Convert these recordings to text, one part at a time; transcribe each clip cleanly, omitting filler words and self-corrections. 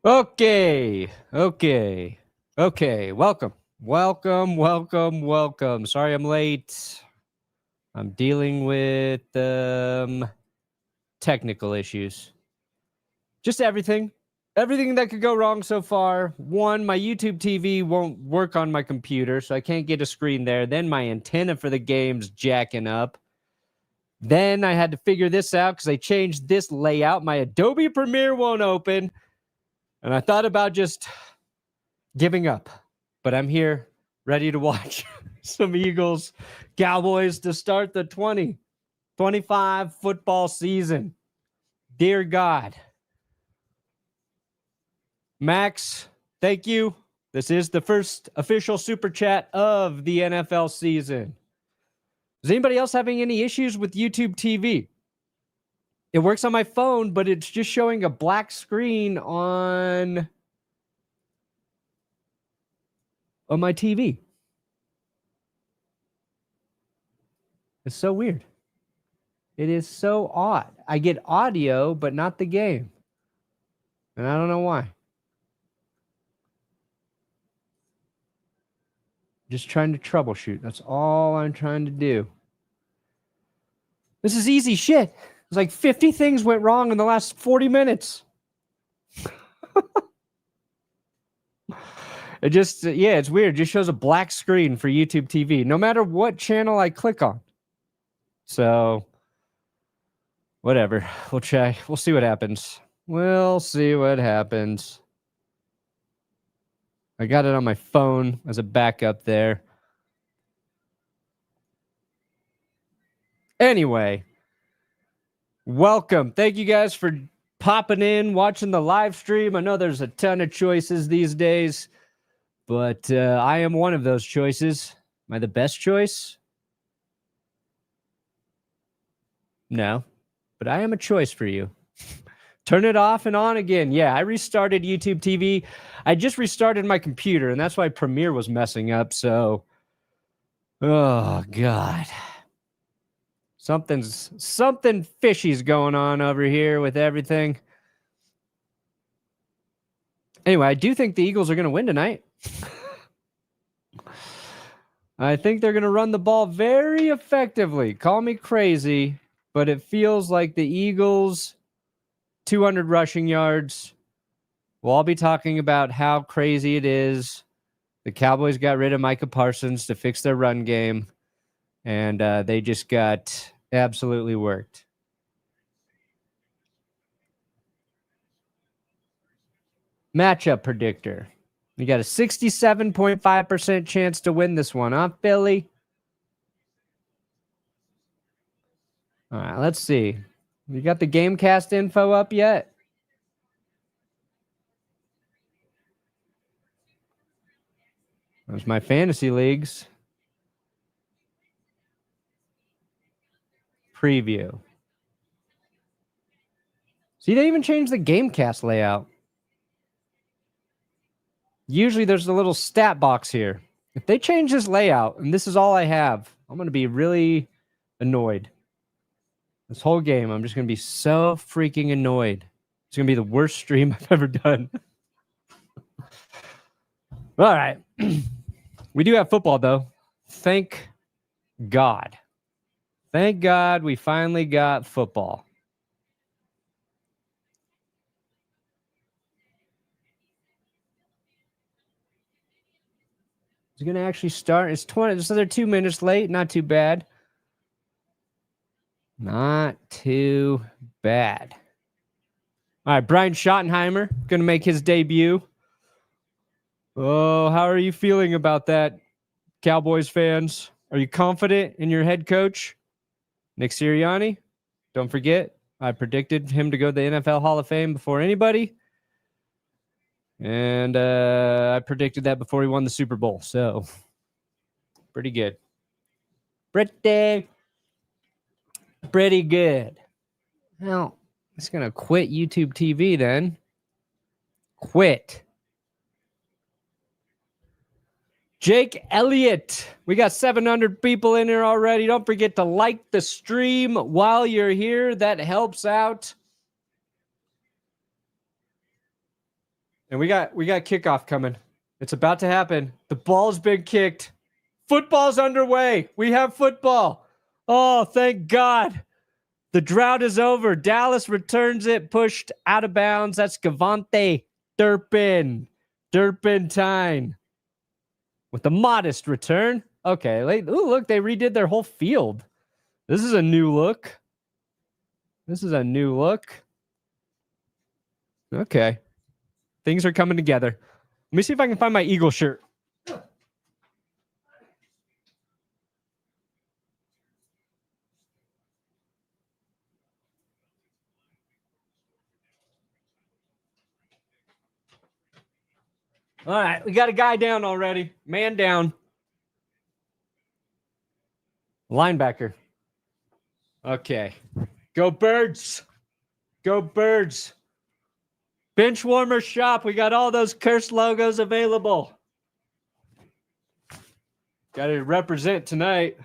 Okay. Welcome. Sorry I'm late. I'm dealing with technical issues. Just everything that could go wrong so far. One, my YouTube TV won't work on my computer, so I can't get a screen there. Then my antenna for the game's jacking up. Then I had to figure this out because I changed this layout. My Adobe Premiere won't open. And I thought about just giving up. But I'm here, ready to watch some Eagles, Cowboys to start the 2025 football season. Dear God. Max, thank you. This is the first official super chat of the NFL season. Is anybody else having any issues with YouTube TV? It works on my phone, but it's just showing a black screen on my TV. It's so weird. It is so odd. I get audio, but not the game. And I don't know why. Just trying to troubleshoot. That's all I'm trying to do. This is easy shit. It's like 50 things went wrong in the last 40 minutes. It just, it's weird. It just shows a black screen for YouTube TV, no matter what channel I click on. So, whatever. We'll check. We'll see what happens. We'll see what happens. I got it on my phone as a backup there. Anyway, welcome. Thank you guys for popping in, watching the live stream. I know there's a ton of choices these days, but I am one of those choices. Am I the best choice? No, but I am a choice for you. Turn it off and on again. Yeah, I restarted YouTube TV. I just restarted my computer, and that's why Premiere was messing up. So, oh, God. Something fishy's going on over here with everything. Anyway, I do think the Eagles are going to win tonight. I think they're going to run the ball very effectively. Call me crazy, but it feels like the Eagles... 200 rushing yards. We'll all be talking about how crazy it is. The Cowboys got rid of Micah Parsons to fix their run game, and they just got absolutely worked. Matchup predictor. You got a 67.5% chance to win this one, huh, Philly? All right, let's see. You got the Gamecast info up yet? There's my fantasy leagues. Preview. See, they even changed the Gamecast layout. Usually there's a little stat box here. If they change this layout, and this is all I have, I'm going to be really annoyed. This whole game, I'm just going to be so freaking annoyed. It's going to be the worst stream I've ever done. All right. We do have football, though. Thank God. Thank God we finally got football. It's going to actually start. It's 20. So they're 2 minutes late. Not too bad. Not too bad. All right, Brian Schottenheimer going to make his debut. Oh, how are you feeling about that, Cowboys fans? Are you confident in your head coach, Nick Sirianni? Don't forget, I predicted him to go to the NFL Hall of Fame before anybody. And I predicted that before he won the Super Bowl. So, pretty good. Pretty good. Well, it's going to quit YouTube TV then. Quit. Jake Elliott. We got 700 people in here already. Don't forget to like the stream while you're here. That helps out. And we got kickoff coming. It's about to happen. The ball's been kicked. Football's underway. We have football. Oh, thank God. The drought is over. Dallas returns it, pushed out of bounds. That's Javonte Turpin. Turpentine. With a modest return. Okay. Ooh, look, they redid their whole field. This is a new look. Okay. Things are coming together. Let me see if I can find my Eagle shirt. All right, we got a guy down already. Man down. Linebacker. Okay. Go Birds. Go Birds. Benchwarmer shop. We got all those cursed logos available. Got to represent tonight.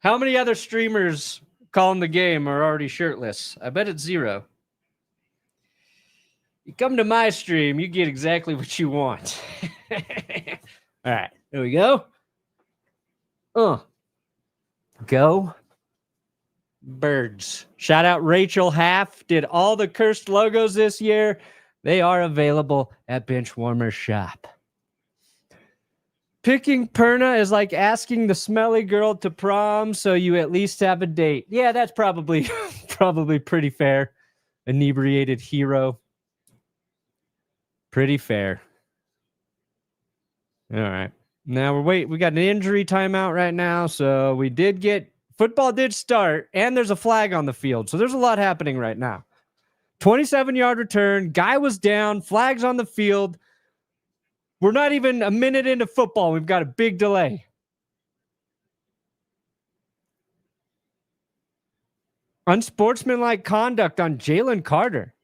How many other streamers calling the game are already shirtless? I bet it's 0. You come to my stream, you get exactly what you want. All right, there we go. Go Birds. Shout out Rachel Half. Did all the cursed logos this year. They are available at Benchwarmer shop. Picking Perna is like asking the smelly girl to prom, so you at least have a date. Yeah, that's probably pretty fair. Inebriated hero. Pretty fair. All right. Now we got an injury timeout right now. So football did start, and there's a flag on the field. So there's a lot happening right now. 27-yard return. Guy was down. Flags on the field. We're not even a minute into football. We've got a big delay. Unsportsmanlike conduct on Jaylen Carter.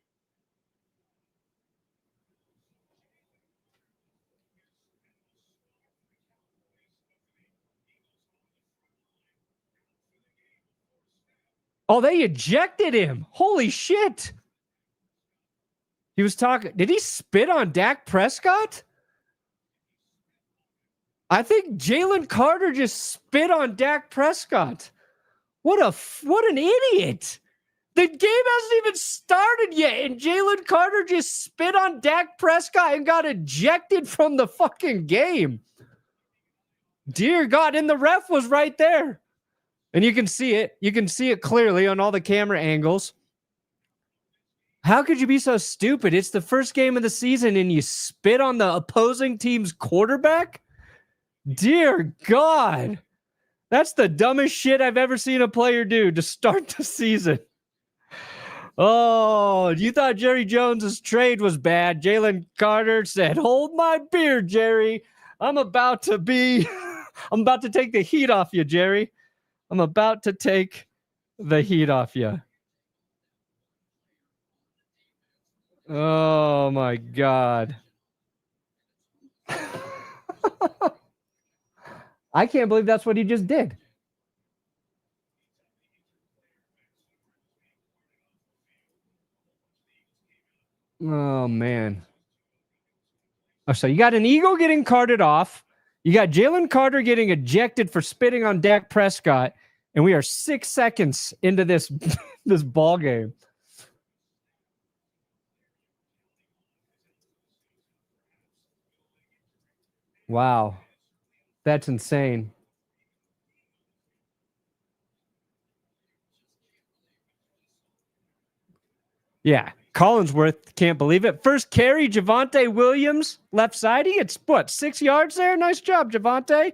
Oh, they ejected him. Holy shit. He was talking. Did he spit on Dak Prescott? I think Jaylen Carter just spit on Dak Prescott. What an idiot. The game hasn't even started yet, and Jaylen Carter just spit on Dak Prescott and got ejected from the fucking game. Dear God, and the ref was right there. And you can see it. You can see it clearly on all the camera angles. How could you be so stupid? It's the first game of the season and you spit on the opposing team's quarterback? Dear God. That's the dumbest shit I've ever seen a player do to start the season. Oh, you thought Jerry Jones's trade was bad. Jaylen Carter said, "Hold my beer, Jerry. I'm about to take the heat off you, Jerry. I'm about to take the heat off you." Oh my God. I can't believe that's what he just did. Oh man. Oh, so you got an Eagle getting carted off. You got Jaylen Carter getting ejected for spitting on Dak Prescott, and we are 6 seconds into this ball game. Wow. That's insane. Yeah. Collinsworth can't believe it. First carry, Javonte Williams, left side. He gets, 6 yards there? Nice job, Javonte.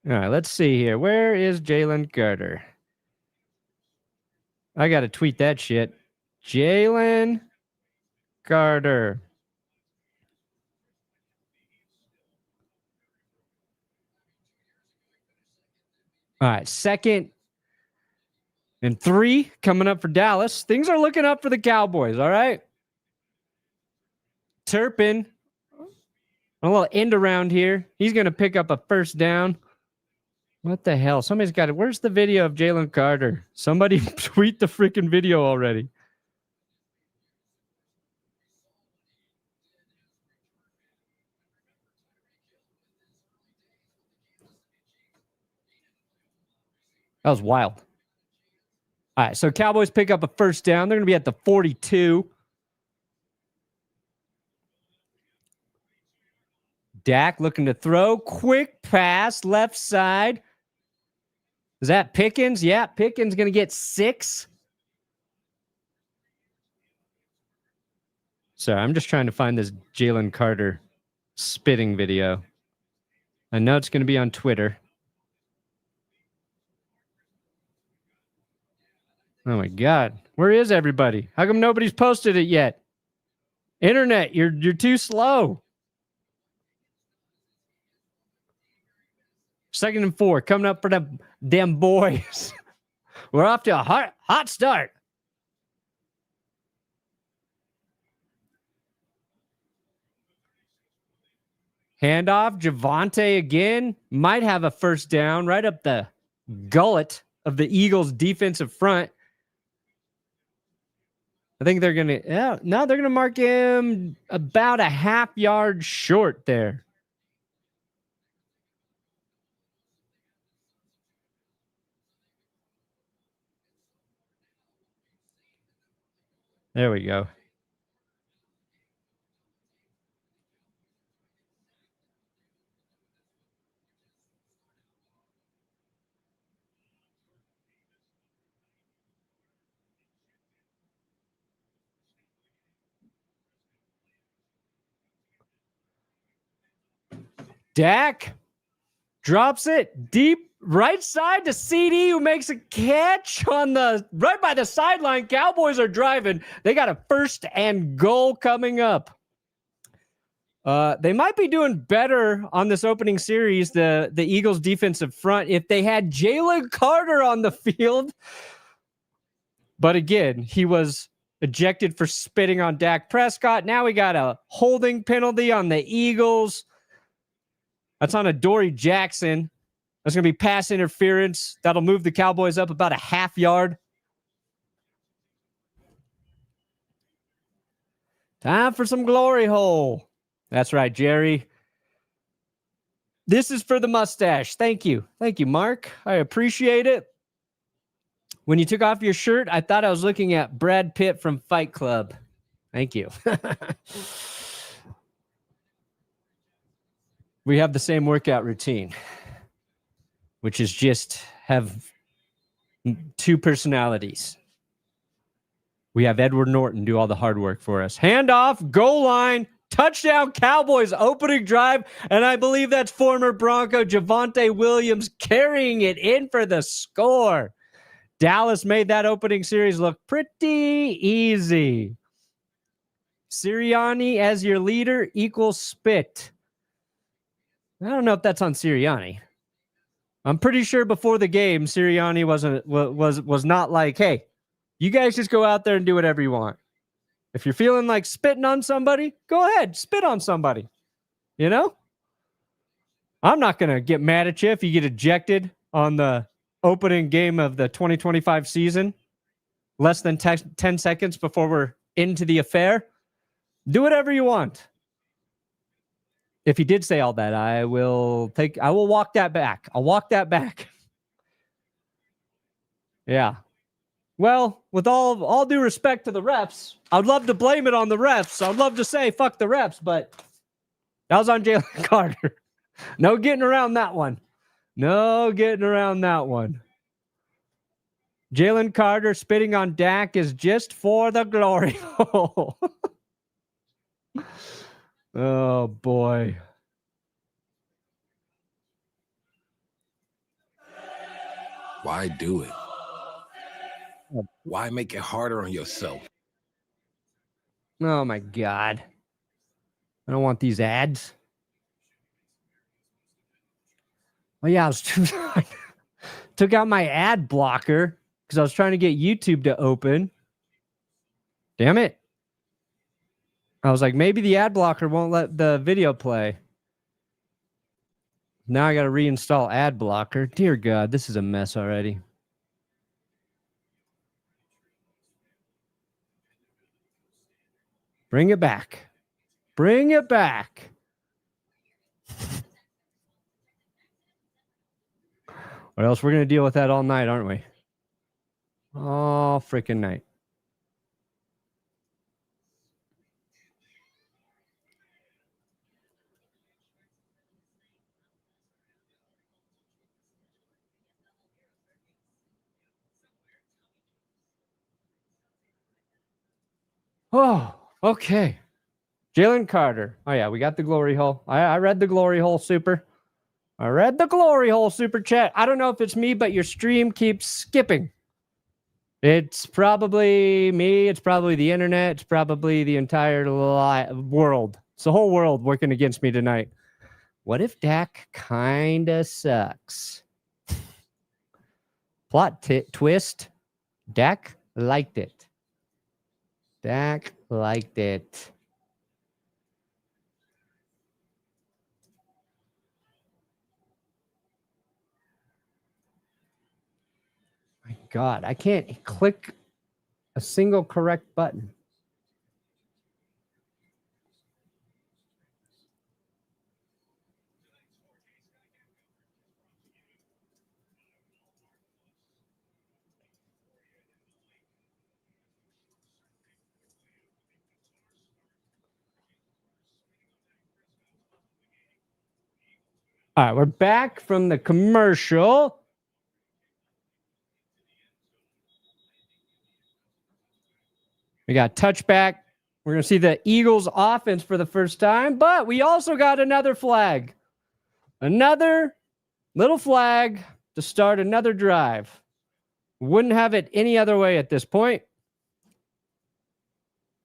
All right, let's see here. Where is Jaylen Carter? I got to tweet that shit. Jaylen Carter. All right, 2nd and 3 coming up for Dallas. Things are looking up for the Cowboys, all right? Turpin, a little end around here. He's going to pick up a first down. What the hell? Somebody's got it. Where's the video of Jaylen Carter? Somebody tweet the freaking video already. That was wild. All right, so Cowboys pick up a first down. They're going to be at the 42. Dak looking to throw. Quick pass, left side. Is that Pickens? Yeah, Pickens going to get 6. Sorry, I'm just trying to find this Jaylen Carter spitting video. I know it's going to be on Twitter. Oh my God. Where is everybody? How come nobody's posted it yet? Internet, you're too slow. 2nd and 4 coming up for them boys. We're off to a hot start. Handoff, Javonte again. Might have a first down right up the gullet of the Eagles' defensive front. I think they're going to, they're going to mark him about a half yard short there. There we go. Dak drops it deep right side to CeeDee, who makes a catch on the right by the sideline. Cowboys are driving. They got a 1st and goal coming up. They might be doing better on this opening series, the Eagles defensive front, if they had Jaylen Carter on the field. But again, he was ejected for spitting on Dak Prescott. Now we got a holding penalty on the Eagles. That's on Adoree Jackson. That's going to be pass interference. That'll move the Cowboys up about a half yard. Time for some glory hole. That's right, Jerry. This is for the mustache. Thank you. Thank you, Mark. I appreciate it. When you took off your shirt, I thought I was looking at Brad Pitt from Fight Club. Thank you. We have the same workout routine, which is just have 2 personalities. We have Edward Norton do all the hard work for us. Handoff, goal line, touchdown Cowboys opening drive. And I believe that's former Bronco Javonte Williams carrying it in for the score. Dallas made that opening series look pretty easy. Sirianni as your leader equals spit. I don't know if that's on Sirianni. I'm pretty sure before the game, Sirianni was not like, hey, you guys just go out there and do whatever you want. If you're feeling like spitting on somebody, go ahead, spit on somebody. You know? I'm not going to get mad at you if you get ejected on the opening game of the 2025 season, less than 10 seconds before we're into the affair. Do whatever you want. If he did say all that, I will walk that back. I'll walk that back. Yeah. Well, with all due respect to the refs, I'd love to blame it on the refs. I'd love to say, fuck the refs, but that was on Jaylen Carter. No getting around that one. No getting around that one. Jaylen Carter spitting on Dak is just for the glory hole. Oh, boy. Why do it? Why make it harder on yourself? Oh, my God. I don't want these ads. Oh, yeah, I was took out my ad blocker because I was trying to get YouTube to open. Damn it. I was like, maybe the ad blocker won't let the video play. Now I got to reinstall ad blocker. Dear God, this is a mess already. Bring it back. Bring it back. Or else we're going to deal with that all night, aren't we? All freaking night. Oh, okay. Jaylen Carter. Oh, yeah, we got the glory hole. I read the glory hole super. I read the glory hole super chat. I don't know if it's me, but your stream keeps skipping. It's probably me. It's probably the internet. It's probably the entire world. It's the whole world working against me tonight. What if Dak kind of sucks? Plot twist. Dak liked it. Dak liked it. My God, I can't click a single correct button. All right, we're back from the commercial. We got touchback. We're going to see the Eagles offense for the first time, but we also got another flag. Another little flag to start another drive. Wouldn't have it any other way at this point.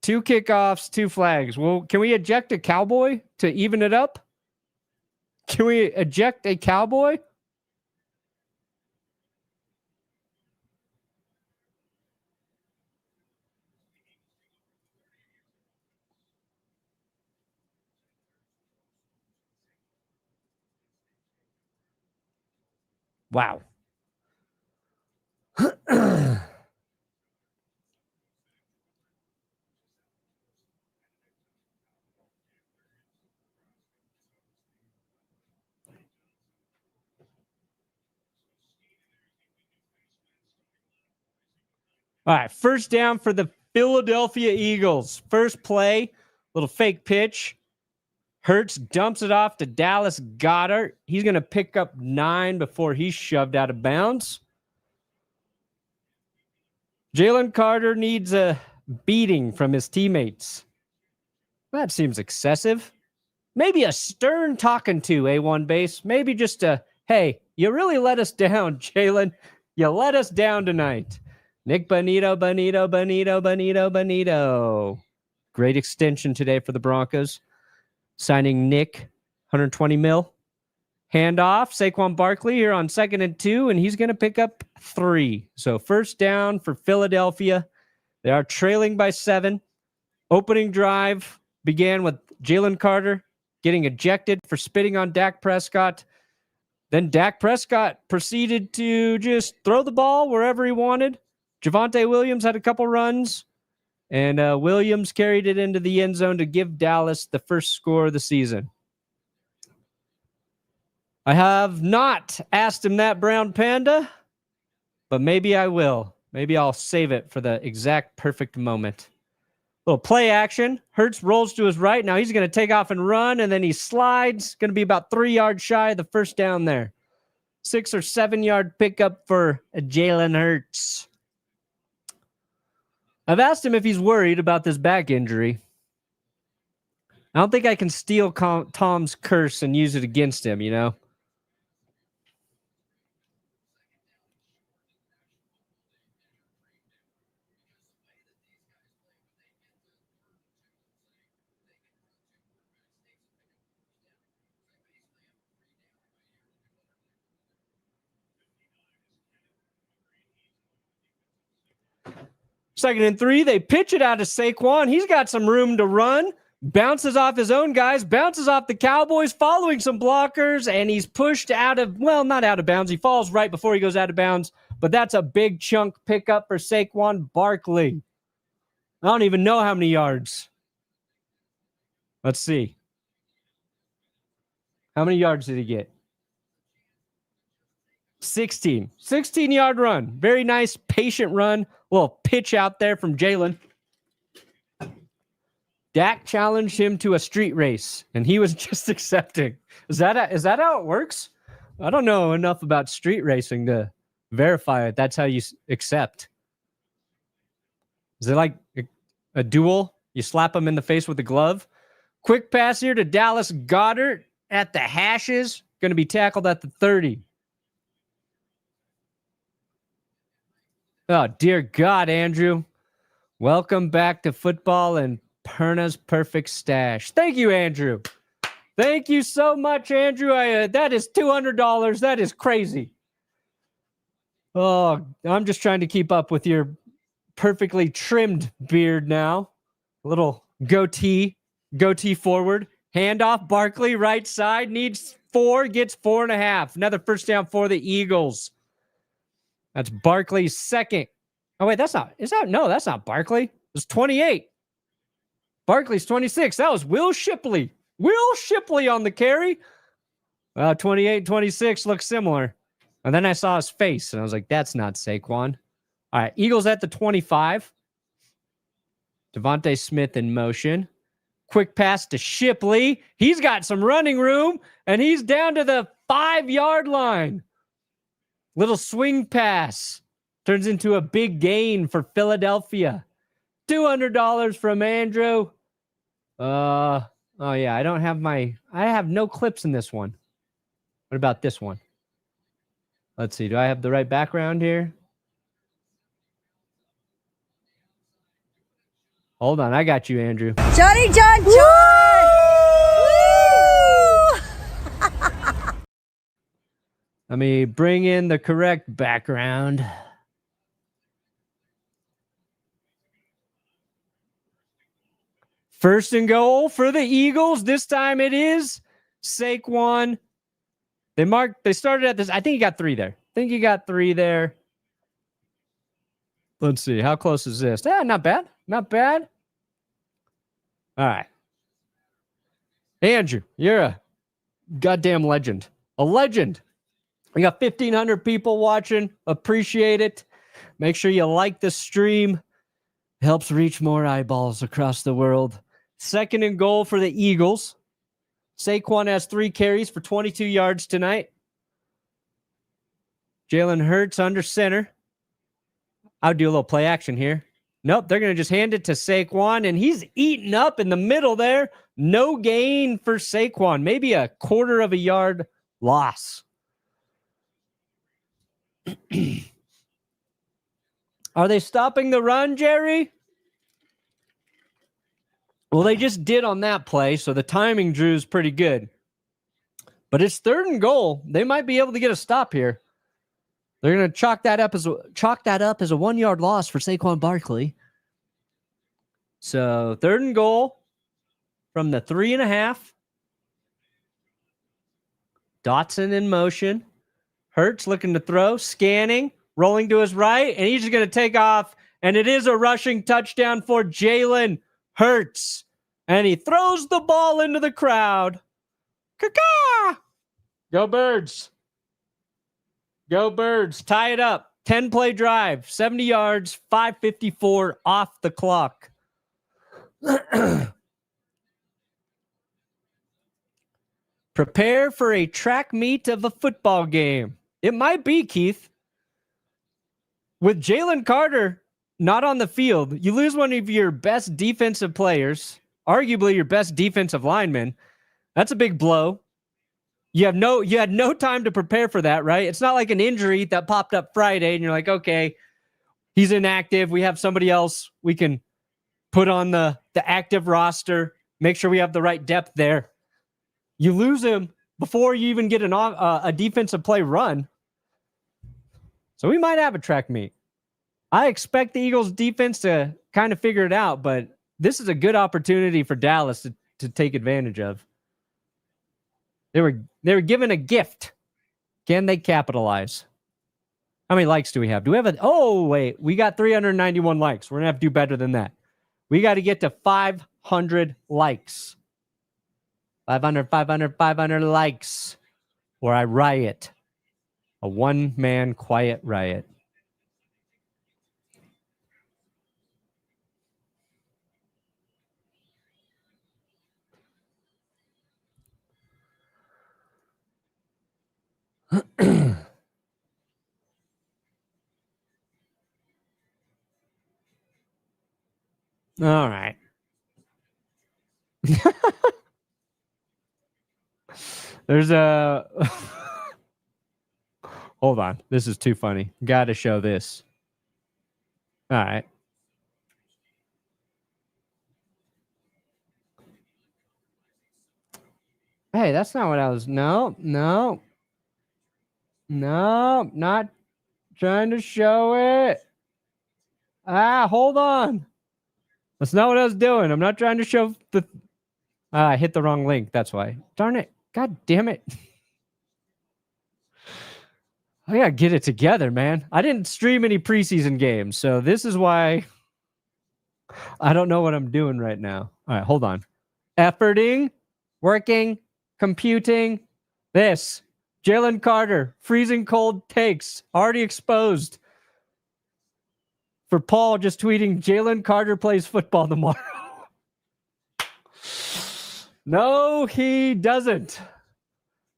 2 kickoffs, 2 flags. Well, can we eject a Cowboy to even it up? Can we eject a Cowboy? Wow. All right, first down for the Philadelphia Eagles. First play, little fake pitch. Hurts dumps it off to Dallas Goedert. He's going to pick up 9 before he's shoved out of bounds. Jaylen Carter needs a beating from his teammates. That seems excessive. Maybe a stern talking to, A1 base. Maybe just a, hey, you really let us down, Jalen. You let us down tonight. Nick Bonito. Great extension today for the Broncos. Signing Nick, 120 mil. Handoff, Saquon Barkley here on 2nd and 2, and he's going to pick up 3. So first down for Philadelphia. They are trailing by 7. Opening drive began with Jalen Carter getting ejected for spitting on Dak Prescott. Then Dak Prescott proceeded to just throw the ball wherever he wanted. Javonte Williams had a couple runs, and Williams carried it into the end zone to give Dallas the first score of the season. I have not asked him that, Brown Panda, but maybe I will. Maybe I'll save it for the exact perfect moment. Little play action. Hurts rolls to his right. Now he's going to take off and run, and then he slides. Going to be about 3 yards shy of the first down there. 6 or 7 yard pickup for Jalen Hurts. I've asked him if he's worried about this back injury. I don't think I can steal Tom's curse and use it against him, you know? Second and 3, they pitch it out to Saquon. He's got some room to run. Bounces off his own guys, bounces off the Cowboys, following some blockers, and he's pushed out of, well, not out of bounds. He falls right before he goes out of bounds, but that's a big chunk pickup for Saquon Barkley. I don't even know how many yards. Let's see. How many yards did he get? 16-yard run. Very nice, patient run. A little pitch out there from Jalen. Dak challenged him to a street race, and he was just accepting. Is that how it works? I don't know enough about street racing to verify it. That's how you accept. Is it like a duel? You slap him in the face with a glove? Quick pass here to Dallas Goedert at the hashes. Going to be tackled at the 30. Oh, dear God, Andrew. Welcome back to football and Perna's perfect stash. Thank you, Andrew. Thank you so much, Andrew. That is $200. That is crazy. Oh, I'm just trying to keep up with your perfectly trimmed beard now. A little goatee forward. Handoff, Barkley, right side, needs 4, gets 4.5. Another first down for the Eagles. That's Barkley's second. Oh, wait, that's not Barkley. It's 28. Barkley's 26. That was Will Shipley. Will Shipley on the carry. 28 and 26 look similar. And then I saw his face, and I was like, that's not Saquon. All right, Eagles at the 25. Devontae Smith in motion. Quick pass to Shipley. He's got some running room, and he's down to the 5-yard line. Little swing pass. Turns into a big gain for Philadelphia. $200 from Andrew. Oh yeah, I have no clips in this one. What about this one? Let's see. Do I have the right background here? Hold on, I got you, Andrew. Johnny John John! Woo! Let me bring in the correct background. First and goal for the Eagles. This time it is Saquon. They started at this. I think he got 3 there. Let's see. How close is this? Not bad. Not bad. All right. Andrew, you're a goddamn legend. A legend. We got 1,500 people watching. Appreciate it. Make sure you like the stream. Helps reach more eyeballs across the world. Second and goal for the Eagles. Saquon has 3 carries for 22 yards tonight. Jalen Hurts under center. I'll do a little play action here. Nope, they're going to just hand it to Saquon, and he's eaten up in the middle there. No gain for Saquon. Maybe a 1/4 of a yard loss. Are they stopping the run, Jerry? Well, they just did on that play, so the timing, Drew, is pretty good. But it's 3rd and goal. They might be able to get a stop here. They're going to chalk that up as a 1-yard loss for Saquon Barkley. So 3rd and goal from the 3.5. Dotson in motion. Hurts looking to throw, scanning, rolling to his right, and he's just going to take off. And it is a rushing touchdown for Jalen Hurts. And he throws the ball into the crowd. Caw-caw! Go Birds. Go Birds. Tie it up. 10-play drive. 70 yards. 5:54 off the clock. Prepare for a track meet of a football game. It might be, Keith. With Jaylen Carter not on the field, you lose one of your best defensive players, arguably your best defensive lineman. That's a big blow. You had no time to prepare for that, right? It's not like an injury that popped up Friday and you're like, okay, he's inactive. We have somebody else we can put on the active roster, make sure we have the right depth there. You lose him before you even get a defensive play run. So we might have a track meet. I expect the Eagles defense to kind of figure it out, but this is a good opportunity for Dallas to take advantage of. They were given a gift. Can they capitalize? How many likes do we have? We got 391 likes. We're going to have to do better than that. We got to get to 500 likes. 500 likes, or I riot. A one-man quiet riot. All right. There's a... Hold on. This is too funny. Got to show this. All right. Hey, that's not what I was... No, not trying to show it. Hold on. That's not what I was doing. I'm not trying to show the... I hit the wrong link. That's why. Darn it. God damn it. I gotta get it together, man. I didn't stream any preseason games, so this is why I don't know what I'm doing right now. All right, hold on. Efforting, working, computing. This. Jaylen Carter, freezing cold takes, already exposed. For Paul just tweeting, Jaylen Carter plays football tomorrow. No, he doesn't.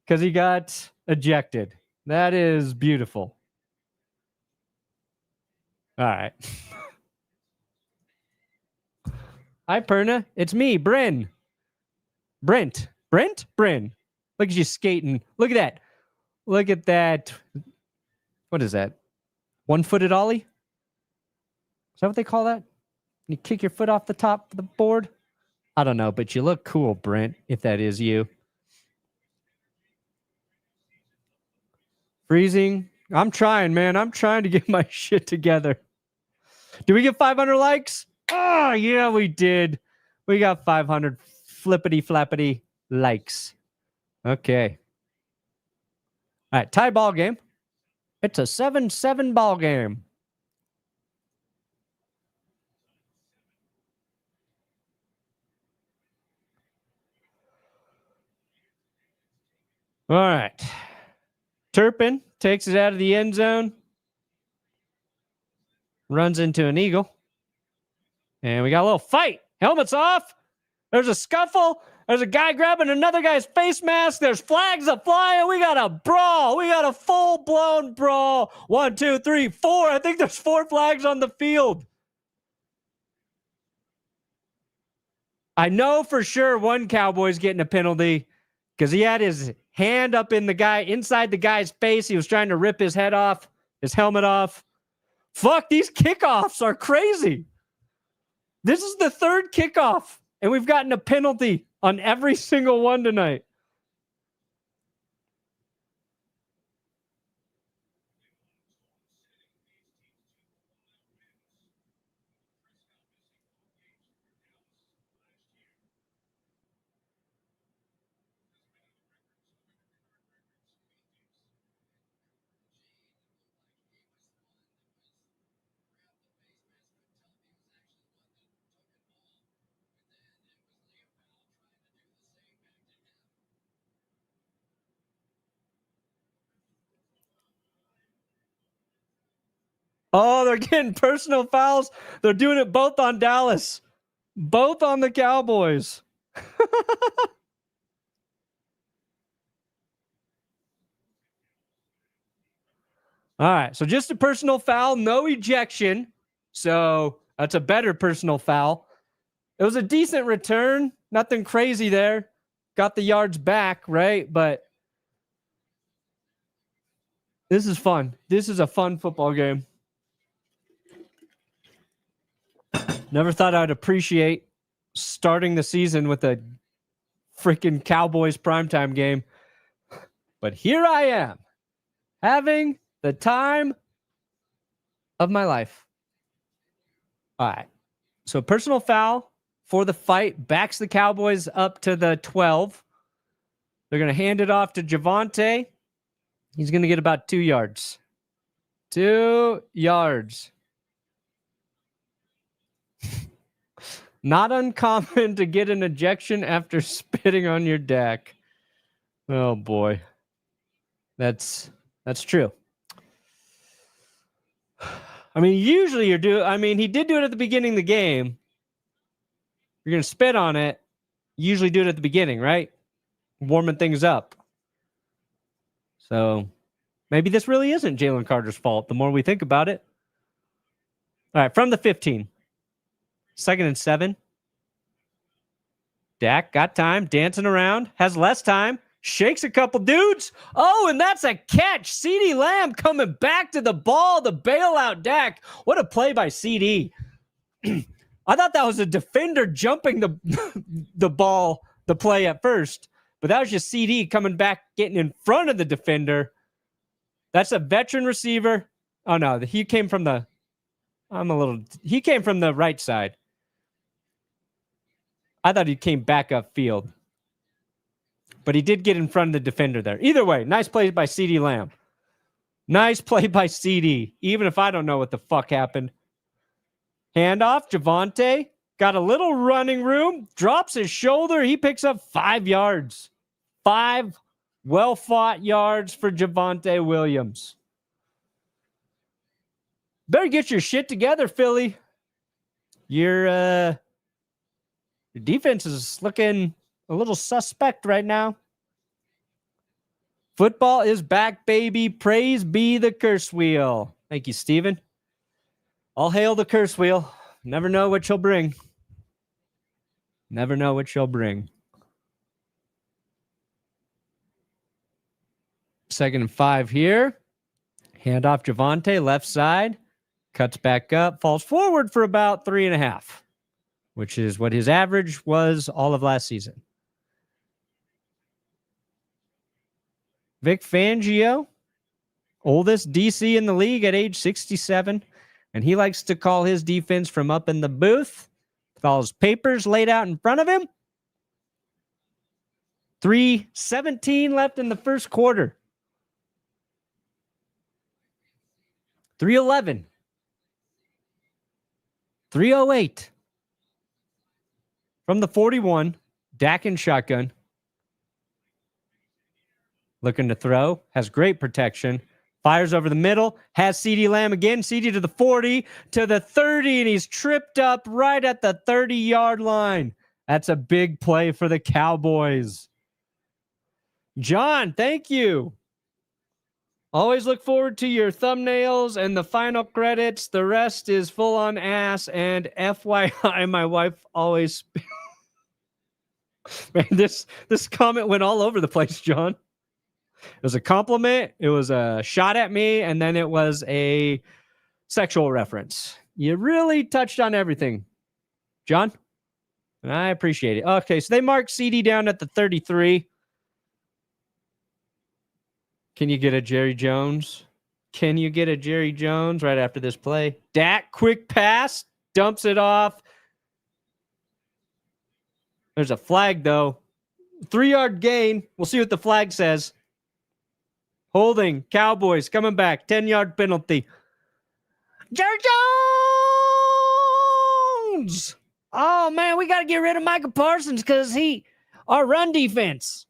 Because he got ejected. That is beautiful. All right. Hi, Perna. It's me, Bryn. Brent. Bryn. Look at you skating. Look at that. Look at that. What is that? One-footed ollie? Is that what they call that? You kick your foot off the top of the board? I don't know, but you look cool, Brent, if that is you. Freezing. I'm trying, man. I'm trying to get my shit together. Did we get 500 likes? Oh, yeah, we did. We got 500 flippity-flappity likes. Okay. All right, tie ball game. It's a 7-7 ball game. All right. Turpin takes it out of the end zone. Runs into an eagle. And we got a little fight. Helmets off. There's a scuffle. There's a guy grabbing another guy's face mask. There's flags a flying. We got a brawl. We got a full-blown brawl. 1, 2, 3, 4. I think there's 4 flags on the field. I know for sure one Cowboy's getting a penalty because he had his hand up in inside the guy's face. He was trying to rip his head off, his helmet off. Fuck, these kickoffs are crazy. This is the 3rd kickoff, and we've gotten a penalty on every single one tonight. Oh, they're getting personal fouls. They're doing it both on Dallas. Both on the Cowboys. All right, so just a personal foul, no ejection. So that's a better personal foul. It was a decent return. Nothing crazy there. Got the yards back, right? But this is fun. This is a fun football game. Never thought I'd appreciate starting the season with a freaking Cowboys primetime game. But here I am, having the time of my life. All right. So personal foul for the fight backs the Cowboys up to the 12. They're going to hand it off to Javonte. He's going to get about 2 yards. 2 yards. Not uncommon to get an ejection after spitting on your Dak. Oh boy. That's That's true. I mean, usually he did do it at the beginning of the game. You're going to spit on it. Usually do it at the beginning, right? Warming things up. So maybe this really isn't Jaylen Carter's fault the more we think about it. All right, from the 15. 2nd and 7. Dak got time, dancing around, has less time, shakes a couple dudes. Oh, and that's a catch. CeeDee Lamb coming back to the ball, the bailout Dak. What a play by CeeDee. I thought that was a defender jumping the ball, the play at first, but that was just CeeDee coming back, getting in front of the defender. That's a veteran receiver. Oh, no, he came from the right side. I thought he came back upfield. But he did get in front of the defender there. Either way, nice play by CeeDee Lamb. Nice play by CeeDee, even if I don't know what the fuck happened. Handoff, Javonte. Got a little running room. Drops his shoulder. He picks up 5 yards. 5 well-fought yards for Javonte Williams. Better get your shit together, Philly. Your defense is looking a little suspect right now. Football is back, baby. Praise be the curse wheel. Thank you, Steven. All hail the curse wheel. Never know what she'll bring. Never know what she'll bring. 2nd and 5 here. Handoff Javonte, left side. Cuts back up. Falls forward for about 3.5, which is what his average was all of last season. Vic Fangio, oldest DC in the league at age 67. And he likes to call his defense from up in the booth with all his papers laid out in front of him. 3:17 left in the first quarter. 3:11. 3:08. From the 41, Dak in shotgun. Looking to throw. Has great protection. Fires over the middle. Has CeeDee Lamb again. CeeDee to the 40, to the 30, and he's tripped up right at the 30-yard line. That's a big play for the Cowboys. John, thank you. Always look forward to your thumbnails and the final credits. The rest is full on ass. And FYI, my wife always... Man, this comment went all over the place, John. It was a compliment, it was a shot at me, and then it was a sexual reference. You really touched on everything, John, and I appreciate it. Okay, so they marked CeeDee down at the 33. Can you get a Jerry Jones? Can you get a Jerry Jones right after this play? Dak, quick pass, dumps it off. There's a flag, though. 3-yard gain. We'll see what the flag says. Holding, Cowboys coming back, 10-yard penalty. Jerry Jones! Oh, man, we got to get rid of Micah Parsons because our run defense.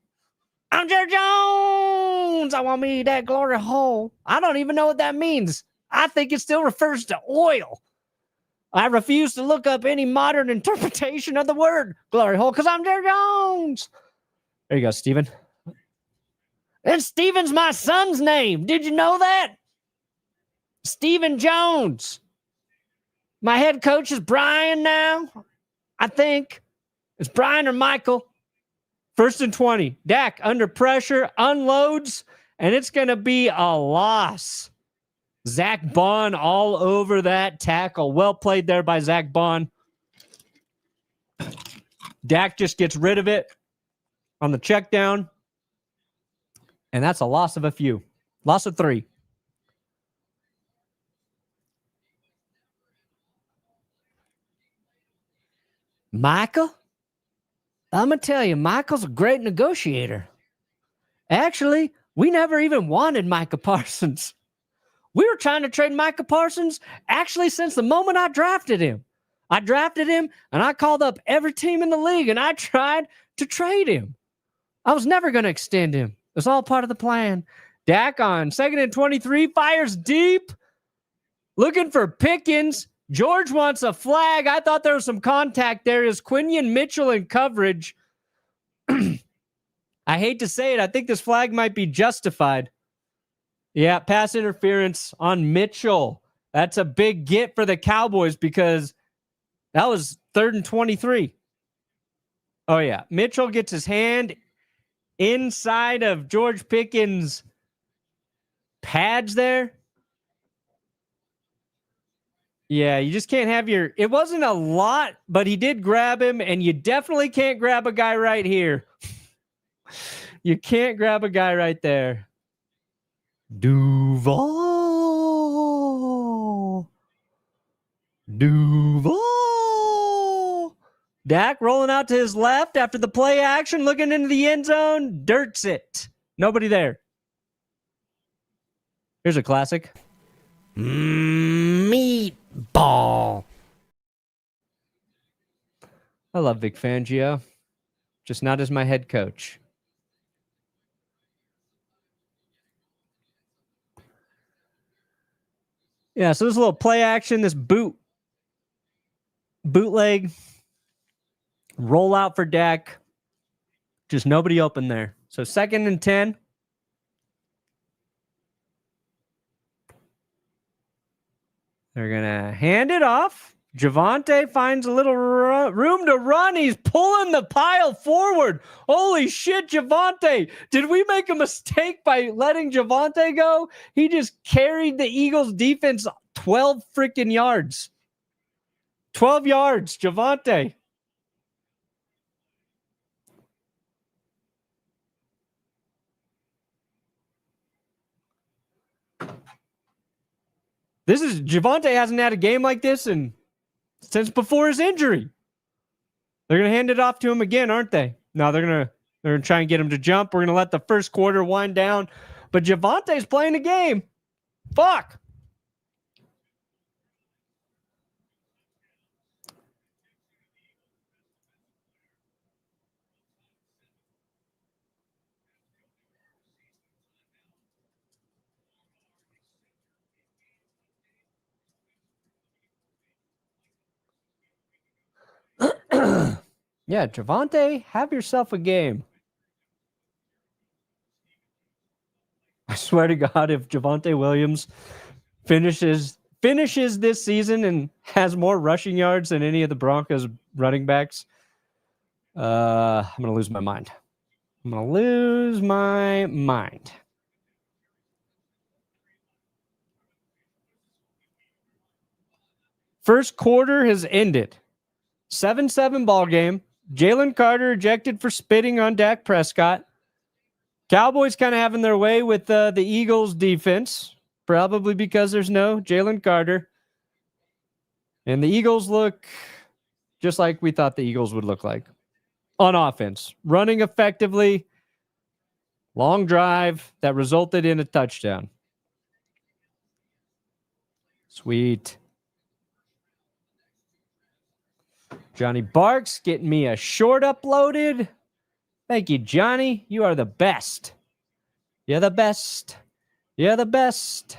I'm Jerry Jones! I want me that glory hole. I don't even know what that means. I think it still refers to oil. I refuse to look up any modern interpretation of the word glory hole because I'm Jerry Jones. There you go, Steven. And Steven's my son's name. Did you know that? Steven Jones. My head coach is Brian now. I think. It's Brian or Michael. 1st and 20. Dak under pressure, unloads, and it's going to be a loss. Zach Bond all over that tackle. Well played there by Zach Bond. Dak just gets rid of it on the check down. And that's a loss of a few. Loss of 3. Michael? I'm going to tell you, Michael's a great negotiator. Actually, we never even wanted Micah Parsons. We were trying to trade Micah Parsons actually since the moment I drafted him. I drafted him, and I called up every team in the league, and I tried to trade him. I was never going to extend him. It was all part of the plan. Dak on 2nd and 23, fires deep. Looking for Pickens. George wants a flag. I thought there was some contact there. Is Quinion Mitchell in coverage? I hate to say it. I think this flag might be justified. Yeah, pass interference on Mitchell. That's a big get for the Cowboys because that was 3rd and 23. Oh, yeah. Mitchell gets his hand inside of George Pickens' pads there. Yeah, you just can't have your... It wasn't a lot, but he did grab him, and you definitely can't grab a guy right here. You can't grab a guy right there. Duval. Dak rolling out to his left after the play action, looking into the end zone. Dirts it. Nobody there. Here's a classic. Meatball. I love Vic Fangio. Just not as my head coach. Yeah, so this little play action, this bootleg, roll out for Dak. Just nobody open there. So 2nd and 10. They're going to hand it off. Javonte finds a little room to run. He's pulling the pile forward. Holy shit, Javonte. Did we make a mistake by letting Javonte go? He just carried the Eagles defense 12 freaking yards. 12 yards, Javonte. Javonte hasn't had a game like this since before his injury. They're going to hand it off to him again, aren't they? No, they're going to try and get him to jump. We're going to let the first quarter wind down. But Javonte's playing the game. Fuck. Yeah, Javonte, have yourself a game. I swear to God, if Javonte Williams finishes this season and has more rushing yards than any of the Broncos running backs, I'm going to lose my mind. I'm going to lose my mind. First quarter has ended. 7-7 ball game. Jaylen Carter ejected for spitting on Dak Prescott. Cowboys kind of having their way with the Eagles defense, probably because there's no Jalen Carter. And the Eagles look just like we thought the Eagles would look like on offense. Running effectively. Long drive that resulted in a touchdown. Sweet. Johnny Barks getting me a short uploaded. Thank you, Johnny. You are the best. You're the best. You're the best.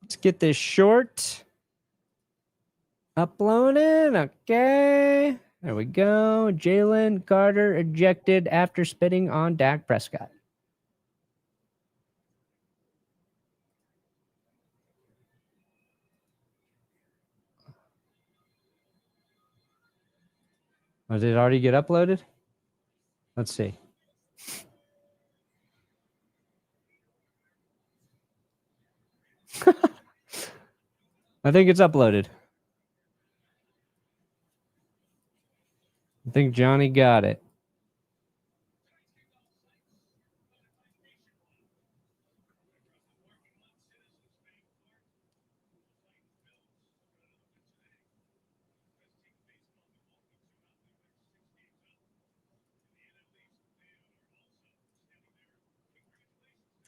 Let's get this short uploaded. Okay. There we go. Jaylen Carter ejected after spitting on Dak Prescott. Oh, did it already get uploaded? Let's see. I think it's uploaded. I think Johnny got it.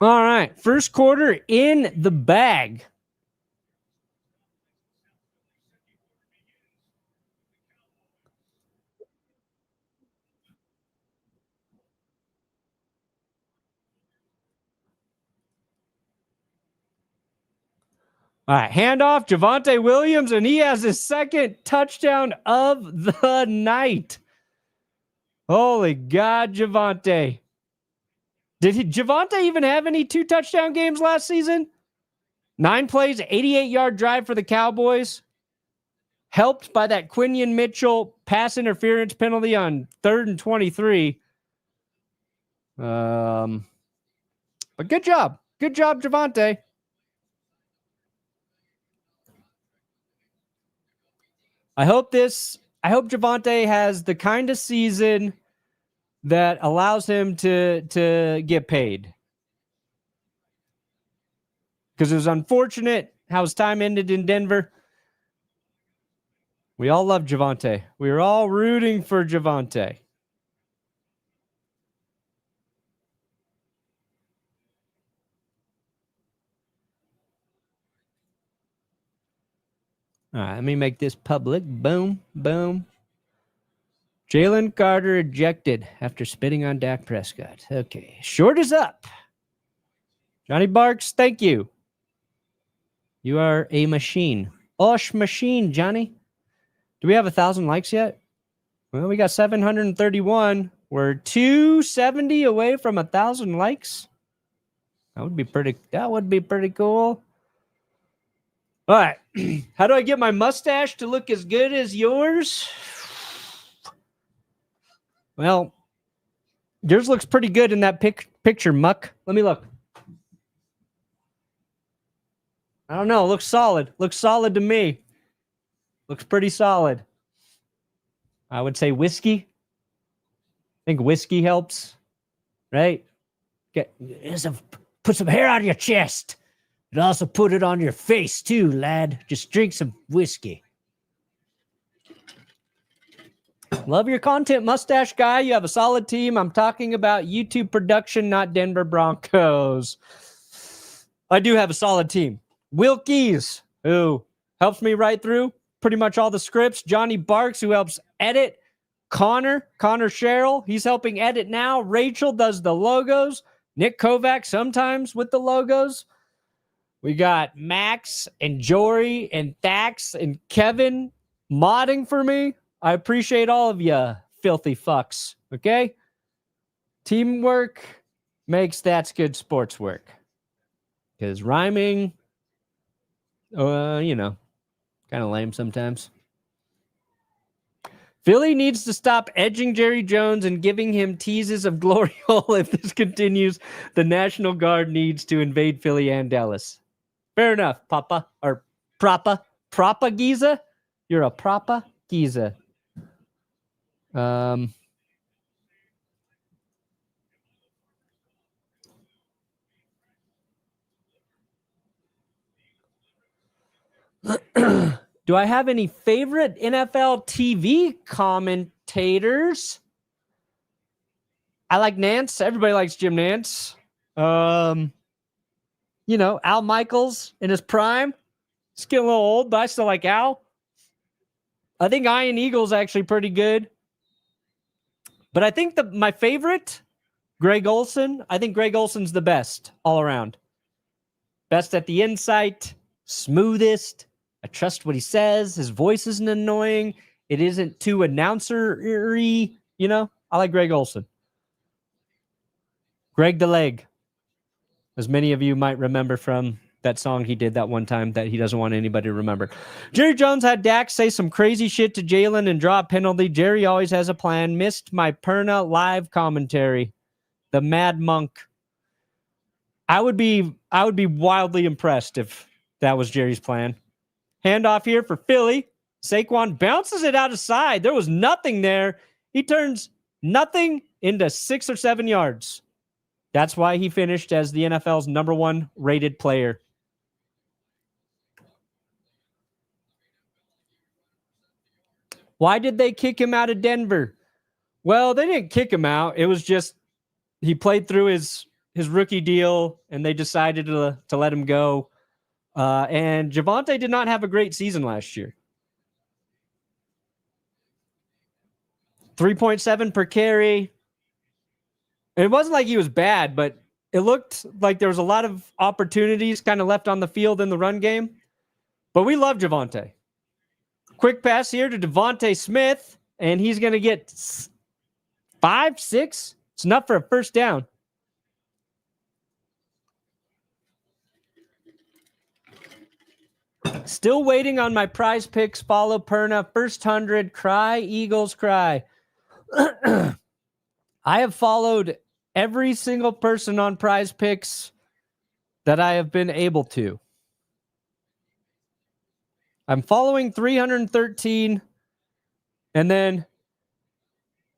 All right. First quarter in the bag. All right, handoff, Javonte Williams, and he has his second touchdown of the night. Holy God, Javonte. Did Javonte even have any 2-touchdown games last season? 9 plays, 88-yard drive for the Cowboys. Helped by that Quinion Mitchell pass interference penalty on 3rd and 23. But good job. Good job, Javonte. I hope Javonte has the kind of season that allows him to get paid. Because it was unfortunate how his time ended in Denver. We all love Javonte. We were all rooting for Javonte. All right, let me make this public. Boom, boom. Jaylen Carter ejected after spitting on Dak Prescott. Okay, short is up. Johnny Barks, thank you. You are a machine. Osh machine, Johnny. Do we have 1,000 likes yet? Well, we got 731. We're 270 away from 1,000 likes. That would be pretty cool. All right. How do I get my mustache to look as good as yours? Well, yours looks pretty good in that picture, Muck. Let me look. I don't know. Looks solid. Looks solid to me. Looks pretty solid. I would say whiskey. I think whiskey helps, right? Put some hair on your chest. And also put it on your face too, lad. Just drink some whiskey. Love your content, mustache guy. You have a solid team. I'm talking about YouTube production, not Denver Broncos. I do have a solid team. Wilkies, who helps me write through pretty much all the scripts. Johnny Barks, who helps edit. Connor Sherrill, he's helping edit now. Rachel does the logos. Nick Kovac sometimes with the logos. We got Max and Jory and Thax and Kevin modding for me. I appreciate all of you filthy fucks, okay? Teamwork makes That's Good Sports work. Because rhyming, kind of lame sometimes. Philly needs to stop edging Jerry Jones and giving him teases of glory hole. If this continues, the National Guard needs to invade Philly and Dallas. Fair enough, Papa. Or Propa. Propa Giza? You're a Propa Giza. Do I have any favorite NFL TV commentators? I like Nance. Everybody likes Jim Nance. Al Michaels in his prime. He's getting a little old, but I still like Al. I think Ian Eagle's actually pretty good. But I think my favorite, Greg Olson. I think Greg Olson's the best all around. Best at the insight, smoothest. I trust what he says. His voice isn't annoying. It isn't too announcer-y. I like Greg Olson. Greg the Leg. As many of you might remember from that song he did that one time that he doesn't want anybody to remember. Jerry Jones had Dak say some crazy shit to Jalen and draw a penalty. Jerry always has a plan. Missed my Perna live commentary. The Mad Monk. I would be wildly impressed if that was Jerry's plan. Handoff here for Philly. Saquon bounces it out of side. There was nothing there. He turns nothing into 6 or 7 yards. That's why he finished as the NFL's number 1 rated player. Why did they kick him out of Denver? Well, they didn't kick him out. It was just he played through his his rookie deal, and they decided to let him go. And Javonte did not have a great season last year. 3.7 per carry. It wasn't like he was bad, but it looked like there was a lot of opportunities kind of left on the field in the run game. But we love Javonte. Quick pass here to Devontae Smith, and he's going to get 5, 6. It's enough for a first down. Still waiting on my Prize Picks. Follow Perna. First 100. Cry, Eagles, cry. I have followed every single person on Prize Picks that I have been able to. I'm following 313, and then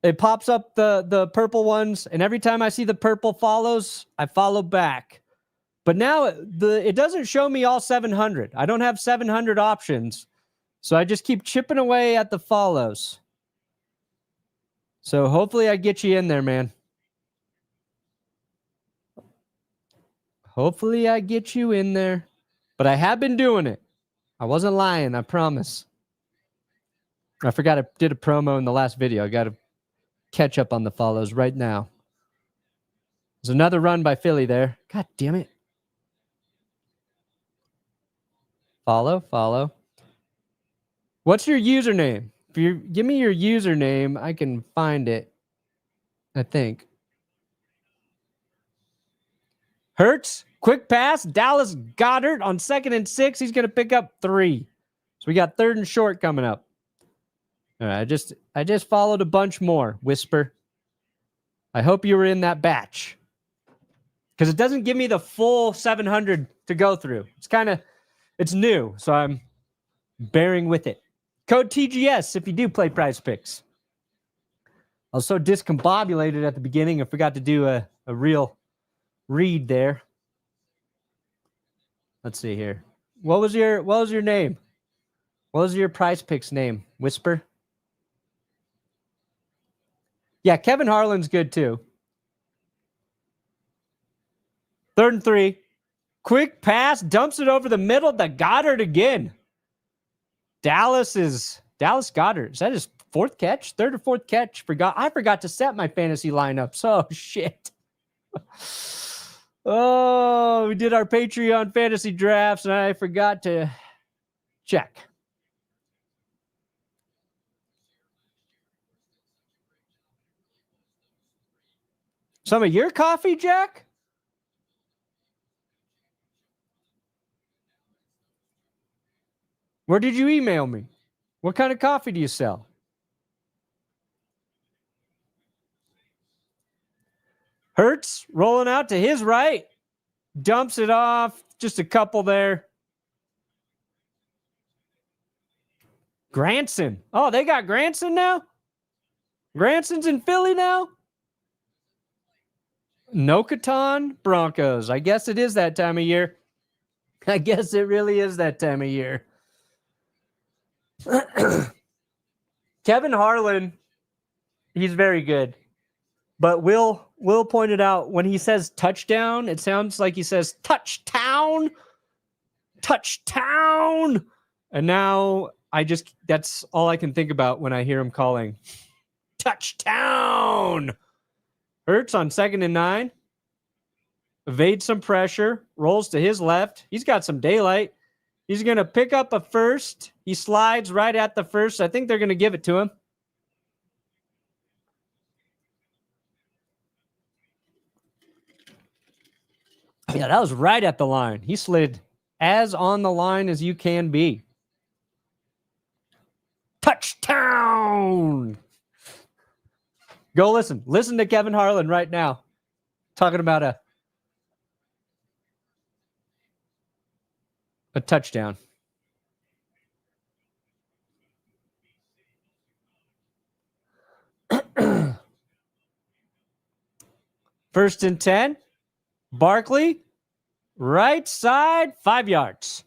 it pops up the purple ones, and every time I see the purple follows, I follow back. But now it doesn't show me all 700. I don't have 700 options, so I just keep chipping away at the follows. So hopefully I get you in there, man. Hopefully I get you in there. But I have been doing it. I wasn't lying, I promise. I forgot I did a promo in the last video. I got to catch up on the follows right now. There's another run by Philly there. God damn it. Follow. What's your username? If you give me your username, I can find it. I think. Hurts, quick pass. Dallas Goedert on 2nd and 6. He's going to pick up 3. So we got 3rd and short coming up. All right, I just followed a bunch more. Whisper. I hope you were in that batch. Because it doesn't give me the full 700 to go through. It's new, so I'm bearing with it. Code TGS if you do play Prize Picks. I was so discombobulated at the beginning, I forgot to do a real read there. Let's see here. What was your name? What was your Prize Picks name? Whisper? Yeah, Kevin Harlan's good too. 3rd and 3. Quick pass, dumps it over the middle to Goddard again. Dallas Goedert. Is that his 4th catch? 3rd or 4th catch? I forgot to set my fantasy lineups. Oh, shit. Oh, we did our Patreon fantasy drafts, and I forgot to check. Some of your coffee, Jack? Where did you email me? What kind of coffee do you sell? Hurts rolling out to his right. Dumps it off. Just a couple there. Granson. Oh, they got Granson now? Granson's in Philly now? No-Katan Broncos. I guess it is that time of year. I guess it really is that time of year. Kevin Harlan, he's very good. But Will pointed out when he says touchdown, it sounds like he says touchdown. Touchdown. And now that's all I can think about when I hear him calling touchdown. Hurts on 2nd and 9. Evades some pressure. Rolls to his left. He's got some daylight. He's going to pick up a first. He slides right at the first. I think they're going to give it to him. Yeah, that was right at the line. He slid as on the line as you can be. Touchdown! Go listen. Listen to Kevin Harlan right now. Talking about a touchdown. First and 10. Barkley, right side, 5 yards.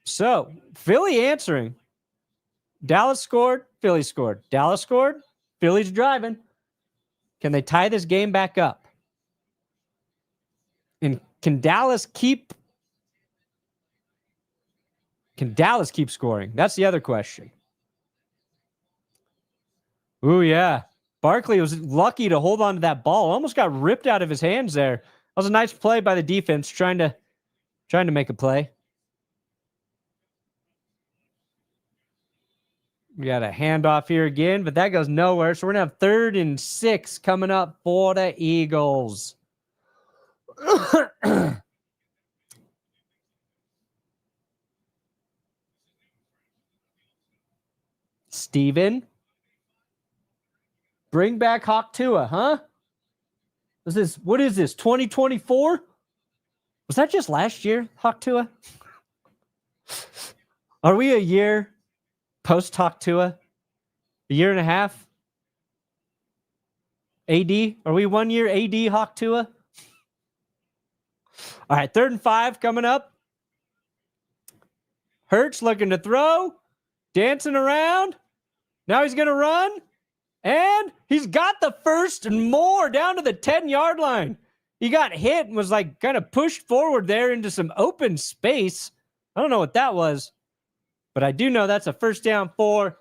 So, Philly answering. Dallas scored, Philly scored. Dallas scored, Philly's driving. Can they tie this game back up? And can Dallas keep scoring? That's the other question. Ooh, yeah. Barkley was lucky to hold on to that ball. Almost got ripped out of his hands there. That was a nice play by the defense, trying to make a play. We got a handoff here again, but that goes nowhere. So we're going to have 3rd and 6 coming up for the Eagles. Steven. Bring back Hawk Tua, huh? What is this, 2024? Was that just last year, Hawk Tua? Are we a year post Hawk Tua? A year and a half? AD? Are we 1 year AD Hawk Tua? All right, 3rd and 5 coming up. Hurts looking to throw, dancing around. Now he's going to run. And he's got the first and more down to the 10-yard line. He got hit and was like kind of pushed forward there into some open space. I don't know what that was, but I do know that's a first down for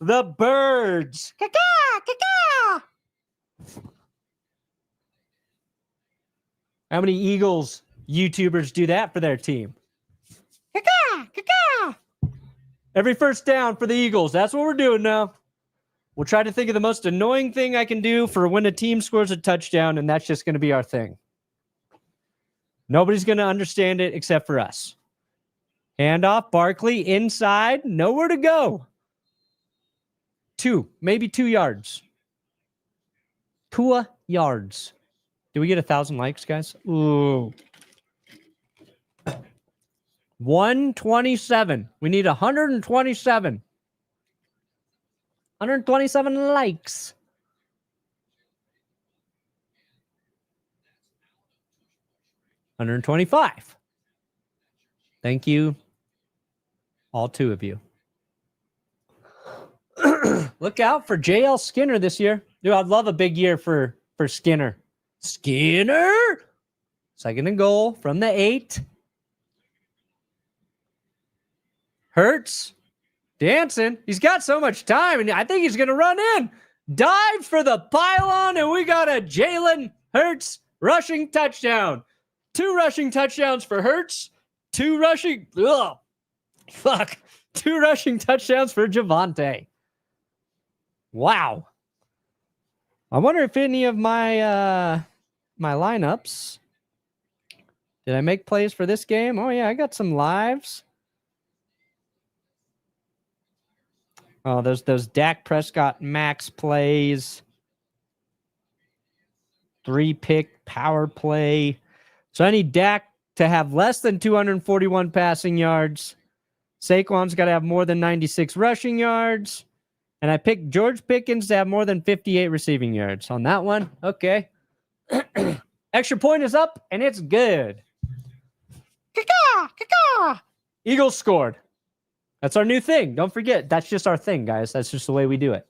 the Birds. How many Eagles YouTubers do that for their team? Every first down for the Eagles. That's what we're doing now. We'll try to think of the most annoying thing I can do for when a team scores a touchdown, and that's just going to be our thing. Nobody's going to understand it except for us. Handoff, Barkley, inside, nowhere to go. 2, maybe 2 yards. 2 yards. Did we get 1,000 likes, guys? Ooh. 127. We need 127. 127 likes. $125. Thank you, all 2 of you. Look out for JL Skinner this year. Dude, I'd love a big year for Skinner. Skinner! 2nd and goal from the 8. Hurts. Dancing. He's got so much time, and I think he's going to run in. Dive for the pylon, and we got a Jalen Hurts rushing touchdown. 2 rushing touchdowns for Hurts. 2 rushing... Ugh. Fuck. 2 rushing touchdowns for Javonte. Wow. I wonder if any of my my lineups... Did I make plays for this game? Oh, yeah, I got some lives. Oh, those Dak Prescott max plays. 3-pick power play. So I need Dak to have less than 241 passing yards. Saquon's got to have more than 96 rushing yards. And I picked George Pickens to have more than 58 receiving yards on that one. Okay. Extra point is up, and it's good. Eagles scored. That's our new thing. Don't forget, that's just our thing, guys. That's just the way we do it.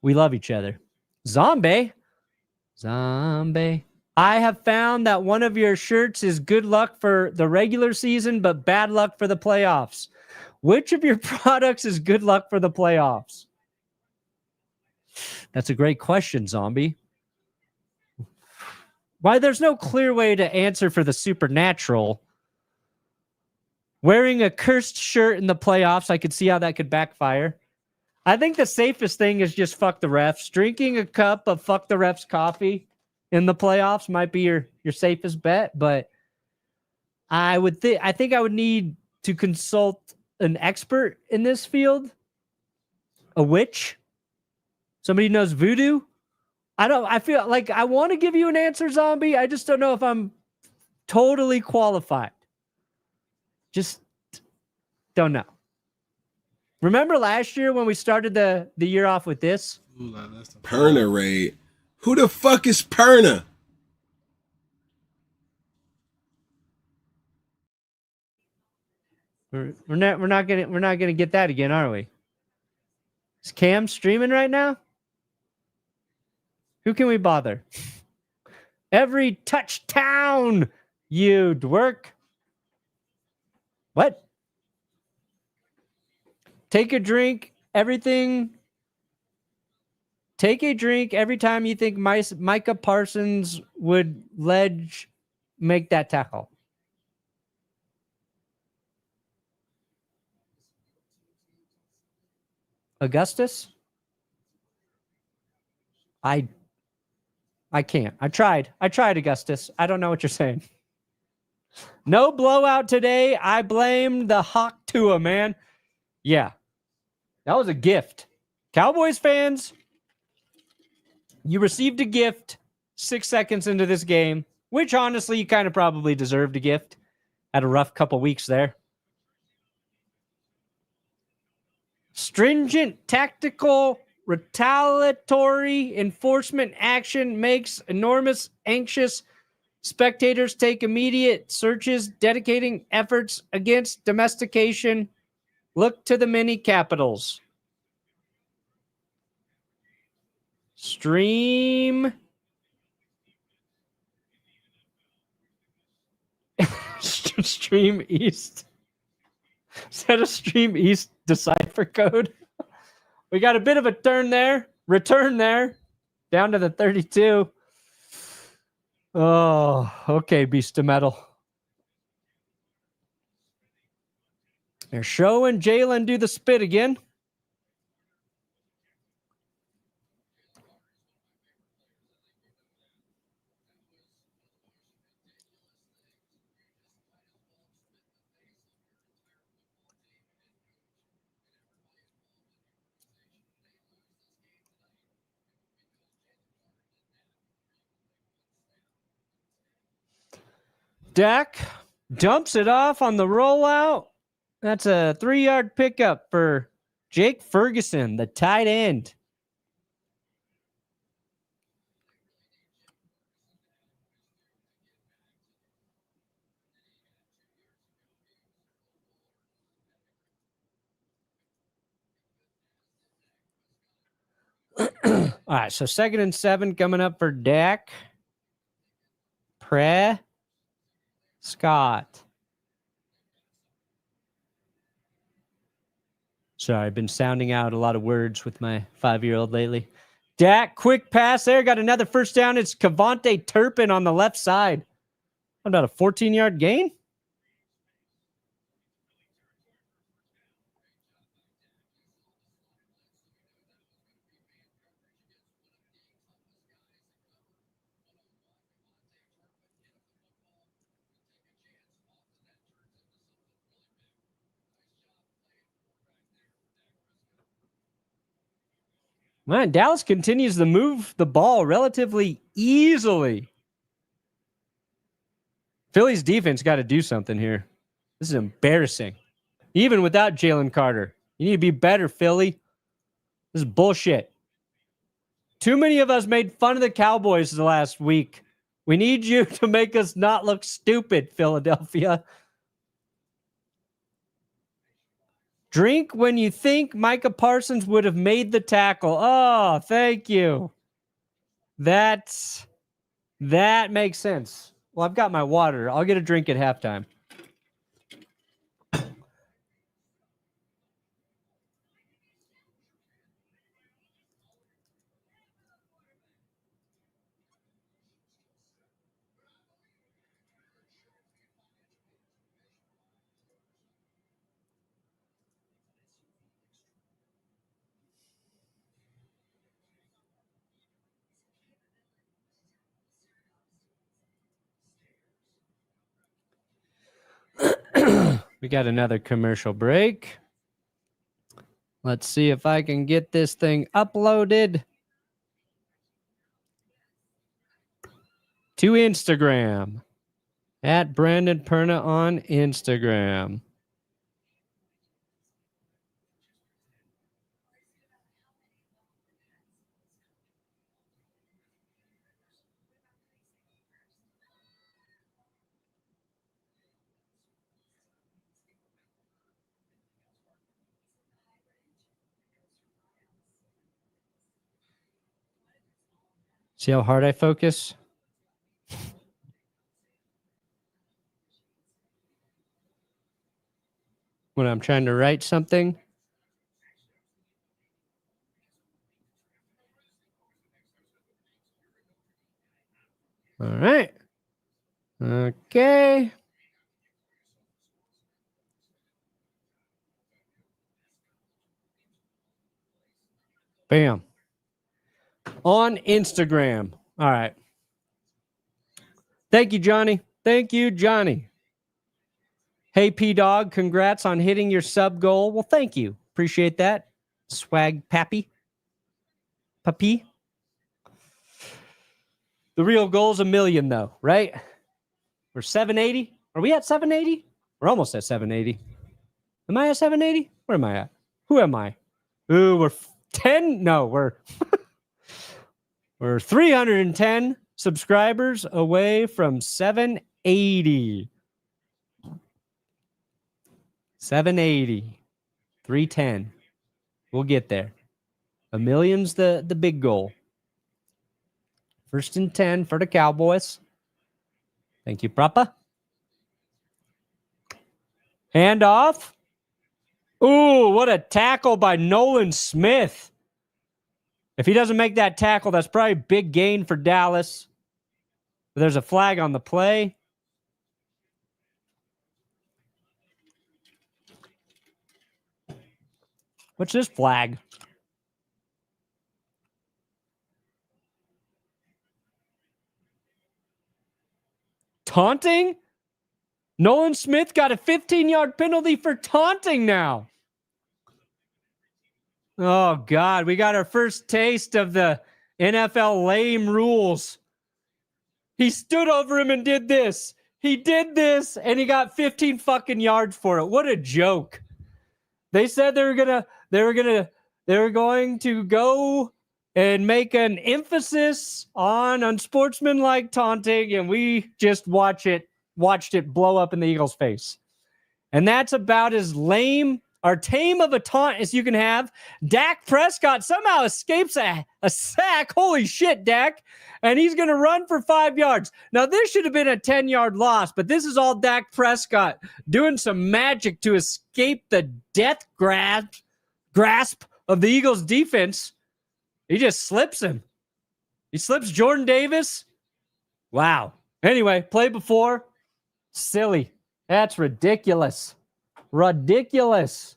We love each other. Zombie. I have found that one of your shirts is good luck for the regular season, but bad luck for the playoffs. Which of your products is good luck for the playoffs? That's a great question, Zombie. Why, there's no clear way to answer for the supernatural. Wearing a cursed shirt in the playoffs, I could see how that could backfire. I think the safest thing is just fuck the refs. Drinking a cup of fuck the refs coffee in the playoffs might be your safest bet, but I think I would need to consult an expert in this field. A witch? Somebody who knows voodoo? I feel like I want to give you an answer, Zombie. I just don't know if I'm totally qualified. Just don't know. Remember last year when we started the year off with this? Perna raid. Who the fuck is Perna? We're not gonna get that again, are we? Is Cam streaming right now? Who can we bother? Every touchdown, you dwerk. What? Take a drink. Everything. Take a drink every time you think Micah Parsons would make that tackle. Augustus? I can't. I tried, Augustus. I don't know what you're saying. No blowout today. I blame the Hawk Tua, man. Yeah. That was a gift. Cowboys fans, you received a gift 6 seconds into this game, which honestly you kind of probably deserved a gift. Had a rough couple weeks there. Stringent tactical retaliatory enforcement action makes enormous anxious spectators take immediate searches, dedicating efforts against domestication. Look to the mini capitals. Stream East. Is that a Stream East decipher code? We got a bit of a return there, down to the 32. Oh, okay, Beast of Metal. They're showing Jalen do the spit again. Dak dumps it off on the rollout. That's a 3-yard pickup for Jake Ferguson, the tight end. All right, so 2nd and 7 coming up for Dak Prescott. Sorry, I've been sounding out a lot of words with my 5-year-old lately. Dak, quick pass there. Got another first down. It's Javonte Turpin on the left side. About a 14-yard gain? Man, Dallas continues to move the ball relatively easily. Philly's defense got to do something here. This is embarrassing. Even without Jaylen Carter. You need to be better, Philly. This is bullshit. Too many of us made fun of the Cowboys the last week. We need you to make us not look stupid, Philadelphia. Drink when you think Micah Parsons would have made the tackle. Oh, thank you. That makes sense. Well, I've got my water. I'll get a drink at halftime. We got another commercial break. Let's see if I can get this thing uploaded to Instagram. At Brandon Perna on Instagram. See how hard I focus? When I'm trying to write something. All right. Okay. Bam. On Instagram. All right. Thank you, Johnny. Thank you, Johnny. Hey, P-Dog, congrats on hitting your sub goal. Well, thank you. Appreciate that. Swag Pappy. Papi. The real goal is 1 million, though, right? We're 780. Are we at 780? We're almost at 780. Am I at 780? Where am I at? Who am I? Ooh, we're 10. No, we're 310 subscribers away from 780. 780. 310. We'll get there. 1 million's the big goal. 1st and 10 for the Cowboys. Thank you, Prapa. Handoff. Ooh, what a tackle by Nolan Smith. If he doesn't make that tackle, that's probably a big gain for Dallas. But there's a flag on the play. What's this flag? Taunting? Nolan Smith got a 15-yard penalty for taunting now. Oh, God. We got our first taste of the NFL lame rules. He stood over him and did this. He did this, and he got 15 fucking yards for it. What a joke. They said they were going to go and make an emphasis on unsportsmanlike taunting, and we just watched it blow up in the Eagles' face. And that's about as lame or tame of a taunt as you can have. Dak Prescott somehow escapes a sack. Holy shit, Dak. And he's going to run for 5 yards. Now, this should have been a 10-yard loss, but this is all Dak Prescott doing some magic to escape the death grasp of the Eagles' defense. He just slips him. He slips Jordan Davis. Wow. Anyway, play before. Silly. That's ridiculous. Ridiculous.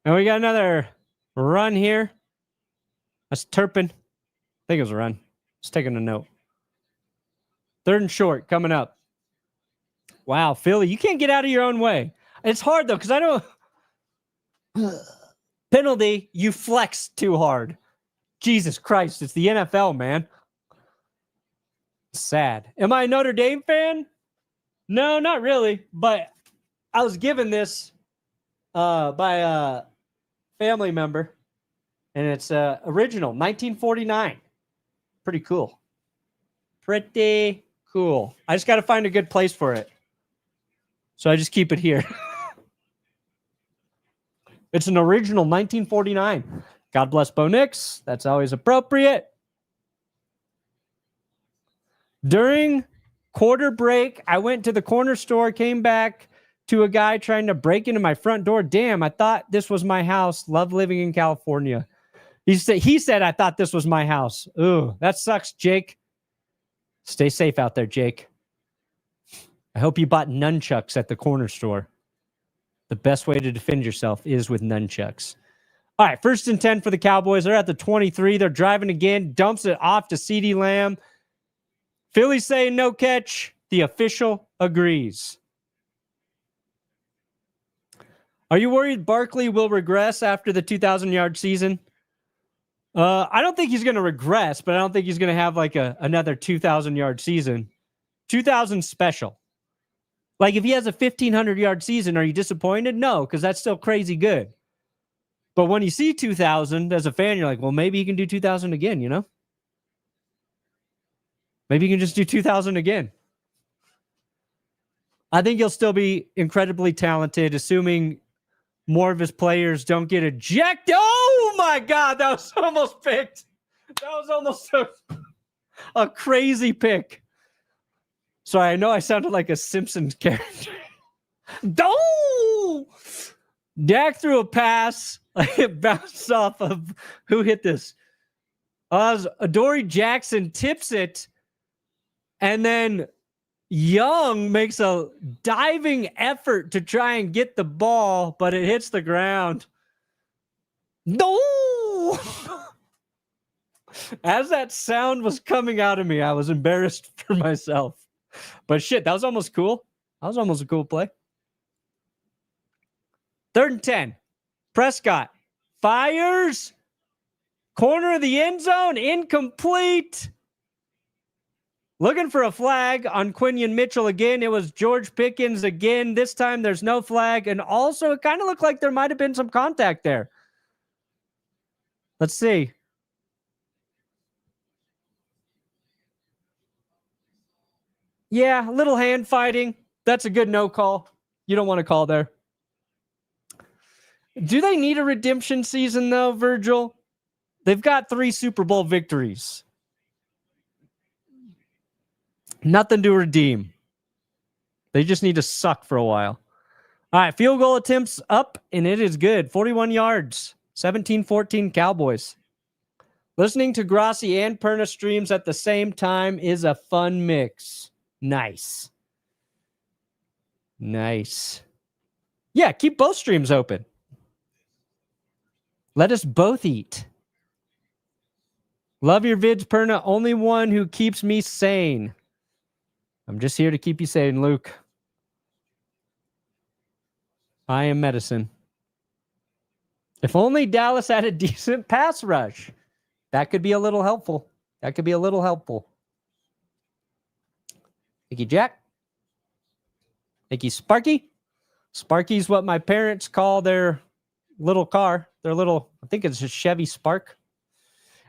And we got another run here. That's Turpin. I think it was a run. Just taking a note. 3rd and short coming up. Wow, Philly, you can't get out of your own way. It's hard, though, because I don't... Penalty, you flex too hard. Jesus Christ, it's the NFL, man. Sad. Am I a Notre Dame fan? No, not really. But I was given this by a family member, and it's original, 1949. Pretty cool. Pretty cool. I just got to find a good place for it. So I just keep it here. It's an original 1949. God bless Bo Nix. That's always appropriate. During quarter break, I went to the corner store, came back to a guy trying to break into my front door. Damn, I thought this was my house. Love living in California. He said, I thought this was my house. Ooh, that sucks, Jake. Stay safe out there, Jake. I hope you bought nunchucks at the corner store. The best way to defend yourself is with nunchucks. All right, 1st and 10 for the Cowboys. They're at the 23. They're driving again. Dumps it off to CeeDee Lamb. Philly's saying no catch. The official agrees. Are you worried Barkley will regress after the 2,000-yard season? I don't think he's going to regress, but I don't think he's going to have like another 2,000-yard season. 2,000 special. Like if he has a 1,500-yard season, are you disappointed? No, because that's still crazy good. But when you see 2,000 as a fan, you're like, well, maybe he can do 2,000 again, you know? Maybe you can just do 2,000 again. I think he'll still be incredibly talented, assuming more of his players don't get ejected. Oh, my God. That was almost picked. That was almost a crazy pick. Sorry, I know I sounded like a Simpsons character. Oh! Dak threw a pass. It bounced off of who hit this? Adoree Jackson tips it, and then Young makes a diving effort to try and get the ball, but it hits the ground. No! As that sound was coming out of me, I was embarrassed for myself. But shit, that was almost cool. That was almost a cool play. 3rd and 10. Prescott fires. Corner of the end zone. Incomplete. Looking for a flag on Quinion Mitchell again. It was George Pickens again. This time there's no flag. And also it kind of looked like there might have been some contact there. Let's see. Yeah, a little hand fighting. That's a good no call. You don't want to call there. Do they need a redemption season, though, Virgil? They've got 3 Super Bowl victories. Nothing to redeem. They just need to suck for a while. All right, field goal attempts up, and it is good. 41 yards. 17-14 Cowboys. Listening to Grossi and Perna streams at the same time is a fun mix. Nice. Nice. Yeah, keep both streams open. Let us both eat. Love your vids, Perna. Only one who keeps me sane. I'm just here to keep you sane, Luke. I am medicine. If only Dallas had a decent pass rush. That could be a little helpful. That could be a little helpful. Thank you, Jack. Thank you, Sparky. Sparky's what my parents call their little car. Their little, I think it's a Chevy Spark.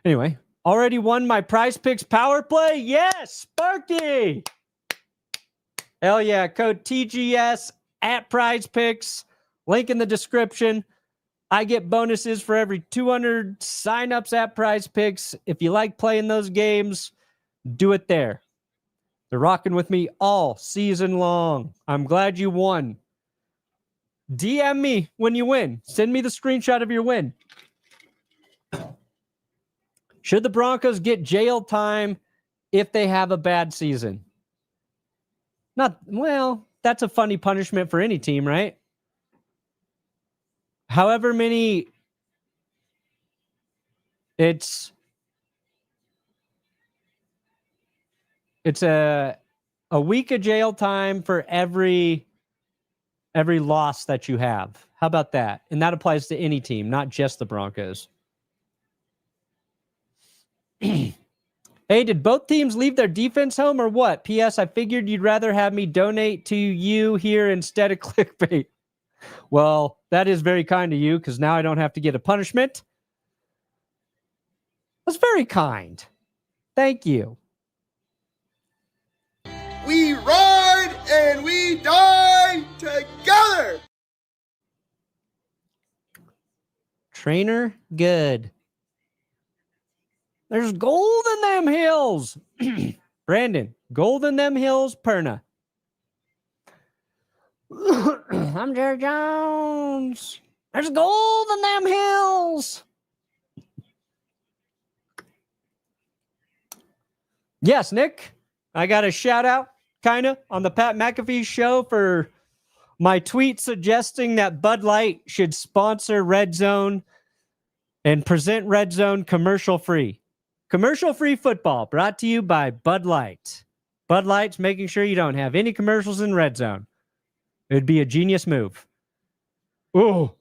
Anyway, already won my Prize Picks power play? Yes, Sparky. Hell yeah. Code TGS at Prize Picks. Link in the description. I get bonuses for every 200 signups at Prize Picks. If you like playing those games, do it there. They're rocking with me all season long. I'm glad you won. DM me when you win. Send me the screenshot of your win. Should the Broncos get jail time if they have a bad season? Well, that's a funny punishment for any team, right? However many, it's a week of jail time for every loss that you have. How about that? And that applies to any team, not just the Broncos. Hey, did both teams leave their defense home or what? P.S. I figured you'd rather have me donate to you here instead of clickbait. Well, that is very kind of you because now I don't have to get a punishment. That's very kind. Thank you. We ride and we die together. Trainer, good. There's gold in them hills. Brandon, gold in them hills, Perna. I'm Jerry Jones. There's gold in them hills. Yes, Nick. I got a shout out, kind of, on the Pat McAfee show for my tweet suggesting that Bud Light should sponsor Red Zone and present Red Zone commercial free. Commercial free football brought to you by Bud Light. Bud Light's making sure you don't have any commercials in Red Zone. It would be a genius move. Ooh.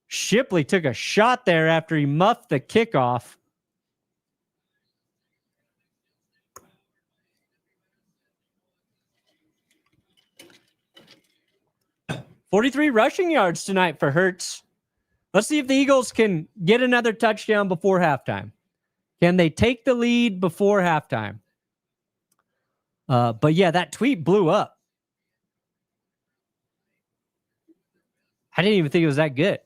Shipley took a shot there after he muffed the kickoff. $43 rushing yards tonight for Hurts. Let's see if the Eagles can get another touchdown before halftime. Can they take the lead before halftime? But yeah, that tweet blew up. I didn't even think it was that good.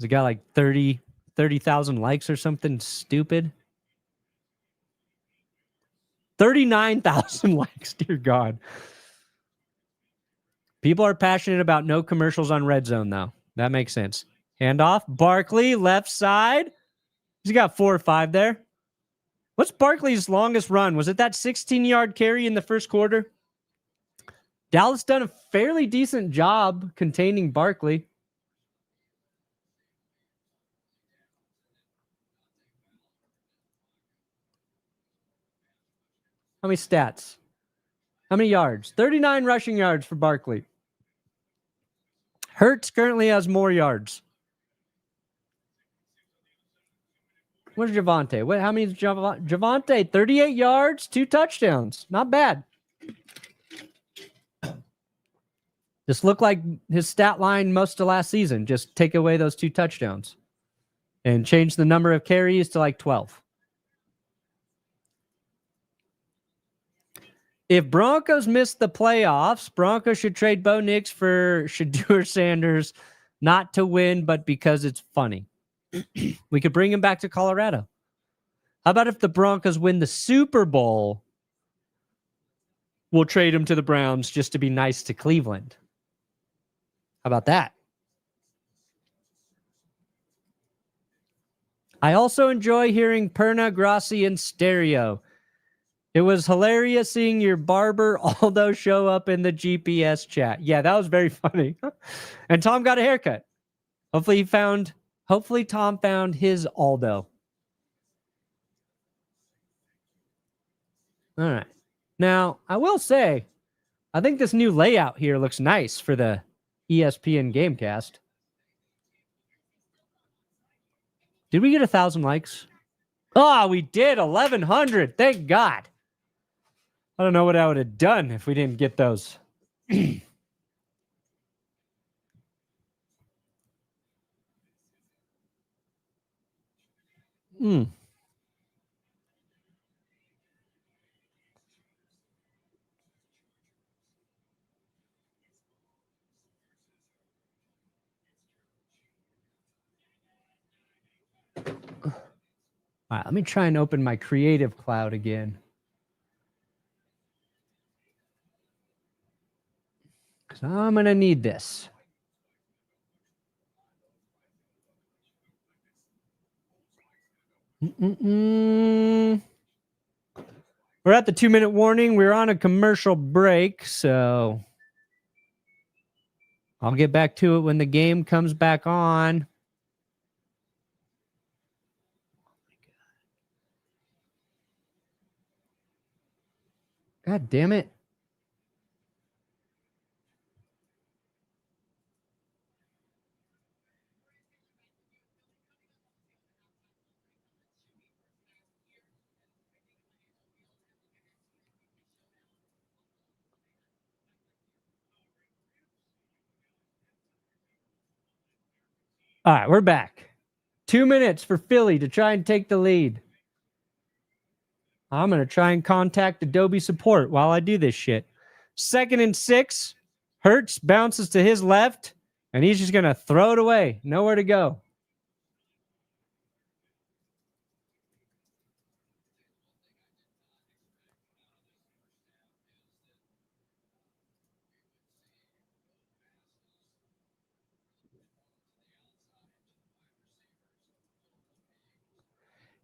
It got like 30,000 likes or something stupid. 39,000 likes, dear God. People are passionate about no commercials on Red Zone, though. That makes sense. Handoff. Barkley, left side. He's got 4 or 5 there. What's Barkley's longest run? Was it that 16-yard carry in the first quarter? Dallas done a fairly decent job containing Barkley. How many stats? How many yards? 39 rushing yards for Barkley. Hurts currently has more yards. Where's Javonte? How many is Javonte? 38 yards, 2 touchdowns. Not bad. This looked like his stat line most of last season. Just take away those 2 touchdowns and change the number of carries to like 12. If Broncos miss the playoffs, Broncos should trade Bo Nix for Shedeur Sanders, not to win, but because it's funny. We could bring him back to Colorado. How about if the Broncos win the Super Bowl, we'll trade him to the Browns just to be nice to Cleveland? How about that? I also enjoy hearing Perna Grassi in stereo. It was hilarious seeing your barber Aldo show up in the GPS chat. Yeah, that was very funny. And Tom got a haircut. Hopefully Tom found his Aldo. All right. Now, I will say, I think this new layout here looks nice for the ESPN Gamecast. Did we get 1,000 likes? Oh, we did. 1,100. Thank God. I don't know what I would have done if we didn't get those. All right, let me try and open my Creative Cloud again. Because I'm going to need this. We're at the 2-minute warning. We're on a commercial break, so I'll get back to it when the game comes back on. God damn it. All right, we're back. 2 minutes for Philly to try and take the lead. I'm going to try and contact Adobe support while I do this shit. 2nd and 6. Hurts bounces to his left, and he's just going to throw it away. Nowhere to go.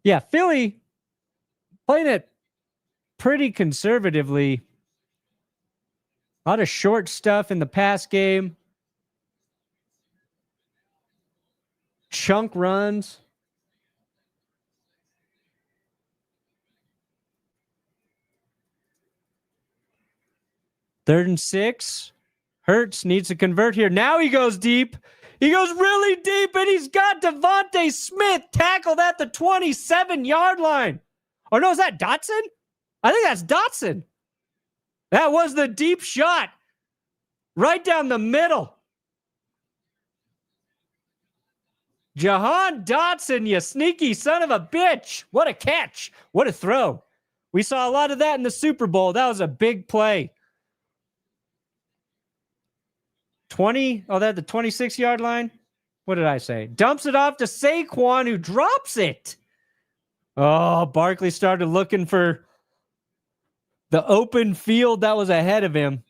Yeah, Philly playing it pretty conservatively. A lot of short stuff in the pass game. Chunk runs. Third and 6. Hurts needs to convert here. Now he goes deep. He goes really deep, and he's got Devontae Smith tackled at the 27-yard line. Or no, is that Dotson? I think that's Dotson. That was the deep shot. Right down the middle. Jahan Dotson, you sneaky son of a bitch. What a catch. What a throw. We saw a lot of that in the Super Bowl. That was a big play. 20. Oh, that the 26-yard line. What did I say? Dumps it off to Saquon, who drops it. Oh, Barkley started looking for the open field that was ahead of him.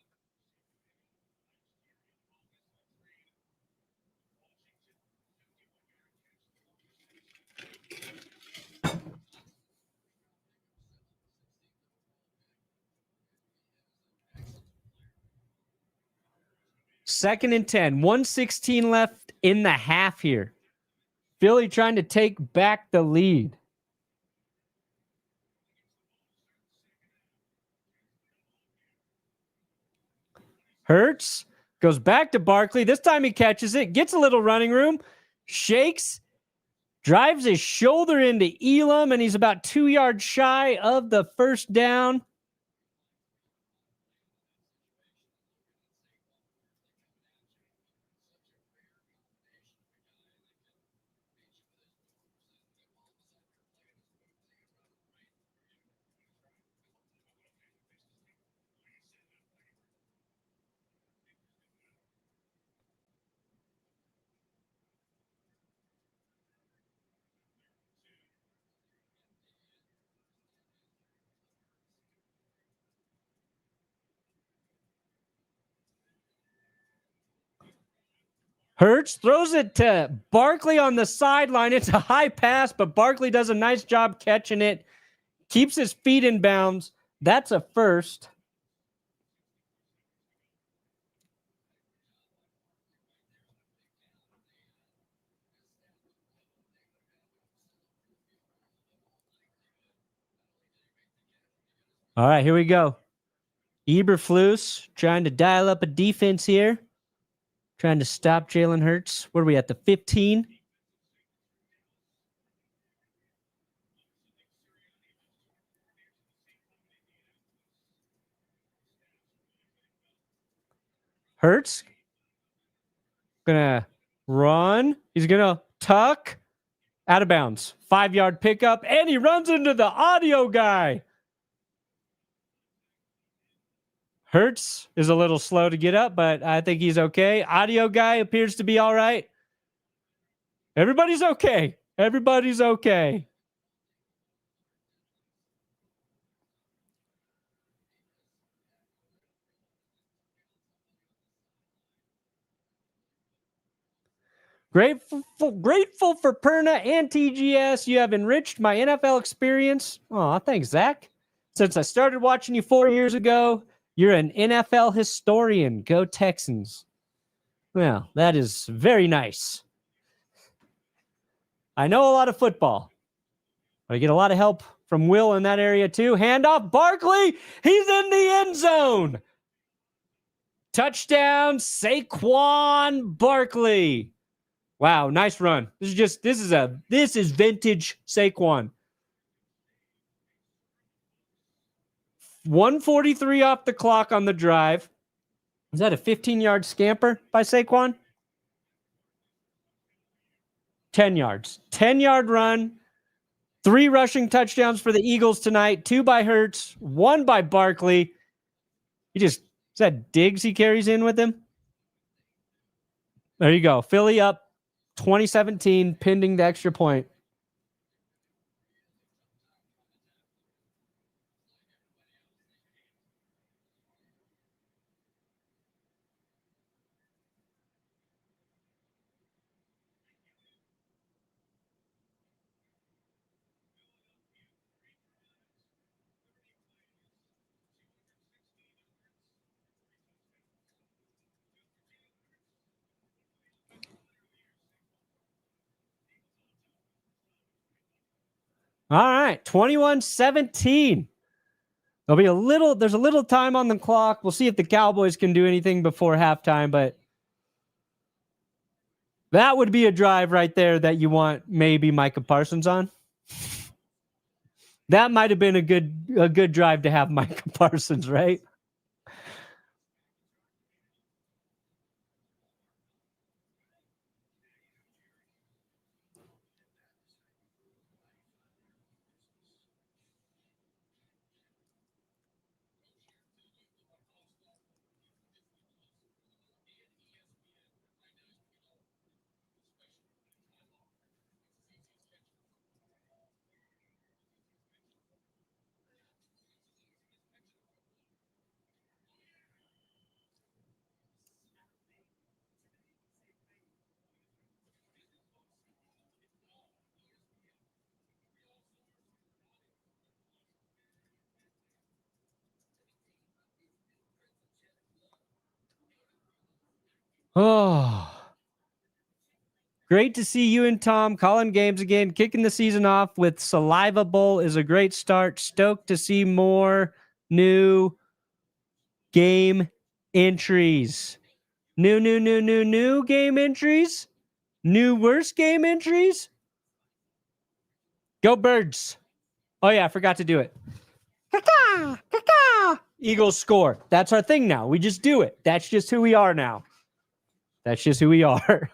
Second and 10. 1:16 left in the half here. Philly trying to take back the lead. Hurts goes back to Barkley. This time he catches it, gets a little running room, shakes, drives his shoulder into Elam, and he's about 2 yards shy of the first down. Hurts throws it to Barkley on the sideline. It's a high pass, but Barkley does a nice job catching it. Keeps his feet in bounds. That's a first. All right, here we go. Eberflus trying to dial up a defense here. Trying to stop Jalen Hurts. What are we at, the 15? Hurts. Gonna run. He's gonna tuck. Out of bounds. 5-yard pickup. And he runs into the audio guy. Hurts is a little slow to get up, but I think he's okay. Audio guy appears to be all right. Everybody's okay. Everybody's okay. Grateful for Perna and TGS. You have enriched my NFL experience. Oh, thanks, Zach. Since I started watching you 4 years ago, you're an NFL historian. Go Texans. Well, that is very nice. I know a lot of football. I get a lot of help from Will in that area too. Handoff, Barkley. He's in the end zone. Touchdown, Saquon Barkley. Wow, nice run. This is vintage Saquon. 1:43 off the clock on the drive. Is that a 15-yard scamper by Saquon? 10 yards. 10-yard run. 3 rushing touchdowns for the Eagles tonight. 2 by Hurts. 1 by Barkley. Is that Diggs he carries in with him? There you go. Philly up 2017, pending the extra point. All right, 21-17. There's a little time on the clock. We'll see if the Cowboys can do anything before halftime, but that would be a drive right there that you want maybe Micah Parsons on. That might have been a good drive to have Micah Parsons, right? Oh. Great to see you and Tom calling games again, kicking the season off with Saliva Bowl is a great start. Stoked to see more new game entries. New game entries? New worst game entries? Go Birds. Oh yeah, I forgot to do it. Caw-caw, caw-caw. Eagles score. That's our thing now. We just do it. That's just who we are now. That's just who we are.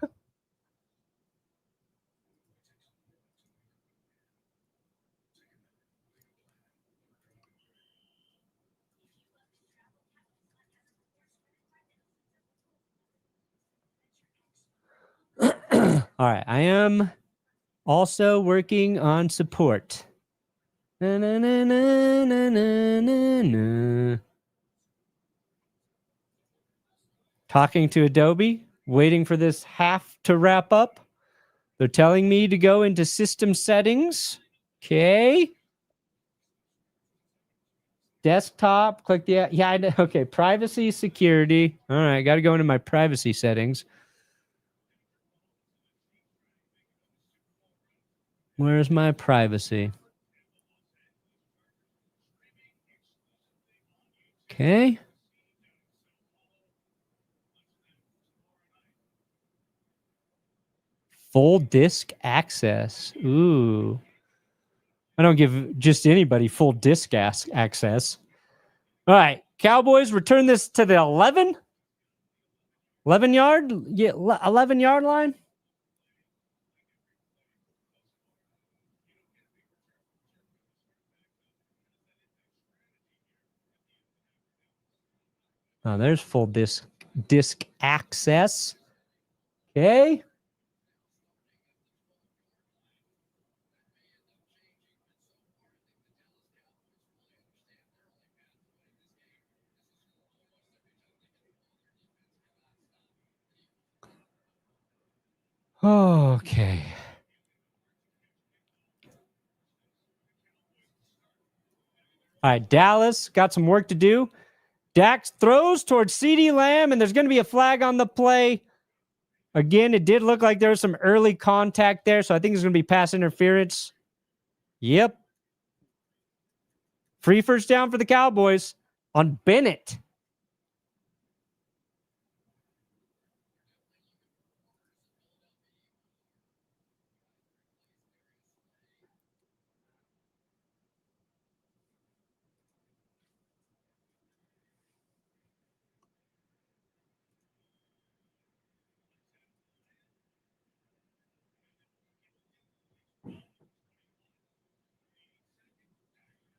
All right, I am also working on support. Na, na, na, na, na, na, na. Talking to Adobe, waiting for this half to wrap up. They're telling me to go into system settings. Okay. Desktop, click the, yeah, I know. Okay, privacy, security. All right, got to go into my privacy settings. Where's my privacy? Okay. Full disk access. Ooh. I don't give just anybody full disk access. All right. Cowboys return this to the 11? 11 yard? Yeah, 11 yard line? Oh, there's full disk access. Okay. Okay. All right, Dallas got some work to do. Dak throws towards CeeDee Lamb, and there's going to be a flag on the play. Again, it did look like there was some early contact there, so I think it's going to be pass interference. Yep. Free first down for the Cowboys on Bennett.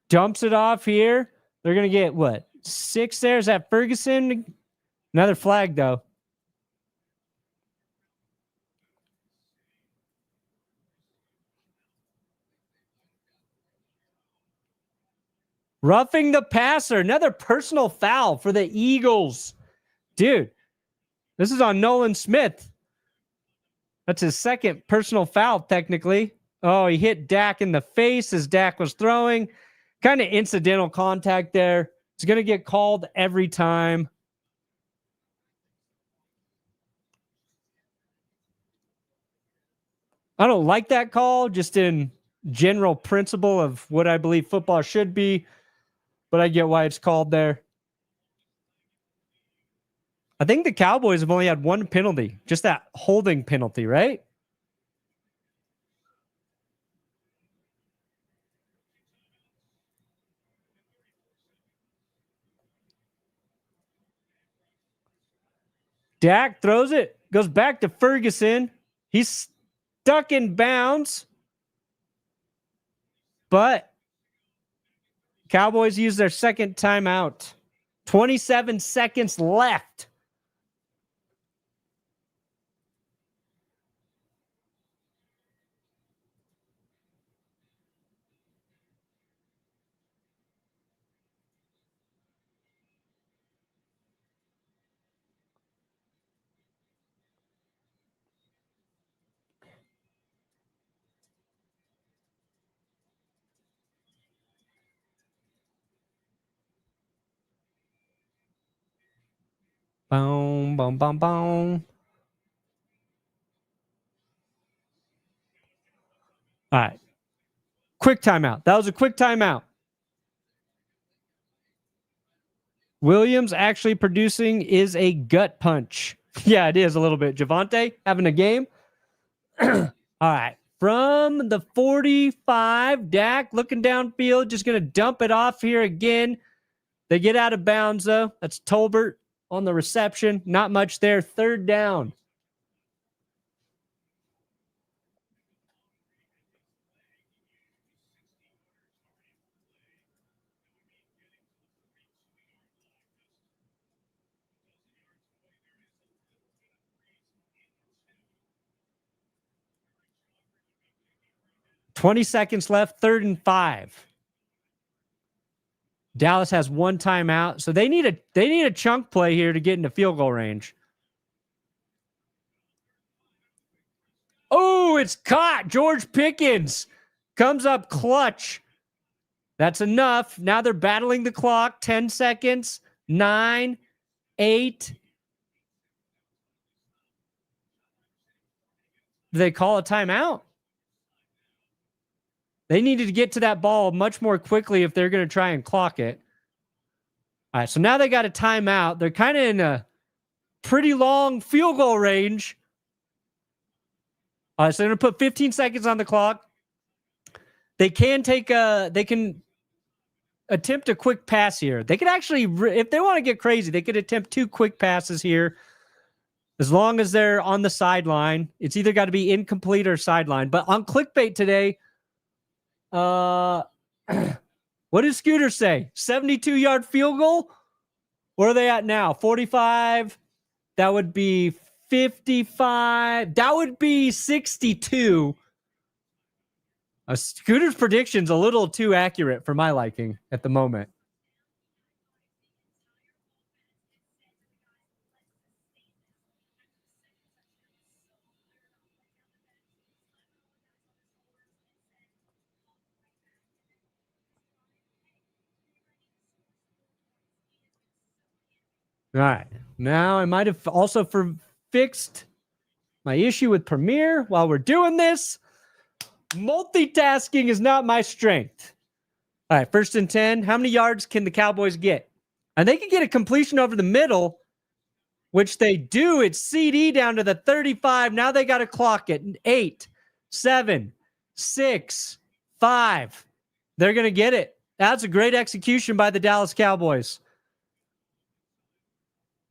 Dumps it off here. They're going to get, what, 6 there? Is that Ferguson? Another flag, though. Roughing the passer. Another personal foul for the Eagles. Dude, this is on Nolan Smith. That's his second personal foul, technically. Oh, he hit Dak in the face as Dak was throwing. Kind of incidental contact there. It's going to get called every time. I don't like that call, just in general principle of what I believe football should be, but I get why it's called there. I think the Cowboys have only had one penalty, just that holding penalty, right? Dak throws it, goes back to Ferguson. He's stuck in bounds, but Cowboys use their second timeout. 27 seconds left. Boom, boom, boom, boom. All right. Quick timeout. That was a quick timeout. Williams actually producing is a gut punch. Yeah, it is a little bit. Javonte having a game. All right. From the 45, Dak looking downfield, just going to dump it off here again. They get out of bounds, though. That's Tolbert on the reception. Not much there. Third down. $20 seconds left, 3rd and 5. Dallas has one timeout, so they need a chunk play here to get into field goal range. Oh, it's caught. George Pickens comes up clutch. That's enough. Now they're battling the clock. 10 seconds. 9, 8. Do they call a timeout? They needed to get to that ball much more quickly if they're going to try and clock it. All right, so now they got a timeout. They're kind of in a pretty long field goal range. All right, so they're going to put 15 seconds on the clock. They can attempt a quick pass here. They could actually, if they want to get crazy, they could attempt 2 quick passes here. As long as they're on the sideline, it's either got to be incomplete or sideline. But on clickbait today, what did Scooter say? 72-yard field goal? Where are they at now? 45. That would be 55. That would be 62. Scooter's prediction's a little too accurate for my liking at the moment. All right. Now I might have also fixed my issue with Premiere while we're doing this. Multitasking is not my strength. All right, 1st and 10. How many yards can the Cowboys get? And they can get a completion over the middle, which they do. It's CD down to the 35. Now they got to clock it. 8, 7, 6, 5. They're going to get it. That's a great execution by the Dallas Cowboys.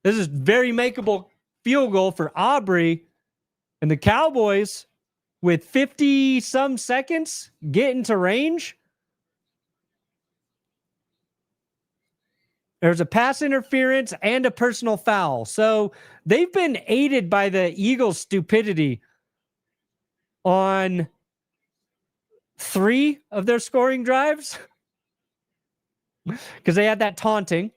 This is very makeable field goal for Aubrey. And the Cowboys, with 50-some seconds, get into range. There's a pass interference and a personal foul. So they've been aided by the Eagles' stupidity on 3 of their scoring drives. Because they had that taunting.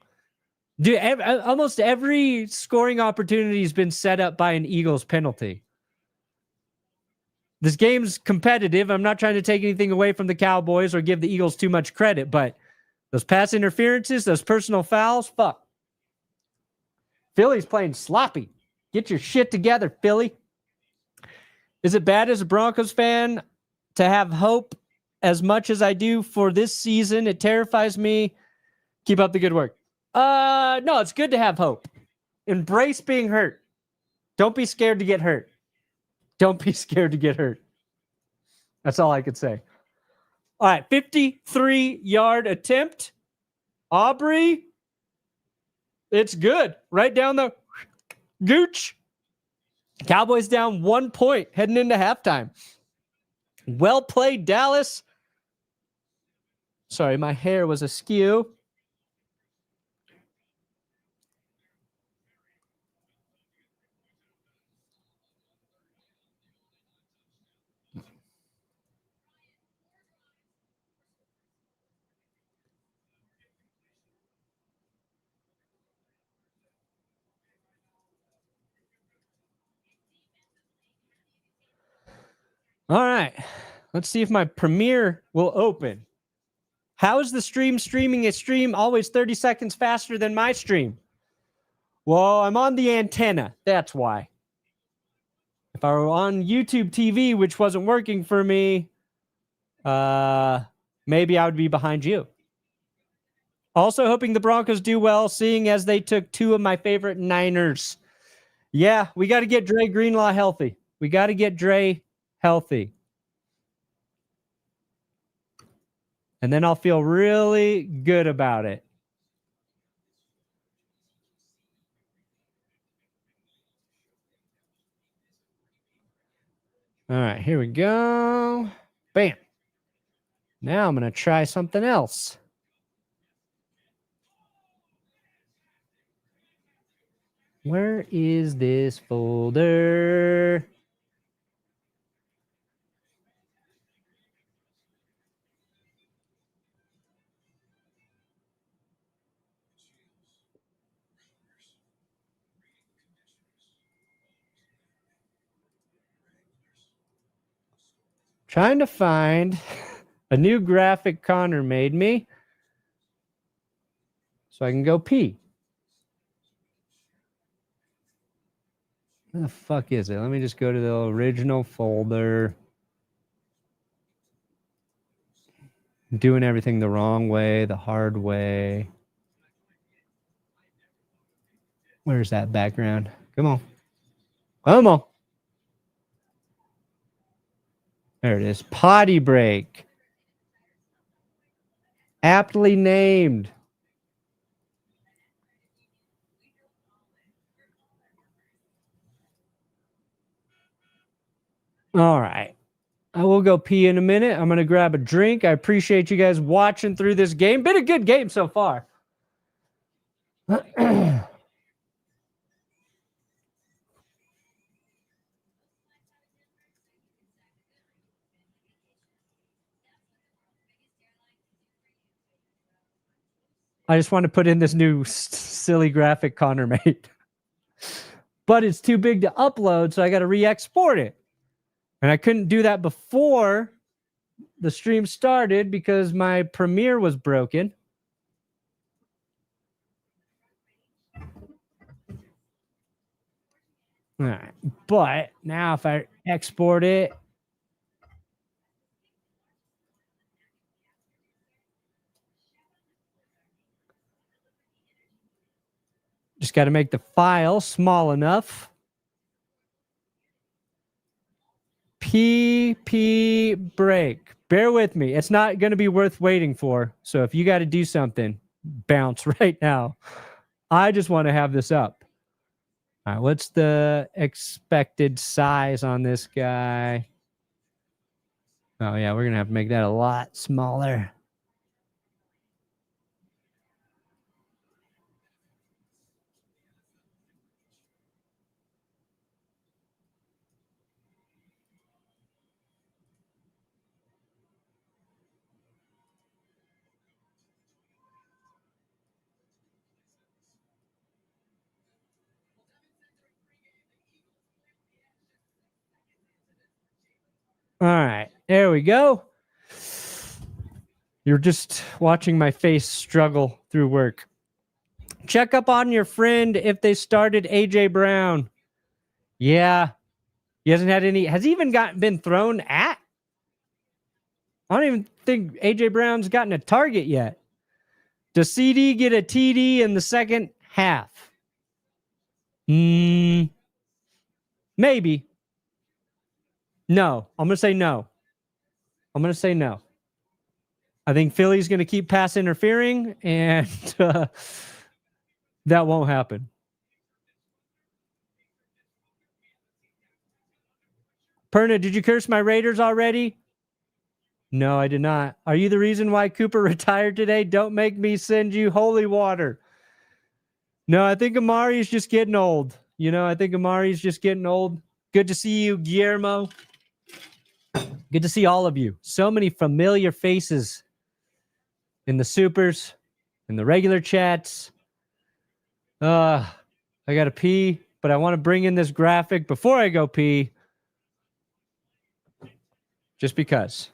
Dude, almost every scoring opportunity has been set up by an Eagles penalty. This game's competitive. I'm not trying to take anything away from the Cowboys or give the Eagles too much credit, but those pass interferences, those personal fouls, fuck. Philly's playing sloppy. Get your shit together, Philly. Is it bad as a Broncos fan to have hope as much as I do for this season? It terrifies me. Keep up the good work. No, it's good to have hope. Embrace being hurt. Don't be scared to get hurt. Don't be scared to get hurt. That's all I could say. All right, 53-yard attempt. Aubrey, it's good. Right down the gooch. Cowboys down 1 point heading into halftime. Well played, Dallas. Sorry, my hair was askew. All right. Let's see if my Premiere will open. How is the stream streaming a stream always 30 seconds faster than my stream? Well, I'm on the antenna. That's why. If I were on YouTube TV, which wasn't working for me, maybe I would be behind you. Also hoping the Broncos do well, seeing as they took 2 of my favorite Niners. Yeah, we got to get Dre Greenlaw healthy. We got to get Dre healthy. And then I'll feel really good about it. All right, here we go. Bam. Now I'm going to try something else. Where is this folder? Trying to find a new graphic Connor made me so I can go pee. Where the fuck is it? Let me just go to the original folder. I'm doing everything the wrong way, the hard way. Where's that background? Come on. Come on. There it is. Potty break. Aptly named. All right. I will go pee in a minute. I'm going to grab a drink. I appreciate you guys watching through this game. Been a good game so far. I just want to put in this new silly graphic Connor made. But it's too big to upload, so I got to re-export it. And I couldn't do that before the stream started because my Premiere was broken. All right. But now if I export it, just got to make the file small enough. PP break. Bear with me. It's not going to be worth waiting for. So if you got to do something, bounce right now. I just want to have this up. All right. What's the expected size on this guy? Oh, yeah. We're going to have to make that a lot smaller. All right, there we go. You're just watching my face struggle through work. Check up on your friend if they started AJ Brown. Yeah, he hasn't had any. Has he even been thrown at? I don't even think AJ Brown's gotten a target yet. Does CD get a TD in the second half? Maybe. No, I'm going to say no. I'm going to say no. I think Philly's going to keep pass interfering, and that won't happen. Perna, did you curse my Raiders already? No, I did not. Are you the reason why Cooper retired today? Don't make me send you holy water. No, I think Amari's just getting old. You know, I think Amari's just getting old. Good to see you, Guillermo. Good to see all of you. So many familiar faces in the supers, in the regular chats. I got to pee, but I want to bring in this graphic before I go pee. Just because.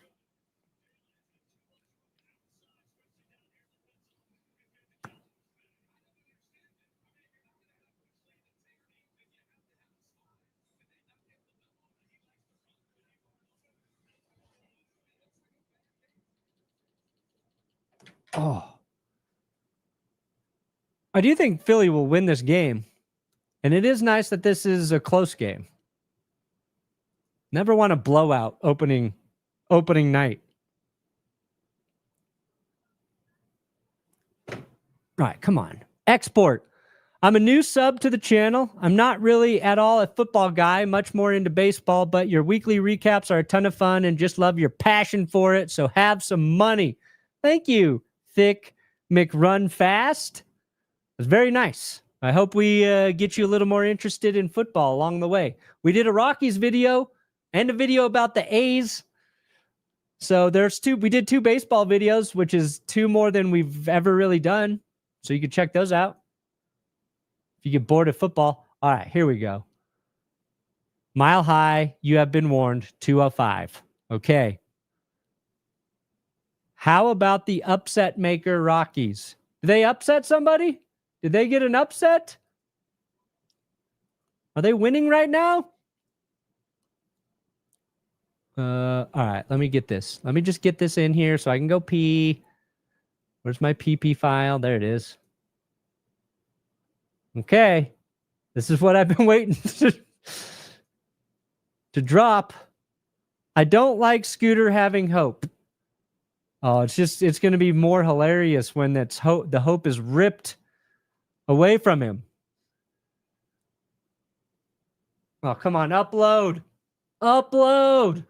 Oh. I do think Philly will win this game. And it is nice that this is a close game. Never want a blowout opening night. All right, come on. Export. I'm a new sub to the channel. I'm not really at all a football guy, much more into baseball, but your weekly recaps are a ton of fun and just love your passion for it. So have some money. Thank you, Thick McRun Fast. It's very nice. I hope we get you a little more interested in football along the way. We did a Rockies video and a video about the A's. So we did 2 baseball videos, which is 2 more than we've ever really done. So you can check those out. If you get bored of football. All right, here we go. Mile High, you have been warned, 205. Okay. How about the upset maker Rockies? Did they upset somebody? Did they get an upset? Are they winning right now? All right, let me get this. Let me just get this in here so I can go pee. Where's my PP file? There it is. Okay. This is what I've been waiting to drop. I don't like Scooter having hope. Oh, it's going to be more hilarious when the hope is ripped away from him. Oh, come on. Upload. Upload.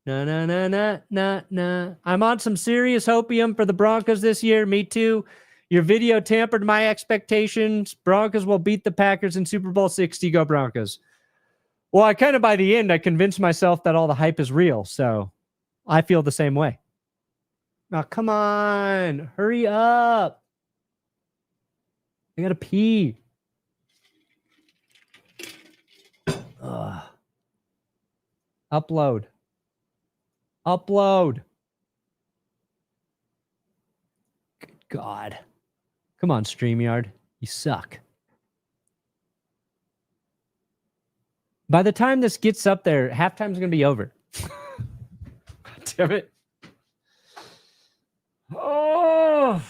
No. I'm on some serious hopium for the Broncos this year. Me too. Your video tampered my expectations. Broncos will beat the Packers in Super Bowl 60. Go Broncos. Well, by the end, I convinced myself that all the hype is real. So I feel the same way. Now, come on. Hurry up. I gotta pee. Upload. Upload. Good God. Come on, StreamYard. You suck. By the time this gets up there, halftime's going to be over. God damn it. Oh.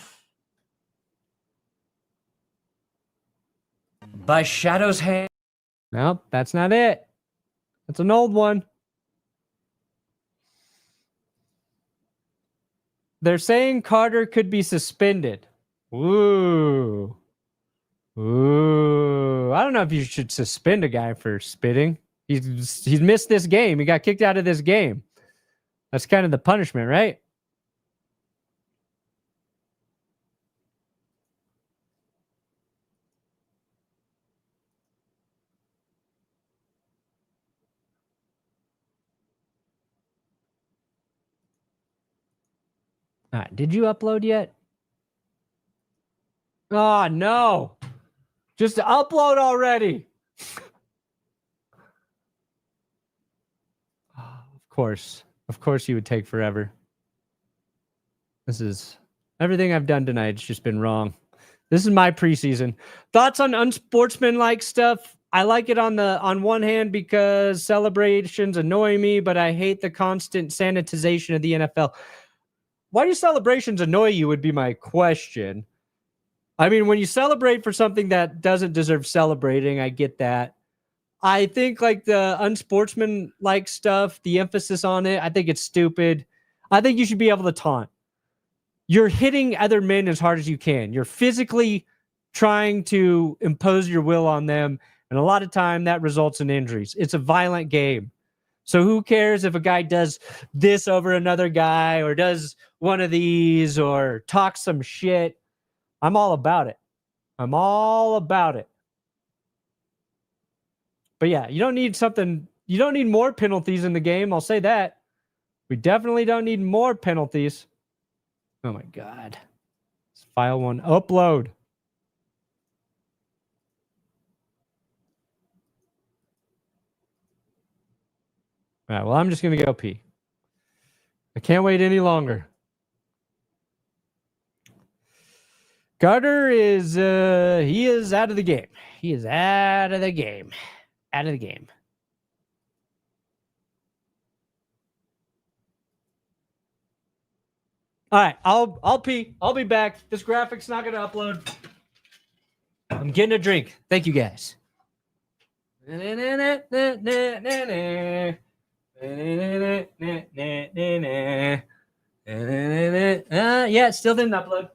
By Shadow's hand. Nope, that's not it. That's an old one. They're saying Carter could be suspended. Ooh. Ooh. I don't know if you should suspend a guy for spitting. He's missed this game. He got kicked out of this game. That's kind of the punishment, right? All right, did you upload yet? Oh, no. Just upload already. Of course. Of course you would take forever. This is everything I've done tonight. It's just been wrong. This is my preseason. Thoughts on unsportsmanlike stuff? I like it on one hand because celebrations annoy me, but I hate the constant sanitization of the NFL. Why do celebrations annoy you would be my question. I mean, when you celebrate for something that doesn't deserve celebrating, I get that. I think like the unsportsmanlike stuff, the emphasis on it, I think it's stupid. I think you should be able to taunt. You're hitting other men as hard as you can. You're physically trying to impose your will on them. And a lot of time that results in injuries. It's a violent game. So who cares if a guy does this over another guy or does one of these or talks some shit? I'm all about it. I'm all about it. But yeah, you don't need more penalties in the game. I'll say that. We definitely don't need more penalties. Oh my God. Let's file one. Upload. All right, well, I'm just going to go pee. I can't wait any longer. Carter is, he is out of the game. He is out of the game. Out of the game. All right, I'll pee. I'll be back. This graphic's not gonna upload. I'm getting a drink. Thank you guys. Yeah, it still didn't upload.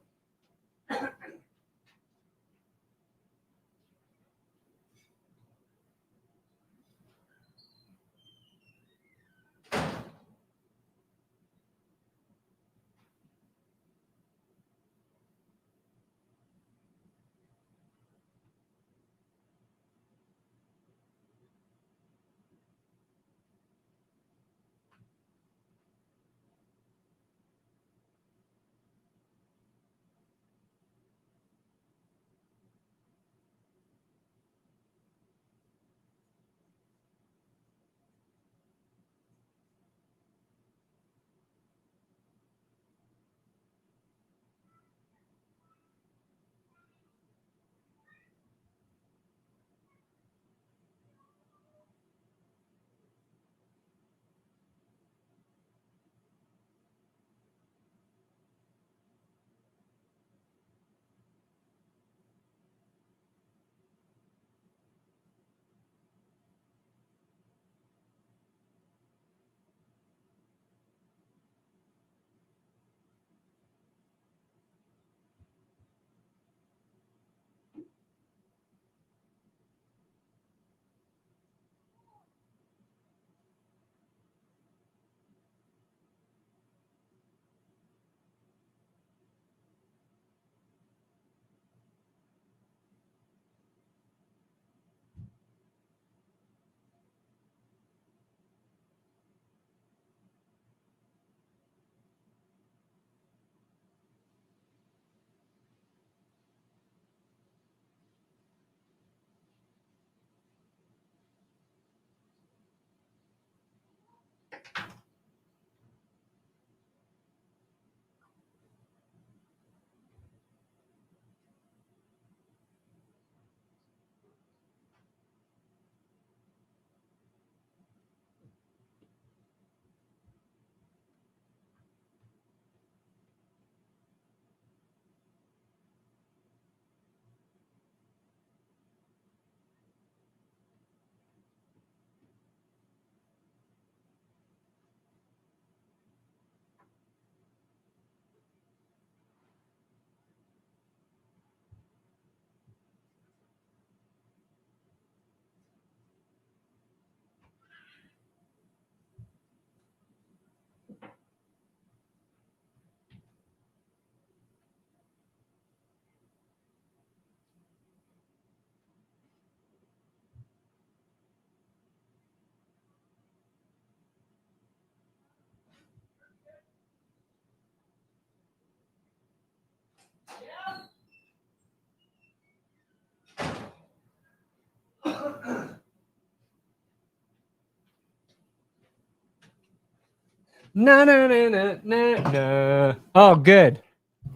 No. Oh, good.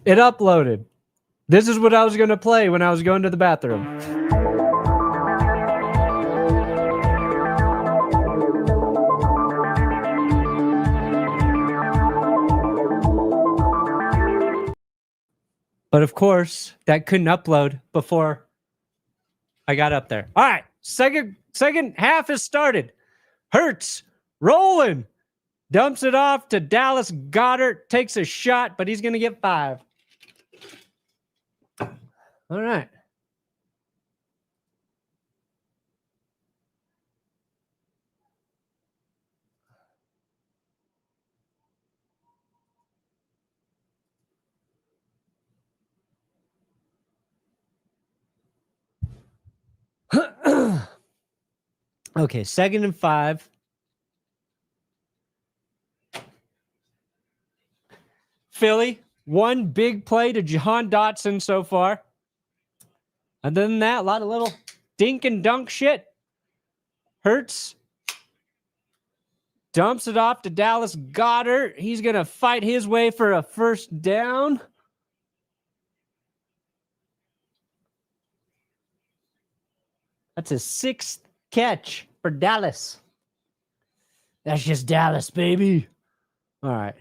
It uploaded. This is what I was going to play when I was going to the bathroom. But of course, that couldn't upload before I got up there. All right, second half has started. Hurts rolling. Dumps it off to Dallas Goedert. Takes a shot, but he's going to get 5. All right. Okay, 2nd and 5. Philly, one big play to Jahan Dotson so far. Other than that, a lot of little dink and dunk shit. Hurts dumps it off to Dallas Goedert. He's going to fight his way for a first down. That's his 6th catch for Dallas. That's just Dallas, baby. All right.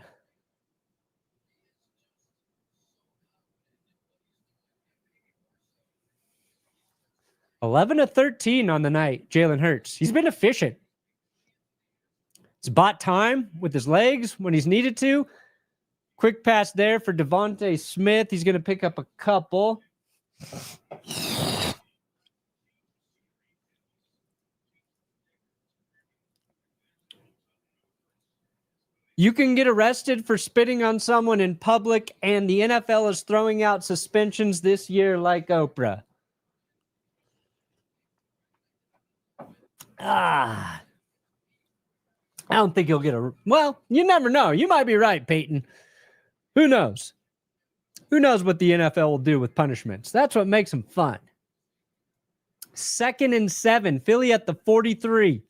11 to 13 on the night, Jalen Hurts. He's been efficient. He's bought time with his legs when he's needed to. Quick pass there for Devontae Smith. He's going to pick up a couple. You can get arrested for spitting on someone in public, and the NFL is throwing out suspensions this year like Oprah. I don't think he'll get a... Well, you never know. You might be right, Peyton. Who knows? Who knows what the NFL will do with punishments? That's what makes them fun. 2nd and 7. Philly at the 43.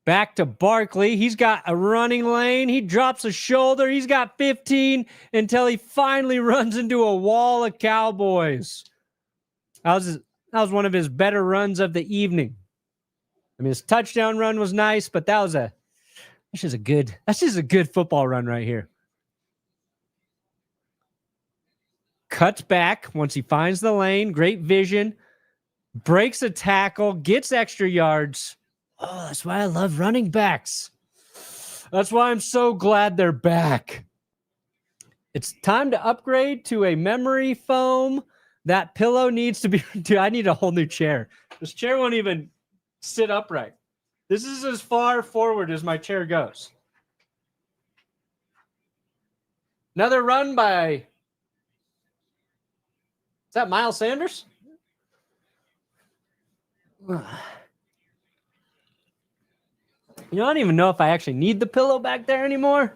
Back to Barkley. He's got a running lane. He drops a shoulder. He's got 15 until he finally runs into a wall of Cowboys. That was one of his better runs of the evening. I mean, his touchdown run was nice, but that's just a good football run right here. Cuts back once he finds the lane. Great vision. Breaks a tackle. Gets extra yards. Oh, that's why I love running backs. That's why I'm so glad they're back. It's time to upgrade to a memory foam. That pillow needs to be... Dude, I need a whole new chair. This chair won't even sit upright. This is as far forward as my chair goes. Another run by... Is that Miles Sanders? I don't even know if I actually need the pillow back there anymore.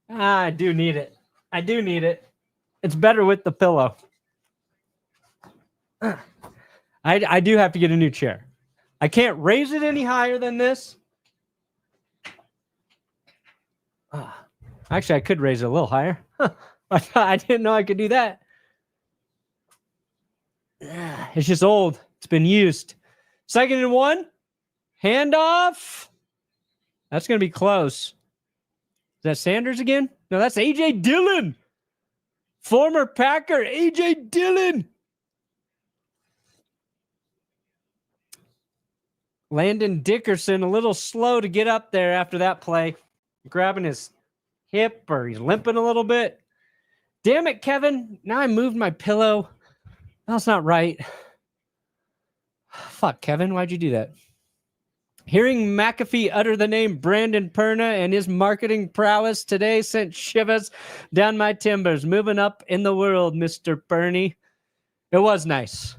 I do need it. I do need it. It's better with the pillow. I do have to get a new chair. I can't raise it any higher than this. Actually, I could raise it a little higher. I didn't know I could do that. It's just old. It's been used. 2nd and 1. Handoff. That's going to be close. Is that Sanders again? No, that's A.J. Dillon. Former Packer, A.J. Dillon. Landon Dickerson, a little slow to get up there after that play. Grabbing his hip, or he's limping a little bit. Damn it, Kevin. Now I moved my pillow. That's not right. Fuck, Kevin. Why'd you do that? Hearing McAfee utter the name Brandon Perna and his marketing prowess today sent shivers down my timbers. Moving up in the world, Mr. Bernie. It was nice.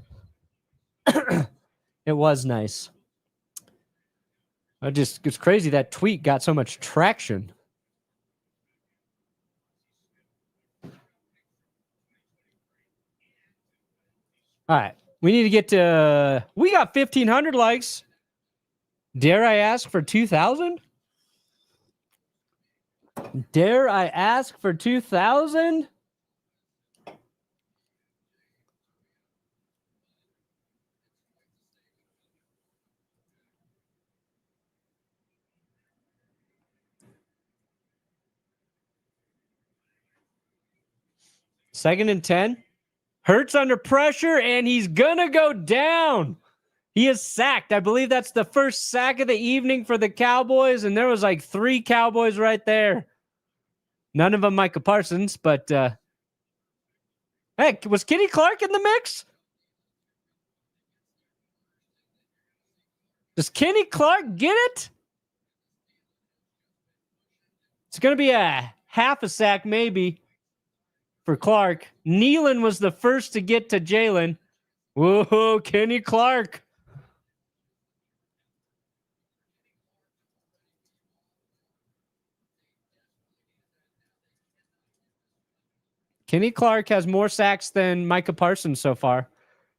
It was nice. It's crazy that tweet got so much traction. All right. We need to get to... We got 1,500 likes. Dare I ask for 2,000? Dare I ask for 2,000? Second and 10. Hurts under pressure, and he's going to go down. He is sacked. I believe that's the first sack of the evening for the Cowboys, and there was like 3 Cowboys right there. None of them Micah Parsons, but hey, was Kenny Clark in the mix? Does Kenny Clark get it? It's going to be a half a sack maybe for Clark. Nealon was the first to get to Jalen. Whoa, Kenny Clark. Kenny Clark has more sacks than Micah Parsons so far.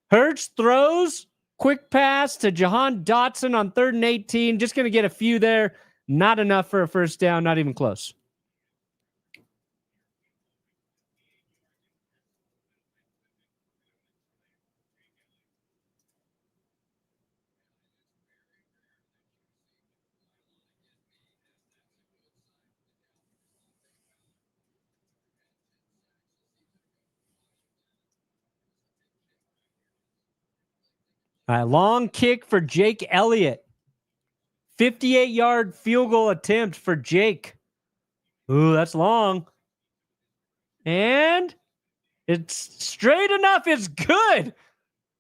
Hurts throws. Quick pass to Jahan Dotson on 3rd and 18. Just going to get a few there. Not enough for a first down. Not even close. All right, long kick for Jake Elliott. 58-yard field goal attempt for Jake. Ooh, that's long. And it's straight enough. It's good.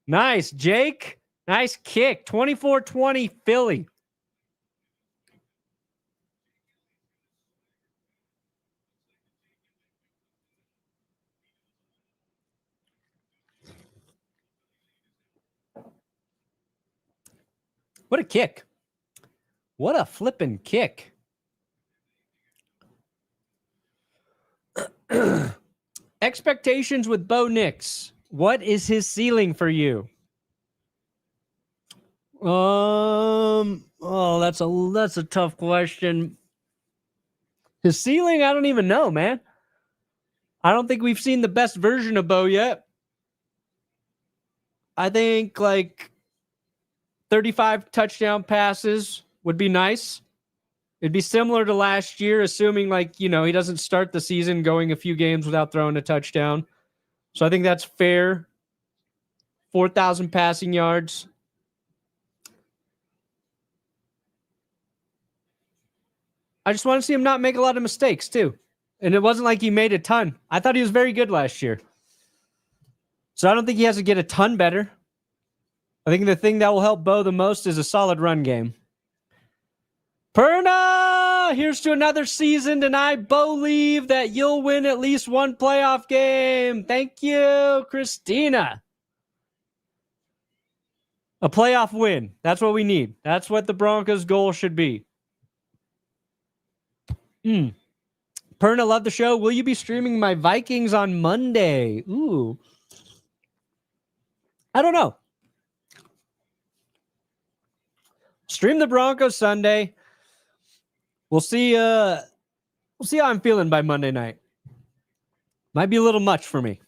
Nice, Jake. Nice kick. 24-20 Philly. What a kick. What a flippin' kick. Expectations with Bo Nix. What is his ceiling for you? That's a tough question. His ceiling, I don't even know, man. I don't think we've seen the best version of Bo yet. I think like 35 touchdown passes would be nice. It'd be similar to last year, assuming he doesn't start the season going a few games without throwing a touchdown. So I think that's fair. 4,000 passing yards. I just want to see him not make a lot of mistakes too. And it wasn't like he made a ton. I thought he was very good last year. So I don't think he has to get a ton better. I think the thing that will help Bo the most is a solid run game. Perna, here's to another season, and I believe that you'll win at least one playoff game. Thank you, Christina. A playoff win. That's what we need. That's what the Broncos' goal should be. Perna, love the show. Will you be streaming my Vikings on Monday? Ooh. I don't know. Stream the Broncos Sunday. We'll see how I'm feeling by Monday night. Might be a little much for me.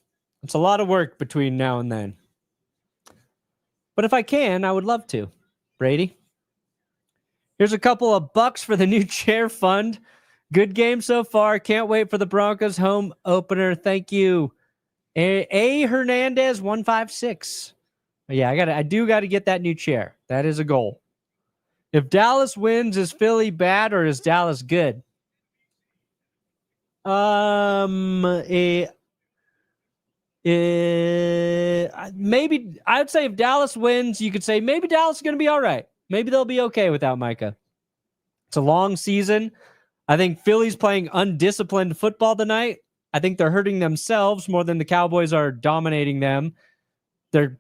It's a lot of work between now and then. But if I can, I would love to. Brady. Here's a couple of bucks for the new chair fund. Good game so far. Can't wait for the Broncos home opener. Thank you. A Hernandez 156. Yeah, I do got to get that new chair. That is a goal. If Dallas wins, is Philly bad or is Dallas good? Maybe I would say if Dallas wins, you could say maybe Dallas is going to be all right. Maybe they'll be okay without Micah. It's a long season. I think Philly's playing undisciplined football tonight. I think they're hurting themselves more than the Cowboys are dominating them. One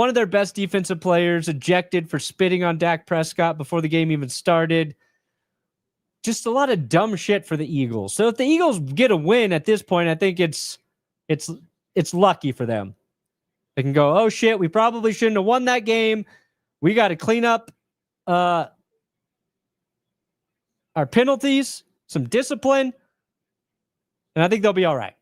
of their best defensive players ejected for spitting on Dak Prescott before the game even started. Just a lot of dumb shit for the Eagles. So if the Eagles get a win at this point, I think it's lucky for them. They can go, oh shit, we probably shouldn't have won that game. We got to clean up our penalties, some discipline, and I think they'll be all right.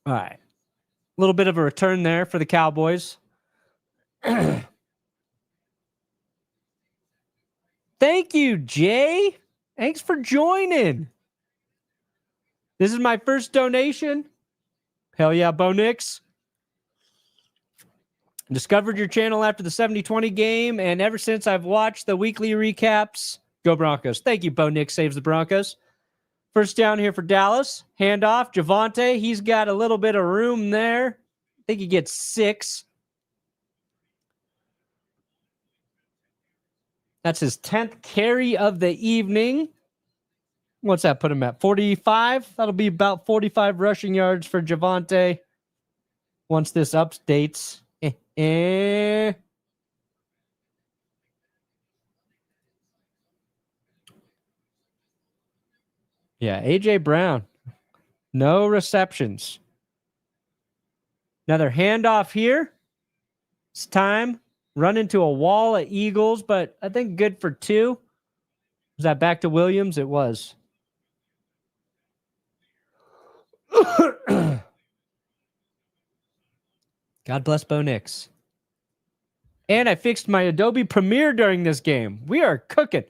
All right. A little bit of a return there for the Cowboys. Thank you, Jay. Thanks for joining. This is my first donation. Hell yeah, Bo Nix. Discovered your channel after the 70-20 game, and ever since I've watched the weekly recaps. Go Broncos. Thank you, Bo Nix saves the Broncos. First down here for Dallas. Handoff. Javonte. He's got a little bit of room there. I think he gets 6. That's his 10th carry of the evening. What's that put him at? 45? That'll be about 45 rushing yards for Javonte once this updates. Yeah, A.J. Brown. No receptions. Another handoff here. It's time. Run into a wall of Eagles, but I think good for 2. Was that back to Williams? It was. God bless Bo Nix. And I fixed my Adobe Premiere during this game. We are cooking.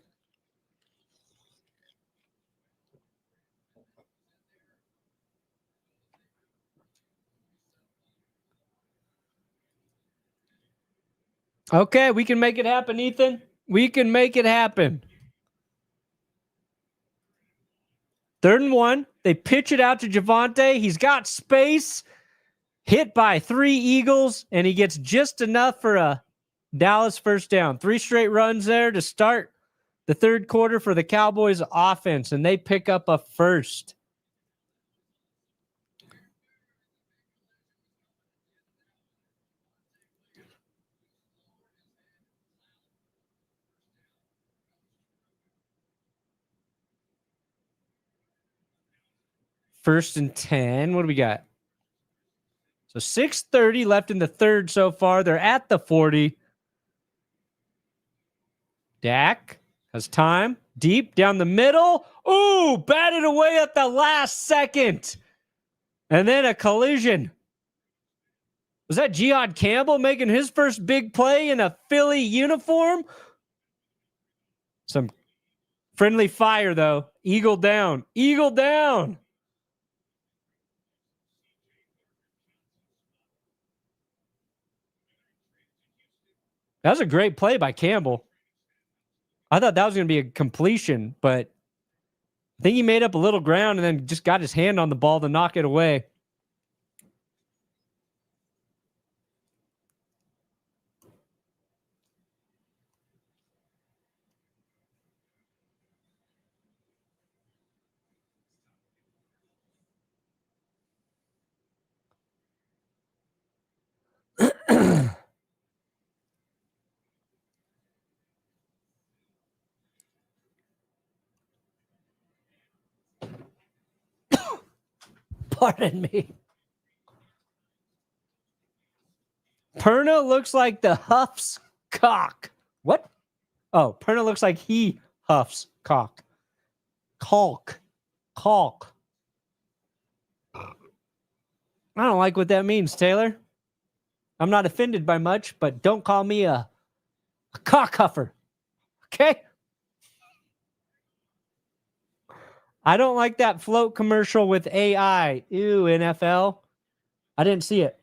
Okay, we can make it happen, Ethan. We can make it happen. 3rd and 1. They pitch it out to Javonte. He's got space. Hit by 3 Eagles, and he gets just enough for a Dallas first down. 3 straight runs there to start the 3rd quarter for the Cowboys offense, and they pick up a first. First and 10. What do we got? So 6:30 left in the 3rd so far. They're at the 40. Dak has time. Deep down the middle. Ooh, batted away at the last second. And then a collision. Was that Jihad Campbell making his first big play in a Philly uniform? Some friendly fire, though. Eagle down. Eagle down. That was a great play by Campbell. I thought that was going to be a completion, but I think he made up a little ground and then just got his hand on the ball to knock it away. Pardon me. Perna looks like the huffs cock. What? Oh, Perna looks like he huffs cock. Caulk. Caulk. I don't like what that means, Taylor. I'm not offended by much, but don't call me a cock huffer. Okay? I don't like that float commercial with AI. Ew, NFL. I didn't see it.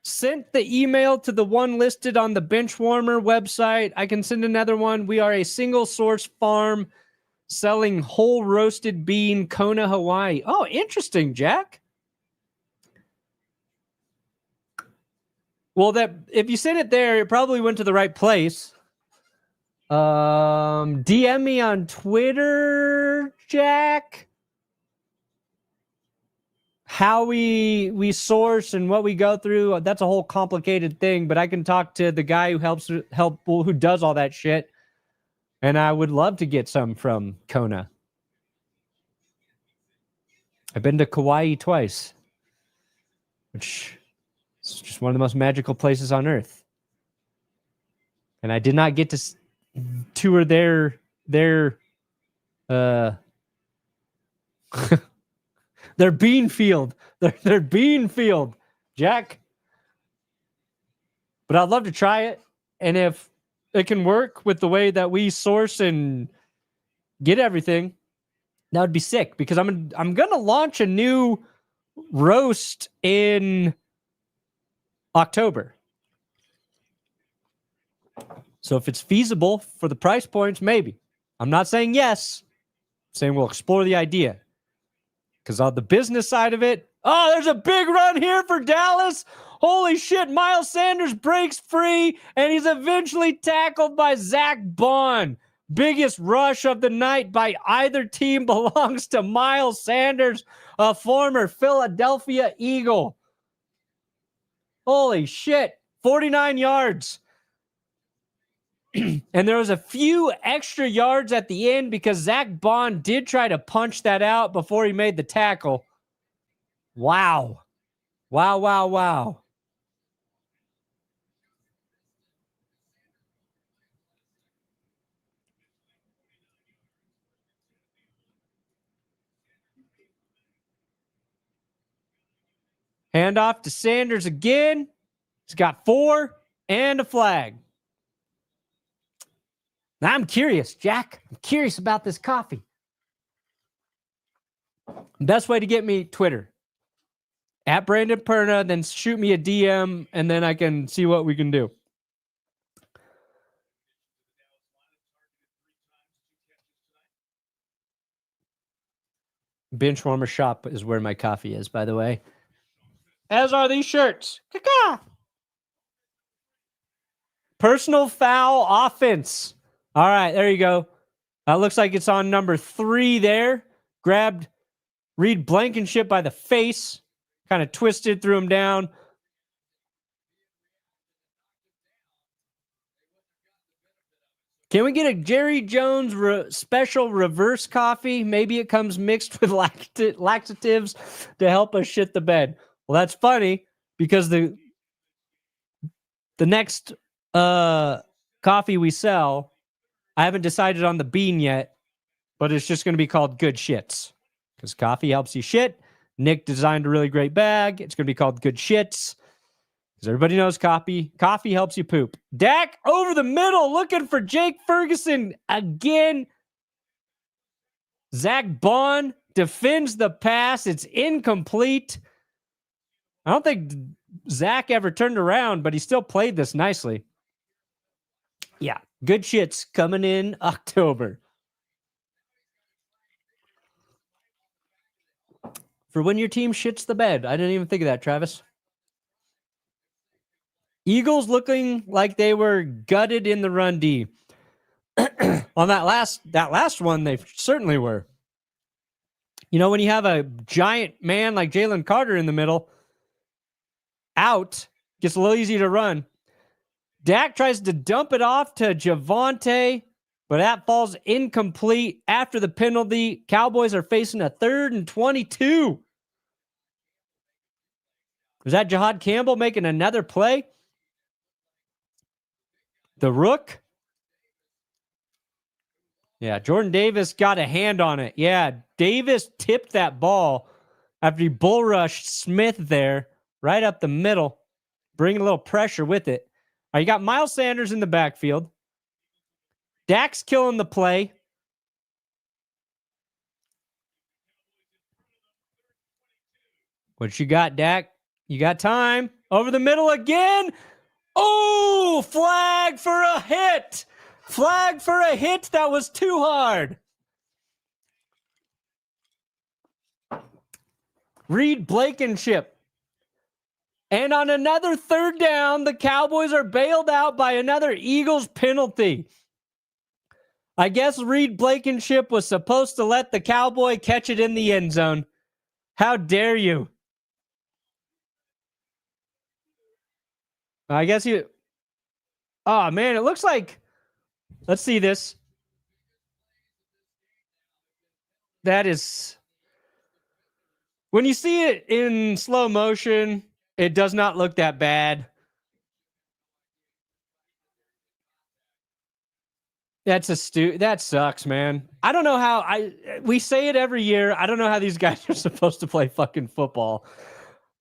Sent the email to the one listed on the Benchwarmer website. I can send another one. We are a single source farm selling whole roasted bean, Kona, Hawaii. Oh, interesting, Jack. Well, that if you sent it there, it probably went to the right place. DM me on Twitter, Jack. How we source and what we go through, that's a whole complicated thing, but I can talk to the guy who does all that shit. And I would love to get some from Kona. I've been to Kauai twice, which is just one of the most magical places on earth. And I did not get to tour their their bean field. Their bean field, Jack. But I'd love to try it. And if it can work with the way that we source and get everything, that would be sick. Because I'm gonna launch a new roast in October. So if it's feasible for the price points, maybe. I'm not saying yes. I'm saying we'll explore the idea. Because on the business side of it, oh, there's a big run here for Dallas. Holy shit, Miles Sanders breaks free, and he's eventually tackled by Zach Bond. Biggest rush of the night by either team belongs to Miles Sanders, a former Philadelphia Eagle. Holy shit, 49 yards. And there was a few extra yards at the end because Zach Bond did try to punch that out before he made the tackle. Wow. Wow, wow, wow. Handoff to Sanders again. He's got 4 and a flag. Now I'm curious, Jack. I'm curious about this coffee. Best way to get me, Twitter. At Brandon Perna, then shoot me a DM, and then I can see what we can do. Benchwarmer shop is where my coffee is, by the way. As are these shirts. Kickoff. Personal foul offense. All right, there you go. Looks like it's on number 3 there. Grabbed Reed Blankenship by the face. Kind of twisted, threw him down. Can we get a Jerry Jones special reverse coffee? Maybe it comes mixed with laxatives to help us shit the bed. Well, that's funny because the next coffee we sell, I haven't decided on the bean yet, but it's just going to be called Good Shits because coffee helps you shit. Nick designed a really great bag. It's going to be called Good Shits. Because everybody knows coffee helps you poop. Dak over the middle looking for Jake Ferguson again. Zach Bond defends the pass. It's incomplete. I don't think Zach ever turned around, but he still played this nicely. Yeah, Good Shits coming in October. For when your team shits the bed. I didn't even think of that, Travis. Eagles looking like they were gutted in the run D. On that last one, they certainly were. You know, when you have a giant man like Jaylen Carter in the middle, out, gets a little easy to run. Dak tries to dump it off to Javonte, but that falls incomplete after the penalty. Cowboys are facing a 3rd and 22. Was that Jahad Campbell making another play? The Rook? Yeah, Jordan Davis got a hand on it. Yeah, Davis tipped that ball after he bull rushed Smith there, right up the middle, bringing a little pressure with it. All right, you got Miles Sanders in the backfield. Dak's killing the play. What you got, Dak? You got time. Over the middle again. Oh, flag for a hit. Flag for a hit that was too hard. Reed Blankenship. And on another 3rd down, the Cowboys are bailed out by another Eagles penalty. I guess Reed Blankenship was supposed to let the Cowboy catch it in the end zone. How dare you? I guess you... Oh, man, it looks like... Let's see this. That is... When you see it in slow motion, it does not look that bad. That sucks, man. I don't know how we say it every year. I don't know how these guys are supposed to play fucking football.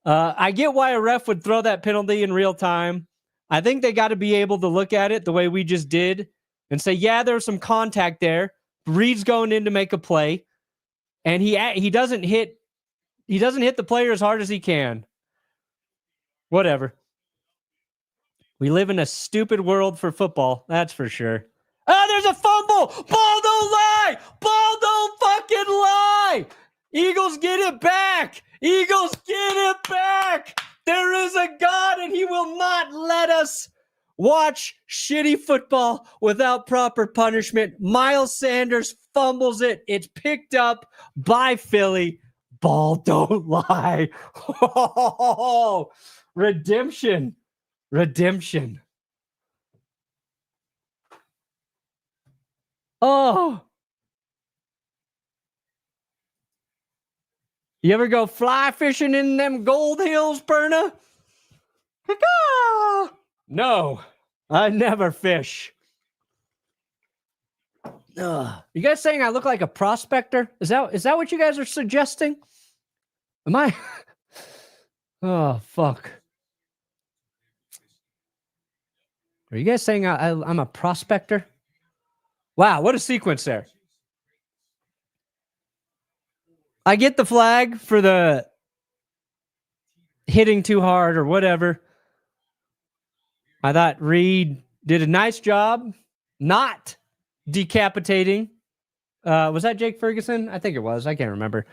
I get why a ref would throw that penalty in real time. I think they got to be able to look at it the way we just did and say, yeah, there's some contact there. Reed's going in to make a play, and he doesn't hit the player as hard as he can. Whatever. We live in a stupid world for football, that's for sure. Oh, there's a fumble! Ball don't lie! Ball don't fucking lie! Eagles get it back! Eagles get it back! There is a God, and he will not let us watch shitty football without proper punishment. Miles Sanders fumbles it. It's picked up by Philly. Ball don't lie. Oh, redemption. Redemption. Oh. You ever go fly fishing in them gold hills, Perna? No, I never fish. You guys saying I look like a prospector? Is that what you guys are suggesting? Am I? Oh, fuck. Are you guys saying I'm a prospector? Wow, what a sequence there. I get the flag for the hitting too hard or whatever. I thought Reed did a nice job not decapitating. Was that Jake Ferguson? I think it was. I can't remember.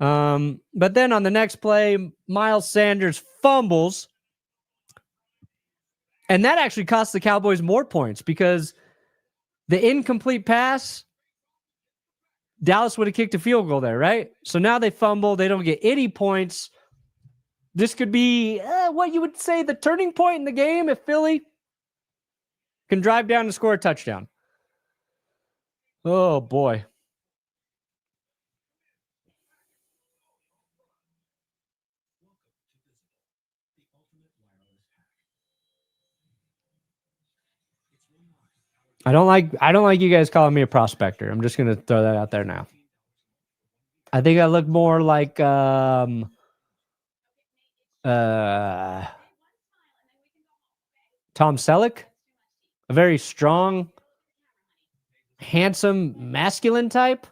But then on the next play, Miles Sanders fumbles. And that actually cost the Cowboys more points because the incomplete pass, Dallas would have kicked a field goal there, right? So now they fumble. They don't get any points. This could be what you would say the turning point in the game if Philly can drive down and score a touchdown. Oh, boy. I don't like you guys calling me a prospector. I'm just going to throw that out there now. I think I look more like Tom Selleck, a very strong, handsome, masculine type.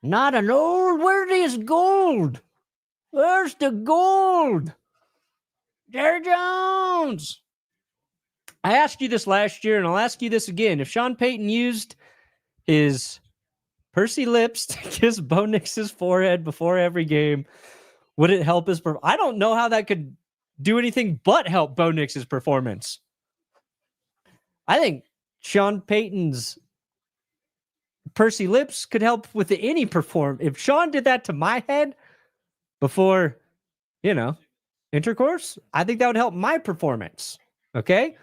Not an old, where is gold? Where's the gold? Jerry Jones. I asked you this last year, and I'll ask you this again. If Sean Payton used his pursy lips to kiss Bo Nix's forehead before every game, would it help his performance? I don't know how that could do anything but help Bo Nix's performance. I think Sean Payton's pursy lips could help with any perform. If Sean did that to my head before, intercourse, I think that would help my performance. Okay?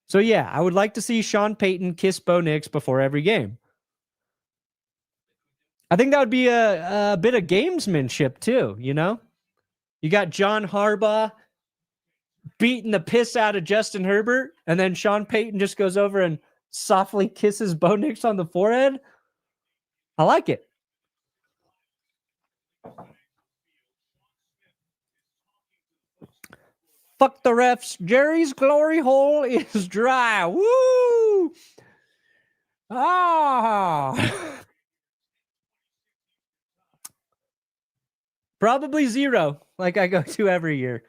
So, yeah, I would like to see Sean Payton kiss Bo Nix before every game. I think that would be a bit of gamesmanship, too, You got John Harbaugh beating the piss out of Justin Herbert, and then Sean Payton just goes over and softly kisses Bo Nix on the forehead. I like it. Fuck the refs. Jerry's glory hole is dry. Woo! Ah. Probably 0, like I go to every year.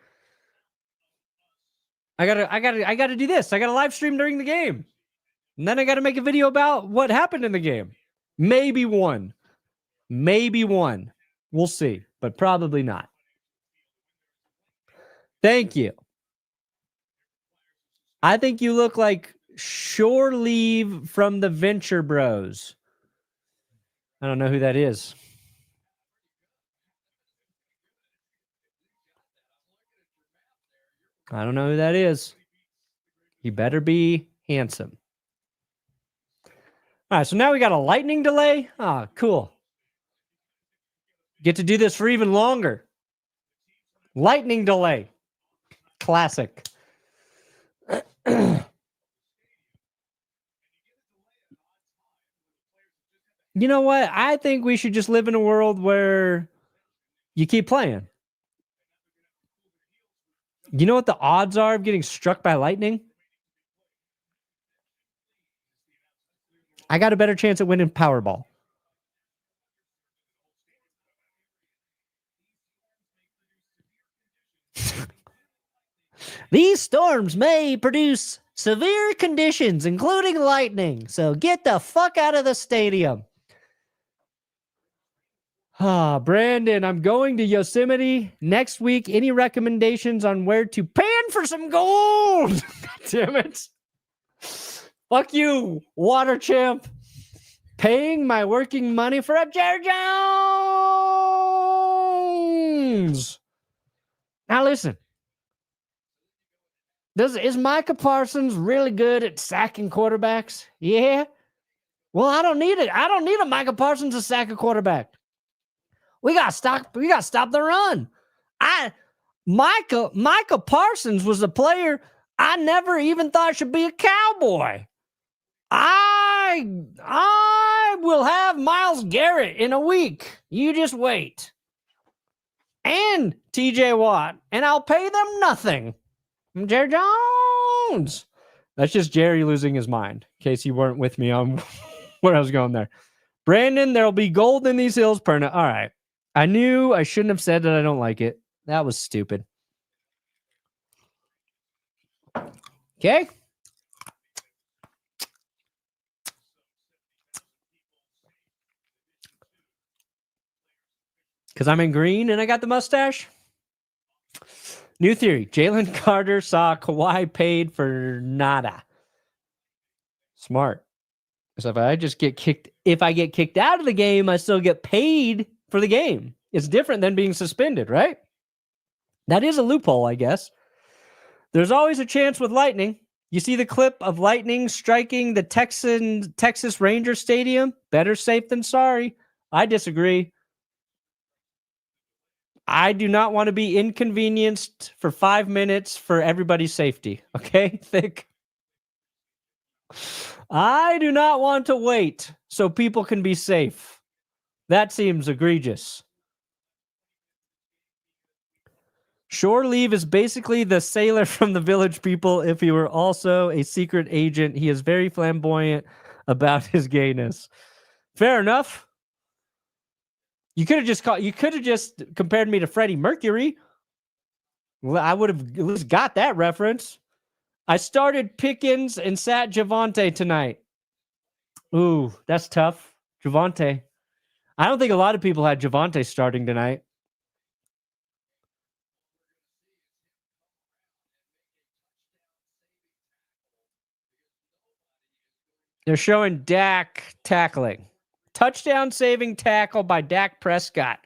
I gotta do this. I gotta live stream during the game. And then I gotta make a video about what happened in the game. Maybe 1. Maybe 1. We'll see, but probably not. Thank you. I think you look like Shore Leave from the Venture Bros. I don't know who that is. I don't know who that is. He better be handsome. All right, so now we got a lightning delay. Ah, cool. Get to do this for even longer. Lightning delay. Classic. You know what? I think we should just live in a world where you keep playing. You know what the odds are of getting struck by lightning? I got a better chance at winning Powerball. These storms may produce severe conditions, including lightning. So get the fuck out of the stadium. Brandon, I'm going to Yosemite next week. Any recommendations on where to pan for some gold? Damn it. Fuck you, water champ. Paying my working money for a Jerry Jones. Now listen. Is Micah Parsons really good at sacking quarterbacks? Yeah. Well, I don't need it. I don't need a Micah Parsons to sack a quarterback. We got to stop the run. Micah Parsons was a player I never even thought should be a Cowboy. I will have Myles Garrett in a week. You just wait. And TJ Watt, and I'll pay them nothing. Jerry Jones. That's just Jerry losing his mind, in case you weren't with me on where I was going there. Brandon, there'll be gold in these hills permanent. All right. I knew I shouldn't have said that I don't like it. That was stupid. Okay. Because I'm in green and I got the mustache. New theory. Jaylen Carter saw Kawhi paid for nada. Smart. So if I get kicked out of the game, I still get paid for the game. It's different than being suspended, right? That is a loophole, I guess. There's always a chance with Lightning. You see the clip of Lightning striking the Texas Rangers Stadium? Better safe than sorry. I disagree. I do not want to be inconvenienced for 5 minutes for everybody's safety. Okay, Thick? I do not want to wait so people can be safe. That seems egregious. Shore Leave is basically the sailor from the Village People if he were also a secret agent. He is very flamboyant about his gayness. Fair enough. You could have just compared me to Freddie Mercury. Well, I would have at least got that reference. I started Pickens and sat Javonte tonight. Ooh, that's tough. Javonte. I don't think a lot of people had Javonte starting tonight. They're showing Dak tackling. Touchdown saving tackle by Dak Prescott.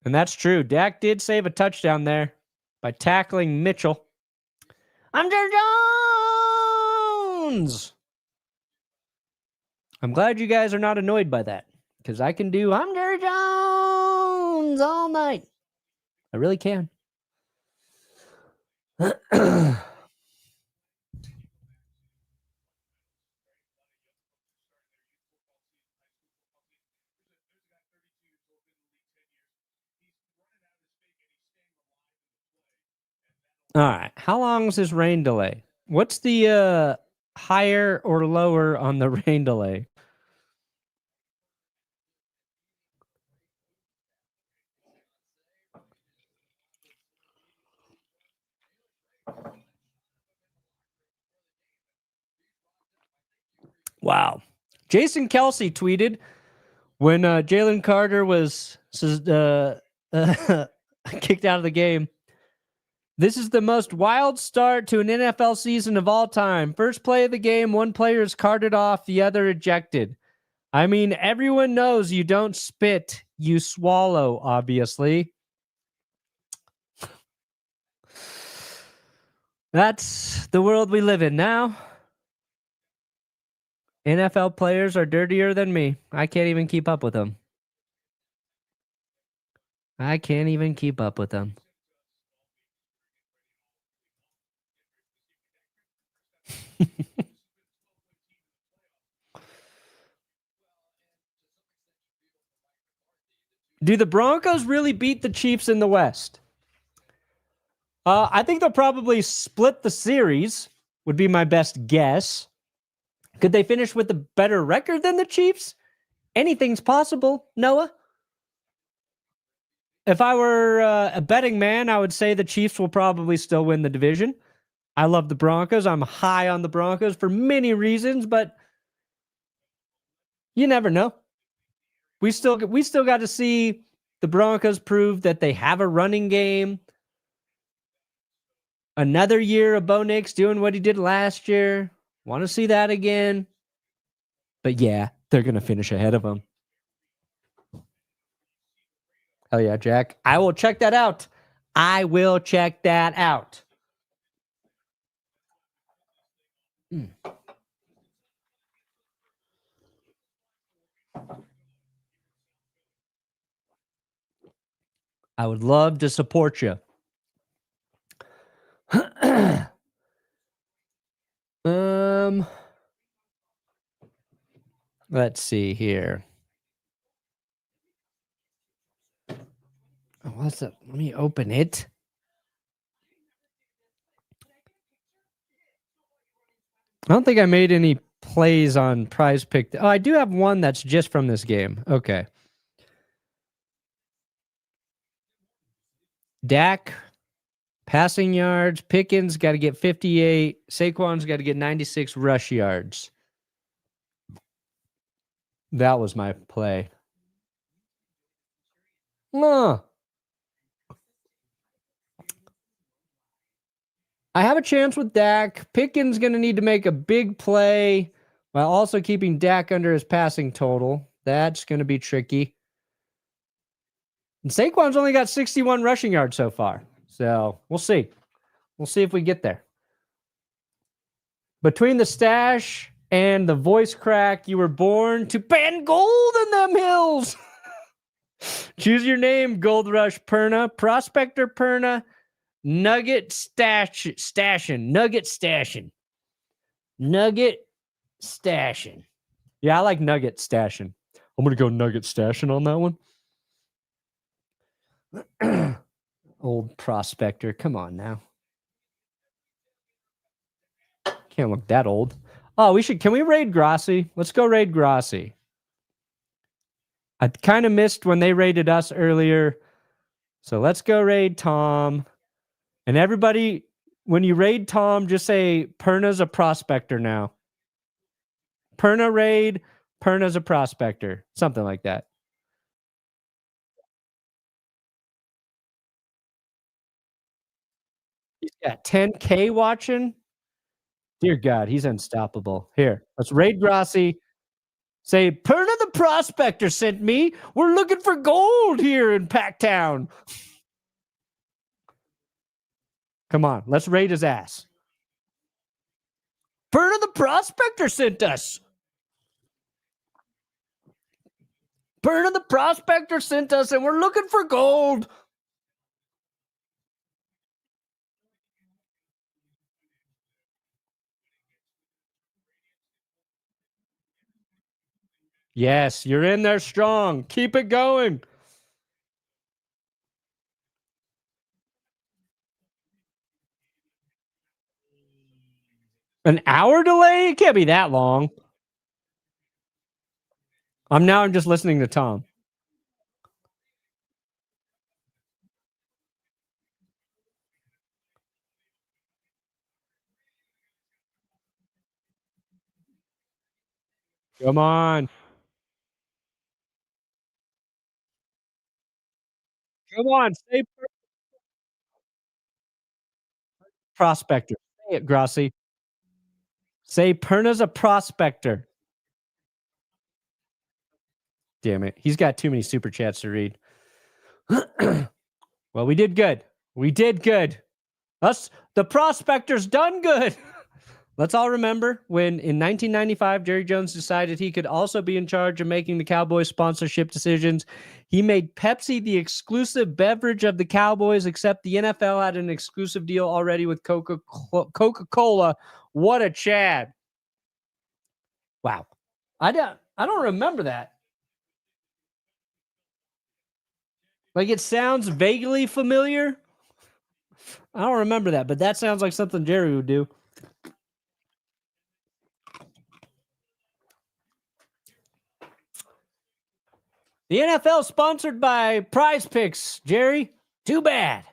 And that's true. Dak did save a touchdown there by tackling Mitchell. I'm Jerry Jones. I'm glad you guys are not annoyed by that because I can do I'm Jerry Jones all night. I really can. All right. How long is this rain delay? What's the higher or lower on the rain delay? Wow. Jason Kelsey tweeted when Jaylen Carter was kicked out of the game. This is the most wild start to an NFL season of all time. First play of the game, one player is carted off, the other ejected. I mean, everyone knows you don't spit, you swallow, obviously. That's the world we live in now. NFL players are dirtier than me. I can't even keep up with them. I can't even keep up with them. Do the Broncos really beat the Chiefs in the West? I think they'll probably split the series, would be my best guess. Could they finish with a better record than the Chiefs? Anything's possible, Noah. If I were a betting man, I would say the Chiefs will probably still win the division. I love the Broncos. I'm high on the Broncos for many reasons, but you never know. We still got to see the Broncos prove that they have a running game. Another year of Bo Nix doing what he did last year. Want to see that again. But yeah, they're going to finish ahead of them. Hell yeah, Jack. I will check that out. I will check that out. I would love to support you. Let's see here. What's that? Let me open it. I don't think I made any plays on Prize Pick. Oh, I do have one that's just from this game. Okay. Dak, passing yards. Pickens got to get 58. Saquon's got to get 96 rush yards. That was my play. I have a chance with Dak. Pickens going to need to make a big play while also keeping Dak under his passing total. That's going to be tricky. And Saquon's only got 61 rushing yards so far. So we'll see. We'll see if we get there. Between the stash and the voice crack, you were born to pan gold in them hills. Choose your name, Gold Rush Perna, Prospector Perna, Nugget Stashing. Nugget Stashing. Nugget Stashing. Yeah, I like Nugget Stashing. I'm going to go Nugget Stashing on that one. Old Prospector. Come on now. Can't look that old. Oh, can we raid Grassi? Let's go raid Grassi. I kind of missed when they raided us earlier. So let's go raid Tom. And everybody, when you raid Tom, just say Perna's a prospector now. Perna raid, Perna's a prospector. Something like that. He's got 10K watching. Dear God, he's unstoppable. Here, let's raid Grassi. Say, Perna the prospector sent me. We're looking for gold here in Packtown. Come on, let's raid his ass. Perna the prospector sent us. Perna the prospector sent us, and we're looking for gold. Yes, you're in there strong. Keep it going. An hour delay? It can't be that long. I'm just listening to Tom. Come on. Come on. Say prospector. Say it, Grassi. Say Perna's a prospector. Damn it. He's got too many super chats to read. Well, we did good. We did good. Us, the prospector's done good. Let's all remember when in 1995, Jerry Jones decided he could also be in charge of making the Cowboys sponsorship decisions. He made Pepsi the exclusive beverage of the Cowboys, except the NFL had an exclusive deal already with Coca-Cola. What a Chad. Wow. I don't remember that. Like, it sounds vaguely familiar. I don't remember that, but that sounds like something Jerry would do. The NFL sponsored by Prize Picks, Jerry. Too bad.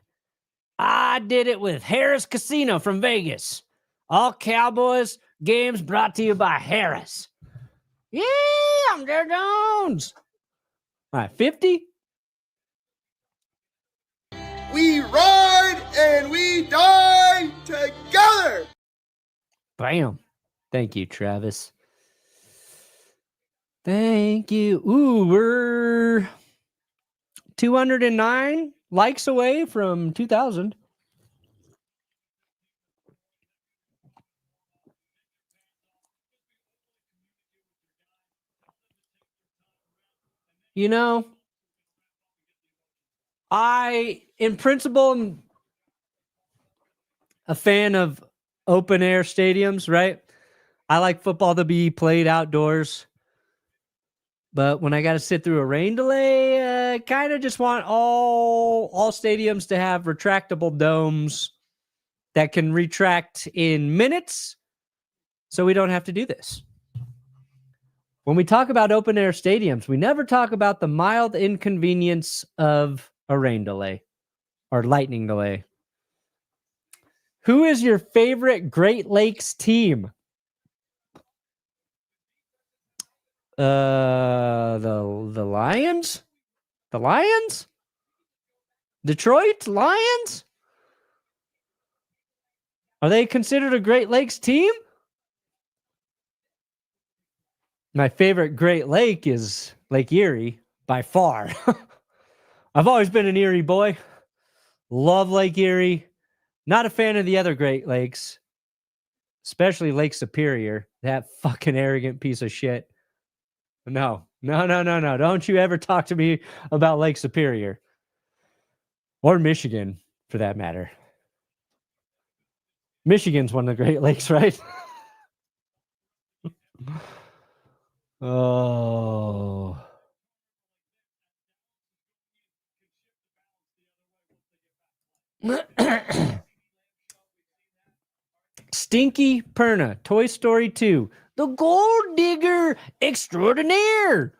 I did it with Harris Casino from Vegas. All Cowboys games brought to you by Harris. Yeah, I'm Jerry Jones. All right, 50. We ride and we die together. Bam. Thank you, Travis. Thank you. Ooh, we're 209 likes away from 2,000. You know, in principle, am a fan of open air stadiums, right? I like football to be played outdoors. But when I got to sit through a rain delay, I kind of just want all stadiums to have retractable domes that can retract in minutes so we don't have to do this. When we talk about open air stadiums, we never talk about the mild inconvenience of a rain delay. or lightning delay. Who is your favorite Great Lakes team? The Lions? The Lions? Detroit Lions? Are they considered a Great Lakes team? My favorite Great Lake is Lake Erie by far. I've always been an Erie boy. Love Lake Erie. Not a fan of the other Great Lakes, especially Lake Superior. That fucking arrogant piece of shit. No. Don't you ever talk to me about Lake Superior. Or Michigan, for that matter. Michigan's one of the Great Lakes, right? Oh. Stinky Perna, Toy Story 2, the Gold Digger Extraordinaire.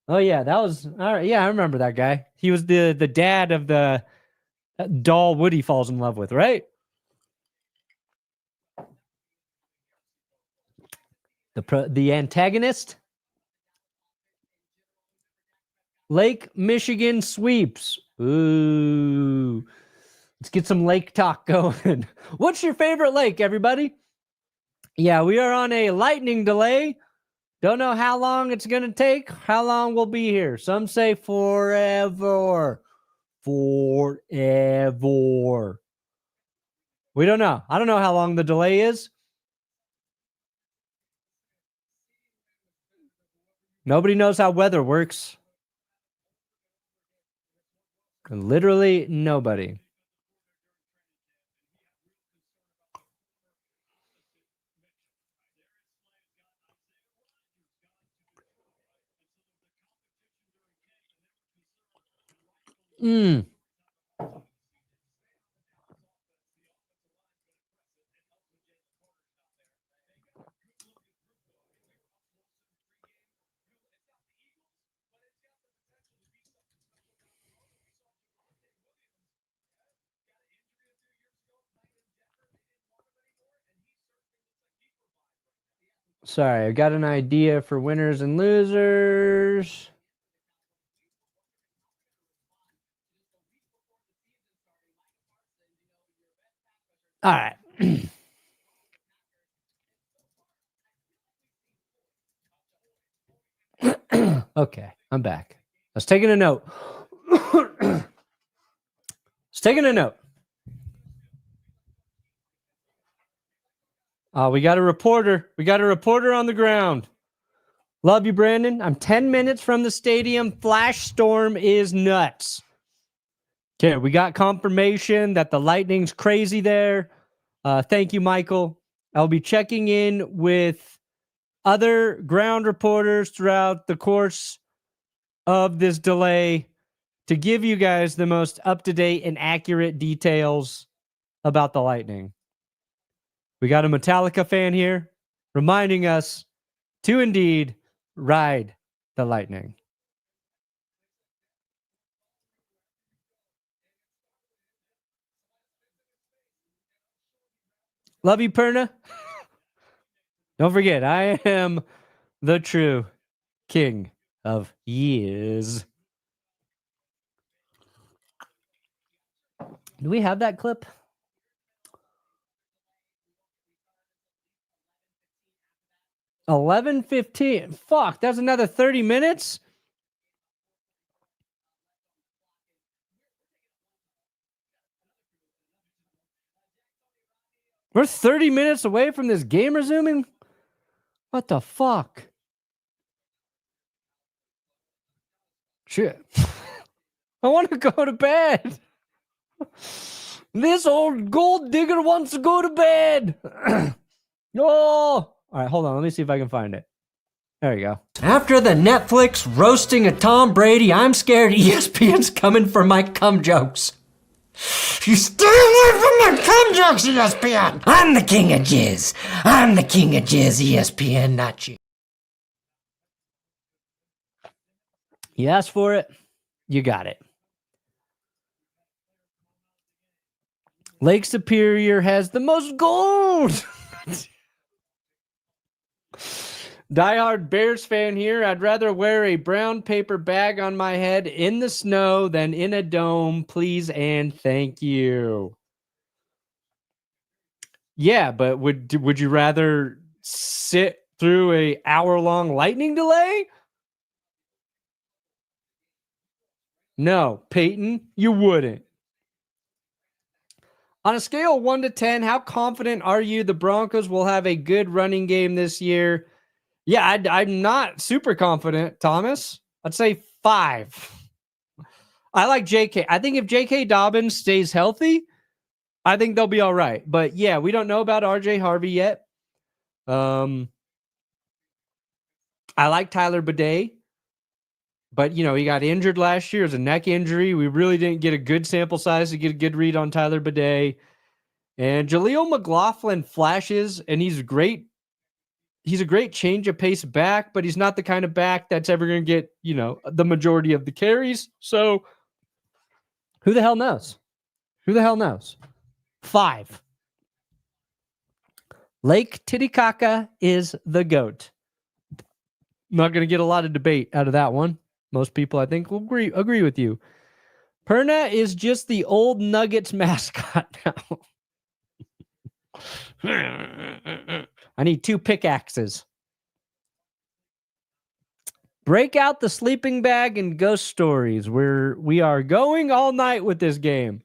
Oh, yeah, that was, all right. Yeah, I remember that guy. He was the dad of the doll Woody falls in love with, right? The antagonist? Lake Michigan sweeps. Ooh. Let's get some lake talk going. What's your favorite lake, everybody? Yeah, we are on a lightning delay. Don't know how long it's going to take, how long we'll be here. Some say forever. Forever. We don't know. I don't know how long the delay is. Nobody knows how weather works. Literally nobody. Sorry, I got an idea for winners and losers. All right. Okay, I'm back. I was taking a note. We got a reporter. We got a reporter on the ground. Love you, Brandon. I'm 10 minutes from the stadium. Flash storm is nuts. Okay, we got confirmation that the lightning's crazy there. Thank you, Michael. I'll be checking in with other ground reporters throughout the course of this delay to give you guys the most up-to-date and accurate details about the lightning. We got a Metallica fan here reminding us to indeed ride the lightning. Love you, Perna. Don't forget, I am the true king of years. Do we have that clip? 11:15. Fuck, that's another 30 minutes? We're 30 minutes away from this game resuming? What the fuck? Shit. I want to go to bed. This old gold digger wants to go to bed. No. All right, hold on. Let me see if I can find it. There you go. After the Netflix roasting of Tom Brady, I'm scared ESPN's coming for my cum jokes. You stay away from my cum jokes, ESPN. I'm the king of jizz. I'm the king of jizz, ESPN, not you. You asked for it. You got it. Lake Superior has the most gold. Diehard Bears fan here. I'd rather wear a brown paper bag on my head in the snow than in a dome. Please and thank you. Yeah, but would you rather sit through a hour-long lightning delay? No, Peyton, you wouldn't. On a scale of 1 to 10, how confident are you the Broncos will have a good running game this year? Yeah, I'm not super confident, Thomas. I'd say 5. I like JK. I think if J.K. Dobbins stays healthy, I think they'll be all right. But yeah, we don't know about RJ Harvey yet. I like Tyler Bidet, but he got injured last year. It was a neck injury. We really didn't get a good sample size to get a good read on Tyler Bidet. And Jaleel McLaughlin flashes, and he's great. He's a great change of pace back, but he's not the kind of back that's ever going to get, the majority of the carries. So who the hell knows? Who the hell knows? 5. Lake Titicaca is the GOAT. Not going to get a lot of debate out of that one. Most people, I think, will agree with you. Perna is just the old Nuggets mascot now. I need 2 pickaxes. Break out the sleeping bag and ghost stories. We are going all night with this game.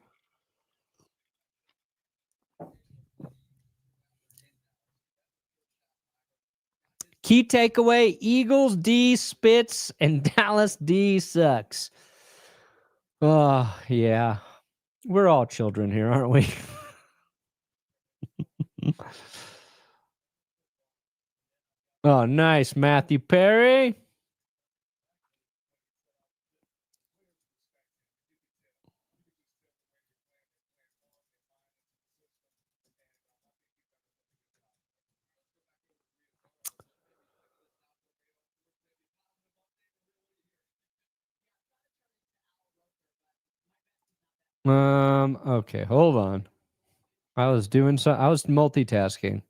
Key takeaway, Eagles D spits and Dallas D sucks. Oh, yeah. We're all children here, aren't we? Oh, nice, Matthew Perry. Okay, hold on. I was multitasking.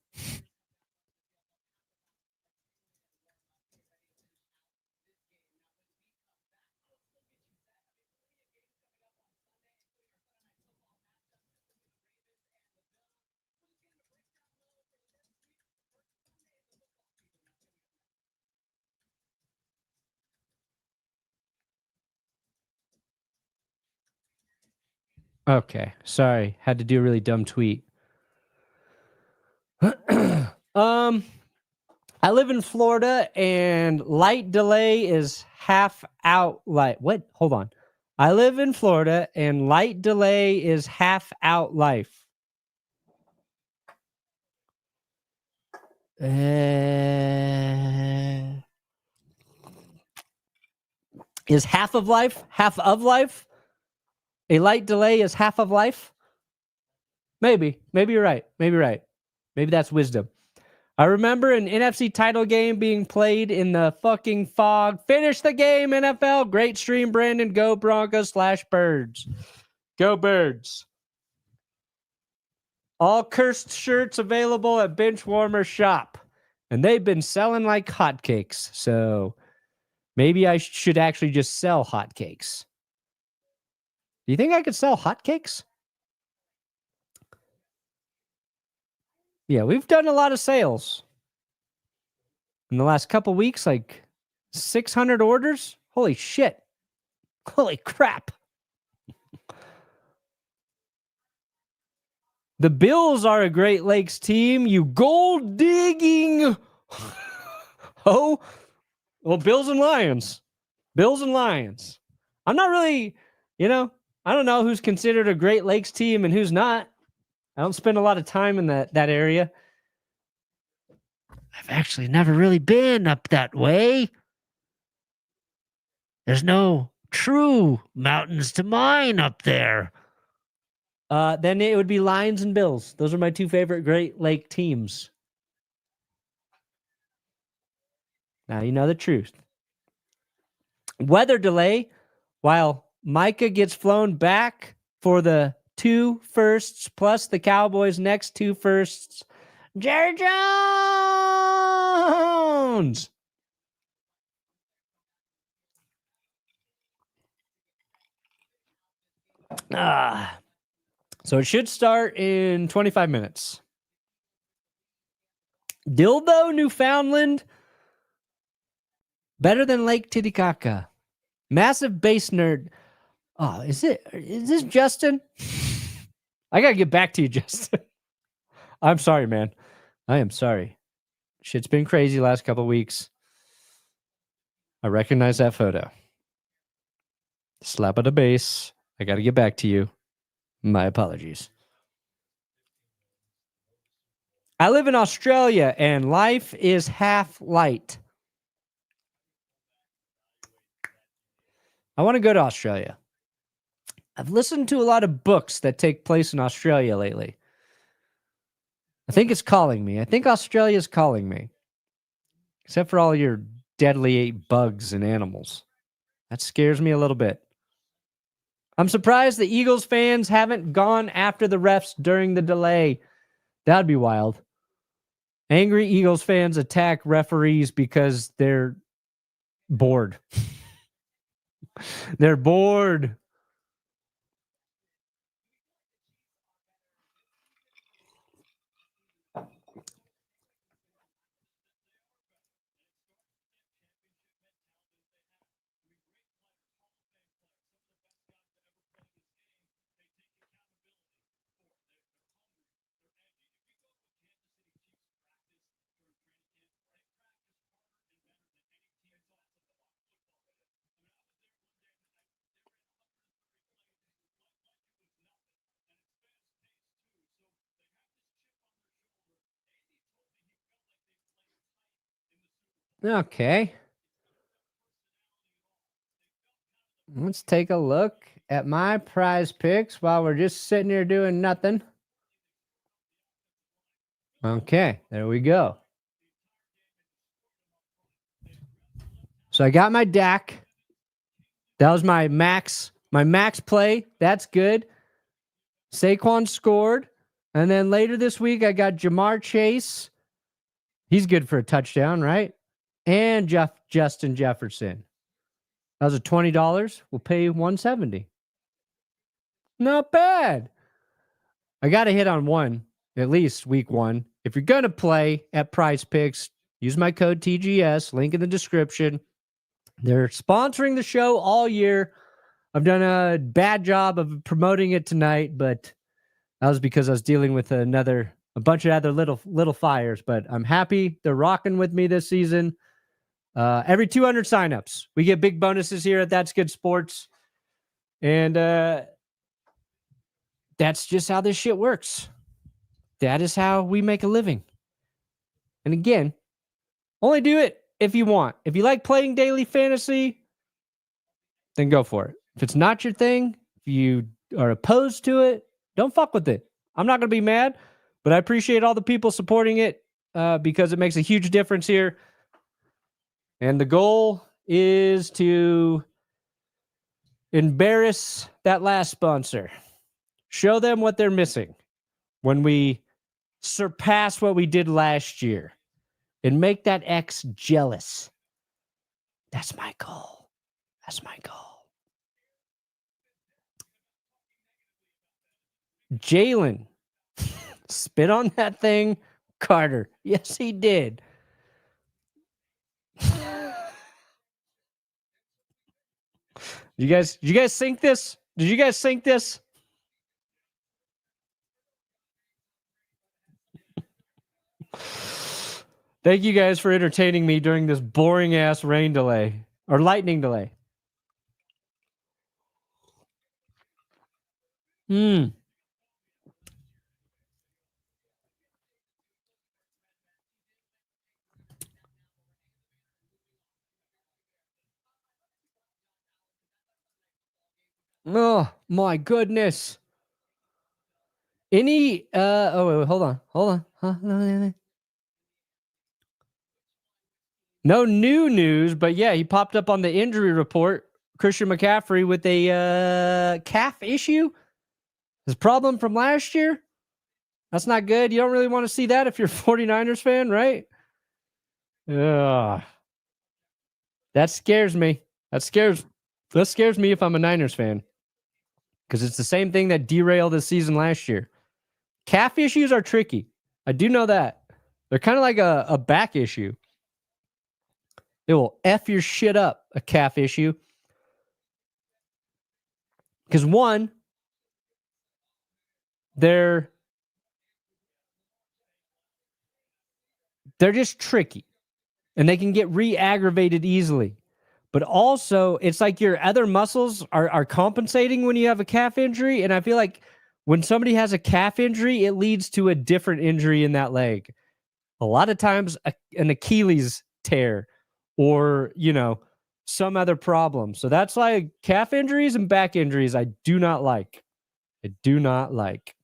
Okay, sorry. Had to do a really dumb tweet. I live in Florida and light delay is half out light. What? Hold on. I live in Florida and light delay is half out life. Is half of life? Half of life? A light delay is half of life? Maybe. Maybe you're right. Maybe you're right. Maybe that's wisdom. I remember an NFC title game being played in the fucking fog. Finish the game, NFL. Great stream, Brandon. Go Broncos / Birds. Go Birds. All cursed shirts available at Benchwarmer shop. And they've been selling like hotcakes. So maybe I should actually just sell hotcakes. Do you think I could sell hotcakes? Yeah, we've done a lot of sales in the last couple weeks, like 600 orders. Holy shit. Holy crap. The Bills are a Great Lakes team, you gold digging. Oh, well, Bills and Lions. Bills and Lions. I'm not really, I don't know who's considered a Great Lakes team and who's not. I don't spend a lot of time in that area. I've actually never really been up that way. There's no true mountains to mine up there. Then it would be Lions and Bills. Those are my 2 favorite Great Lake teams. Now you know the truth. Weather delay. While Micah gets flown back for the 2 firsts plus the Cowboys' next 2 firsts. Jerry Jones! So it should start in 25 minutes. Dildo, Newfoundland. Better than Lake Titicaca. Massive bass nerd. Oh, is this Justin? I gotta get back to you, Justin. I'm sorry, man. I am sorry. Shit's been crazy last couple of weeks. I recognize that photo. Slap of the bass. I gotta get back to you. My apologies. I live in Australia and life is half light. I want to go to Australia. I've listened to a lot of books that take place in Australia lately. I think it's calling me. I think Australia's calling me. Except for all your deadly bugs and animals. That scares me a little bit. I'm surprised the Eagles fans haven't gone after the refs during the delay. That'd be wild. Angry Eagles fans attack referees because they're bored. They're bored. Okay. Let's take a look at my prize picks while we're just sitting here doing nothing. Okay, there we go. So I got my Dak. That was my max play. That's good. Saquon scored. And then later this week, I got Jamar Chase. He's good for a touchdown, right? And Justin Jefferson. That was a $20. We'll pay $170. Not bad. I got to hit on one, at least week 1. If you're going to play at Prize Picks, use my code TGS, link in the description. They're sponsoring the show all year. I've done a bad job of promoting it tonight, but that was because I was dealing with a bunch of other little fires. But I'm happy they're rocking with me this season. Every 200 signups, we get big bonuses here at That's Good Sports. And that's just how this shit works. That is how we make a living. And again, only do it if you want. If you like playing daily fantasy, then go for it. If it's not your thing, if you are opposed to it, don't fuck with it. I'm not going to be mad, but I appreciate all the people supporting it because it makes a huge difference here. And the goal is to embarrass that last sponsor. Show them what they're missing when we surpass what we did last year and make that ex jealous. That's my goal. That's my goal. Jalen spit on that thing, Carter. Yes, he did. You guys sync this? Did you guys sync this? Thank you guys for entertaining me during this boring ass rain delay or lightning delay. Oh my goodness. Wait, hold on. Huh? No new news, but yeah, he popped up on the injury report. Christian McCaffrey with a calf issue. His problem from last year? That's not good. You don't really want to see that if you're a 49ers fan, right? Ugh. That scares me. That scares me if I'm a Niners fan. Because it's the same thing that derailed his season last year. Calf issues are tricky. I do know that. They're kind of like a back issue. It will F your shit up, a calf issue. Because one, they're just tricky. And they can get re-aggravated easily. But also, it's like your other muscles are compensating when you have a calf injury. And I feel like when somebody has a calf injury, it leads to a different injury in that leg. A lot of times, an Achilles tear or, some other problem. So that's why calf injuries and back injuries I do not like. I do not like.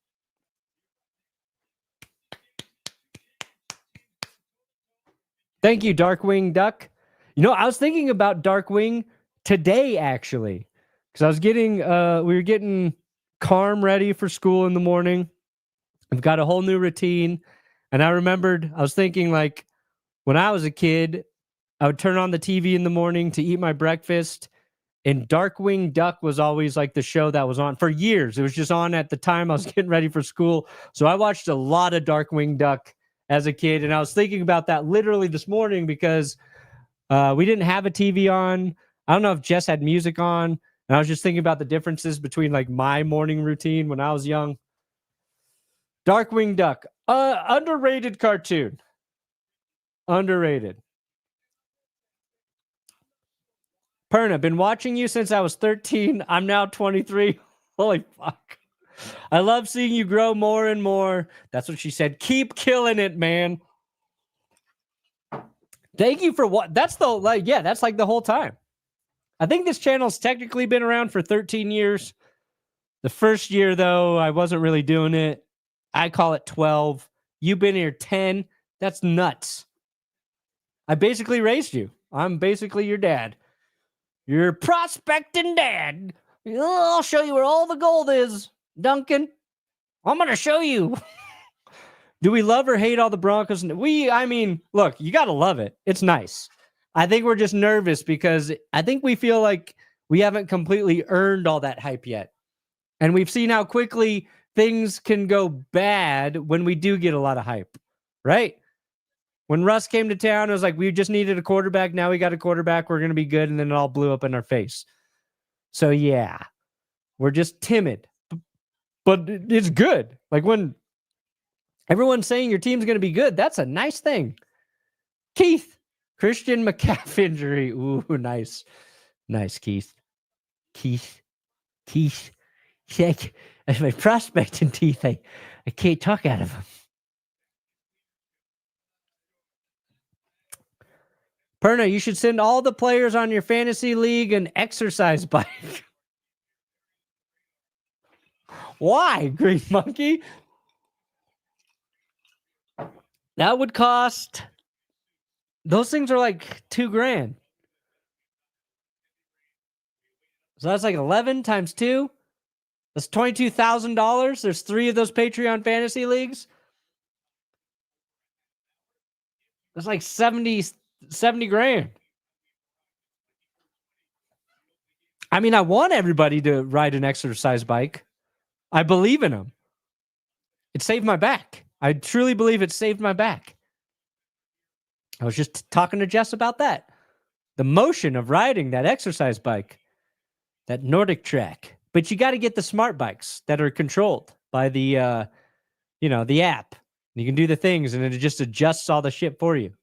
Thank you, Darkwing Duck. I was thinking about Darkwing today, actually, because I was we were getting Carm ready for school in the morning. I've got a whole new routine. And I was thinking, like, when I was a kid, I would turn on the TV in the morning to eat my breakfast. And Darkwing Duck was always like the show that was on for years. It was just on at the time I was getting ready for school. So I watched a lot of Darkwing Duck as a kid. And I was thinking about that literally this morning because we didn't have a TV on. I don't know if Jess had music on. And I was just thinking about the differences between like my morning routine when I was young. Darkwing Duck, underrated cartoon. Underrated. Perna, been watching you since I was 13. I'm now 23. Holy fuck. I love seeing you grow more and more. That's what she said. Keep killing it, man. Thank you for what? That's that's like the whole time. I think this channel's technically been around for 13 years. The first year, though, I wasn't really doing it. I call it 12. You've been here 10. That's nuts. I basically raised you. I'm basically your dad. You're prospecting dad. I'll show you where all the gold is, Duncan. I'm going to show you. Do we love or hate all the Broncos? Look, you got to love it. It's nice. I think we're just nervous because I think we feel like we haven't completely earned all that hype yet. And we've seen how quickly things can go bad when we do get a lot of hype, right? When Russ came to town, it was like, we just needed a quarterback. Now we got a quarterback. We're going to be good. And then it all blew up in our face. So yeah, we're just timid, but it's good. Like when everyone's saying your team's going to be good, that's a nice thing. Keith, Christian McCaff injury. Ooh, nice. Nice, Keith. Keith. As my prospecting teeth, I can't talk out of them. Perna, you should send all the players on your fantasy league an exercise bike. Why, Green Monkey? That would cost... Those things are like $2,000. So that's like 11 times 2. That's $22,000. There's 3 of those Patreon fantasy leagues. That's like 70 grand. I mean, I want everybody to ride an exercise bike. I believe in them. It saved my back. I truly believe it saved my back. I was just talking to Jess about that. The motion of riding that exercise bike, that Nordic track. But you got to get the smart bikes that are controlled by the app. You can do the things and it just adjusts all the shit for you.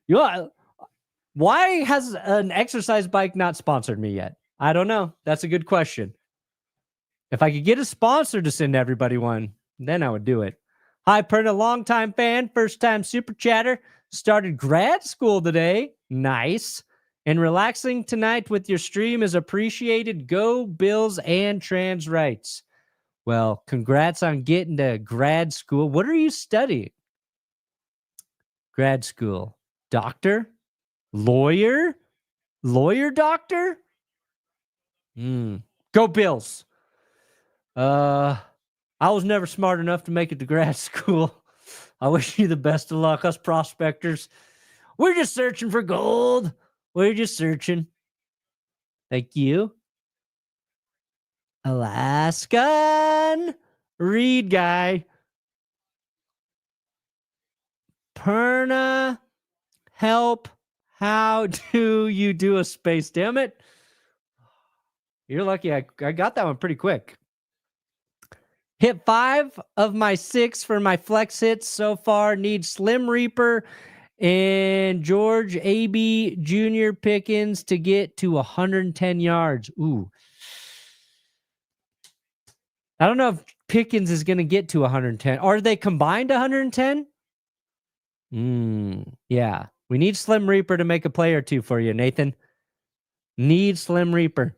Why has an exercise bike not sponsored me yet? I don't know. That's a good question. If I could get a sponsor to send everybody one, then I would do it. Hi, Perna, longtime fan, first time super chatter. Started grad school today. Nice. And relaxing tonight with your stream is appreciated. Go Bills and trans rights. Well, congrats on getting to grad school. What are you studying? Grad school. Doctor? Lawyer? Lawyer doctor? Go Bills. I was never smart enough to make it to grad school. I wish you the best of luck, us prospectors. We're just searching for gold. We're just searching. Thank you. Alaskan Reed guy. Perna, help. How do you do a space? Damn it. You're lucky I got that one pretty quick. Hit 5 of my 6 for my flex hits so far. Need Slim Reaper and George A.B. Jr. Pickens to get to 110 yards. Ooh. I don't know if Pickens is going to get to 110. Are they combined 110? Yeah. We need Slim Reaper to make a play or two for you, Nathan. Need Slim Reaper.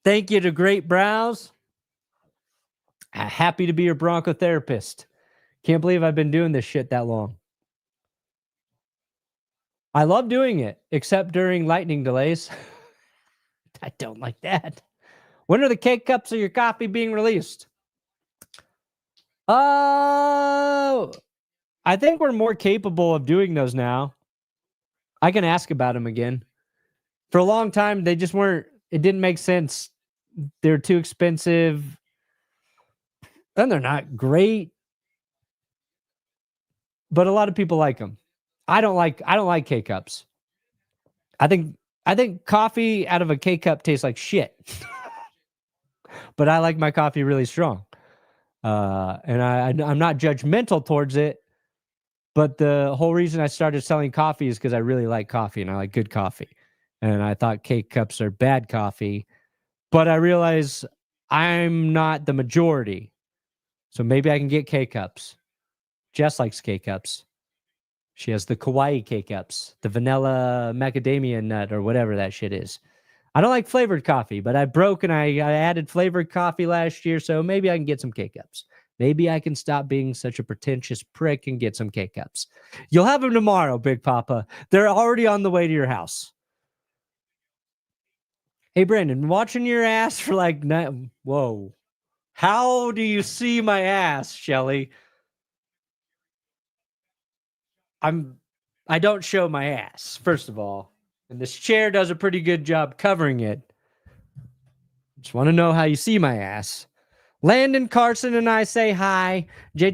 Thank you to Great Brows. Happy to be your Bronco therapist. Can't believe I've been doing this shit that long. I love doing it, except during lightning delays. I don't like that. When are the K-Cups of your coffee being released? Oh, I think we're more capable of doing those now. I can ask about them again. For a long time, they just weren't, it didn't make sense. They're too expensive. And they're not great. But a lot of people like them. I don't like K-Cups. I think coffee out of a K-Cup tastes like shit. But I like my coffee really strong. And I'm not judgmental towards it. But the whole reason I started selling coffee is because I really like coffee and I like good coffee. And I thought K-Cups are bad coffee. But I realize I'm not the majority. So maybe I can get K-Cups. Jess likes K-Cups. She has the kawaii K-Cups, the vanilla macadamia nut or whatever that shit is. I don't like flavored coffee, but I broke and I added flavored coffee last year, so maybe I can get some K-Cups. Maybe I can stop being such a pretentious prick and get some K-Cups. You'll have them tomorrow, Big Papa. They're already on the way to your house. Hey, Brandon, watching your ass for like... Whoa. How do you see my ass, Shelly? I don't show my ass, first of all. And this chair does a pretty good job covering it. Just want to know how you see my ass. Landon Carson and I say hi. J.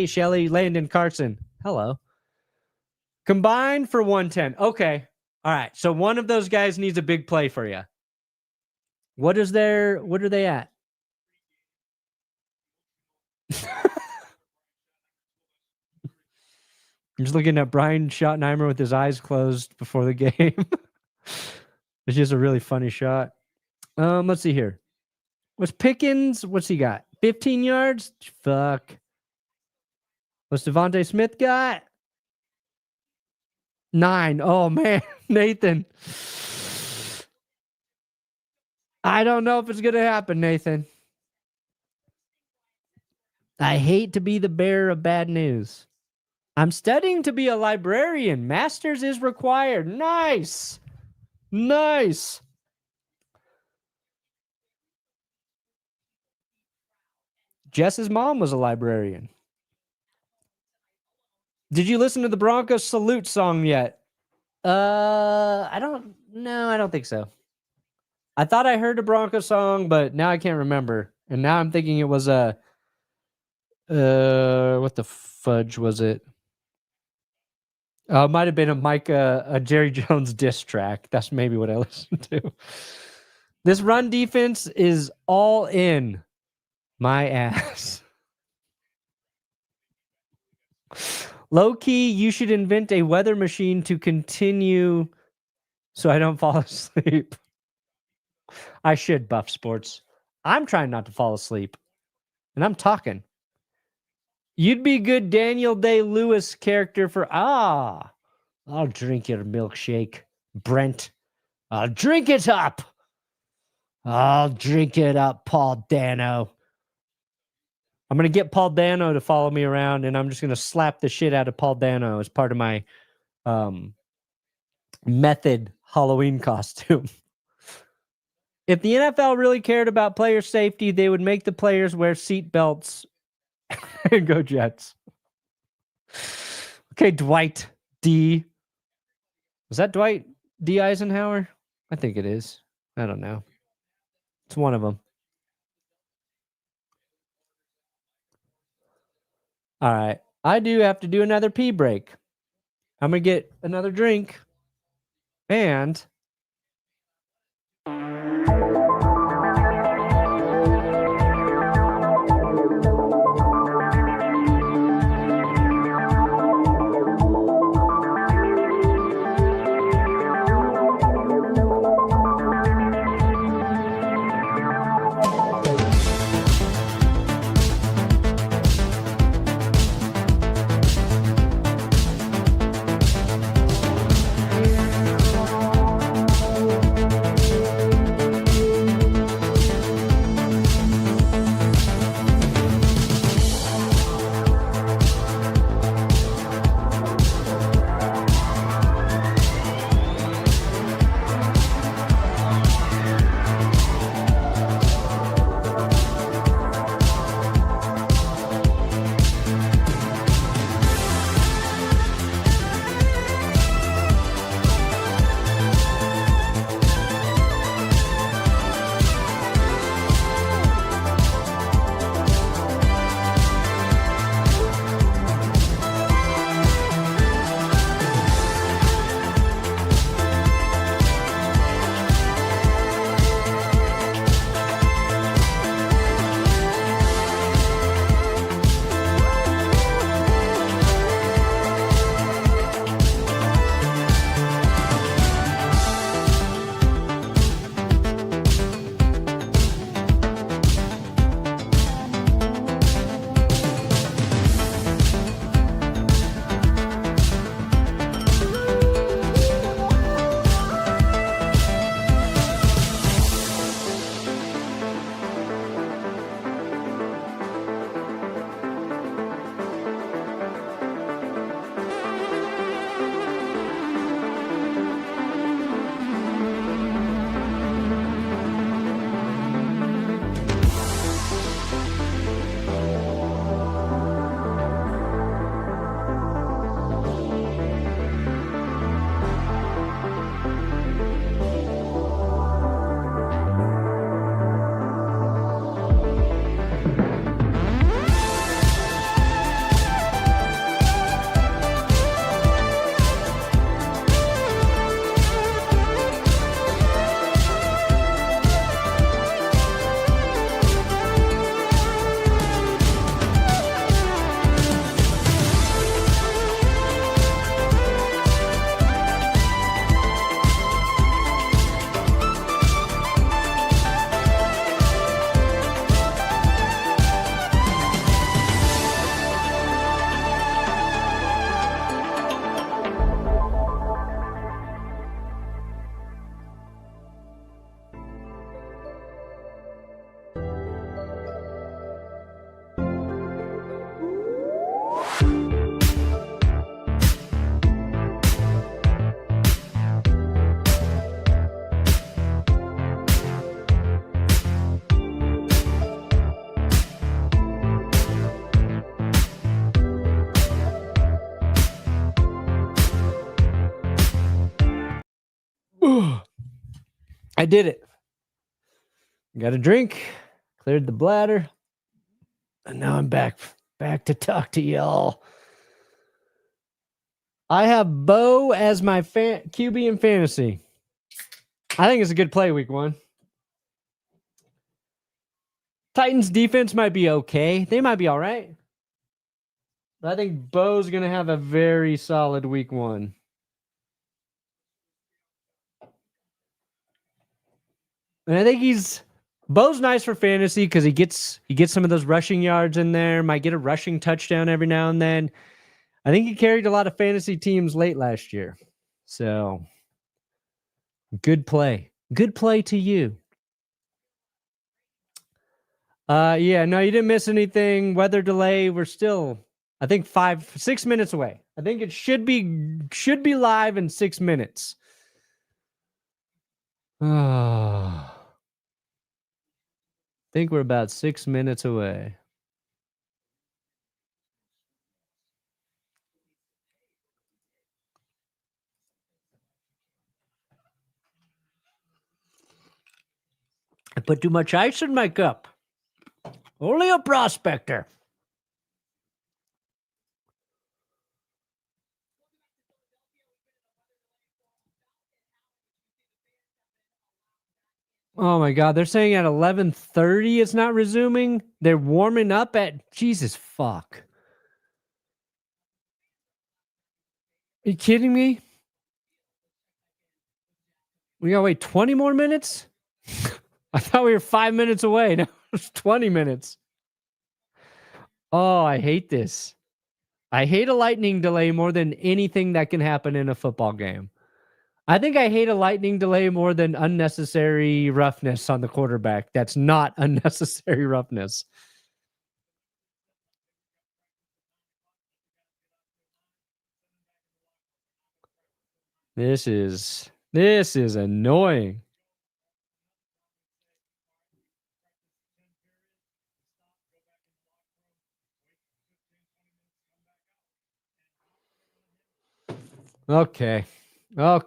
Shelly, Landon Carson. Hello. Combined for 110. Okay. All right. So one of those guys needs a big play for you. What are they at? I'm just looking at Brian Schottenheimer with his eyes closed before the game. It's just a really funny shot. Let's see here. What's Pickens? What's he got? 15 yards? Fuck. What's Devontae Smith got? 9. Oh, man. Nathan. I don't know if it's going to happen, Nathan. I hate to be the bearer of bad news. I'm studying to be a librarian. Master's is required. Nice. Nice. Jess's mom was a librarian. Did you listen to the Broncos salute song yet? I don't think so. I thought I heard a Broncos song, but now I can't remember. And now I'm thinking it was what the fudge was it? It might have been a Jerry Jones diss track. That's maybe what I listened to. This run defense is all in my ass. Low key, you should invent a weather machine to continue so I don't fall asleep. I should, Buff Sports. I'm trying not to fall asleep. And I'm talking. You'd be good Daniel Day-Lewis character for... I'll drink your milkshake, Brent. I'll drink it up. I'll drink it up, Paul Dano. I'm going to get Paul Dano to follow me around, and I'm just going to slap the shit out of Paul Dano as part of my method Halloween costume. If the NFL really cared about player safety, they would make the players wear seat belts. Go Jets. Okay, Dwight D. Was that Dwight D. Eisenhower? I think it is. I don't know. It's one of them. All right. I do have to do another pee break. I'm going to get another drink. And I did it. Got a drink, cleared the bladder, and now I'm back to talk to y'all. I have Bo as my QB in fantasy. I think it's a good play week one. Titans defense might be okay. They might be all right. But I think Bo's going to have a very solid week one. And I think Bo's nice for fantasy because he gets some of those rushing yards in there, might get a rushing touchdown every now and then. I think he carried a lot of fantasy teams late last year. So good play. Good play to you. Yeah, no, you didn't miss anything. Weather delay. We're still, I think 6 minutes away. I think it should be live in 6 minutes. I think we're about 6 minutes away. I put too much ice in my cup. Only a prospector. Oh my God. They're saying at 11:30 it's not resuming. They're warming up at Jesus fuck. Are you kidding me? We gotta wait 20 more minutes? I thought we were 5 minutes away. Now it's 20 minutes. Oh, I hate this. I hate a lightning delay more than anything that can happen in a football game. I think I hate a lightning delay more than unnecessary roughness on the quarterback. That's not unnecessary roughness. This is annoying. Okay. I'm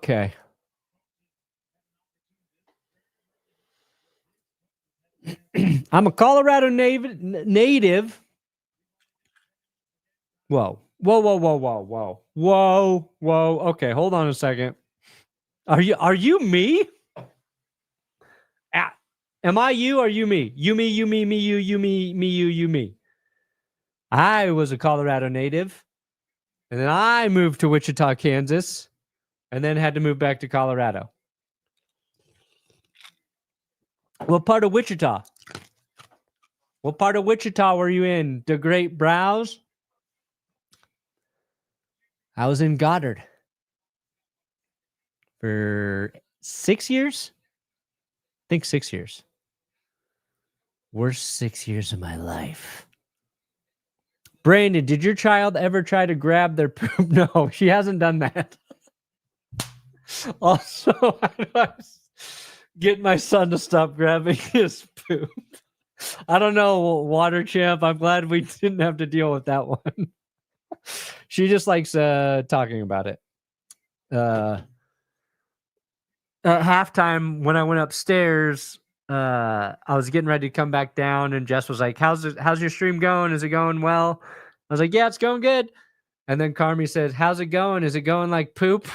a Colorado native. Whoa. Okay, hold on a second. Are you me? Am I you? Are you me? You me, you me, me, you me, me, you me. I was a Colorado native, and then I moved to Wichita, Kansas, and then had to move back to Colorado. What part of Wichita? What part of Wichita were you in? The Great Browse? I was in Goddard for 6 years. I think 6 years. Worst 6 years of my life. Brandon, did your child ever try to grab their poop? No, she hasn't done that. Also, how do I get my son to stop grabbing his poop? I don't know, Water Champ. I'm glad we didn't have to deal with that one. She just likes talking about it. At halftime, when I went upstairs, I was getting ready to come back down, and Jess was like, how's your stream going? Is it going well? I was like, yeah, it's going good. And then Carmi said, how's it going? Is it going like poop?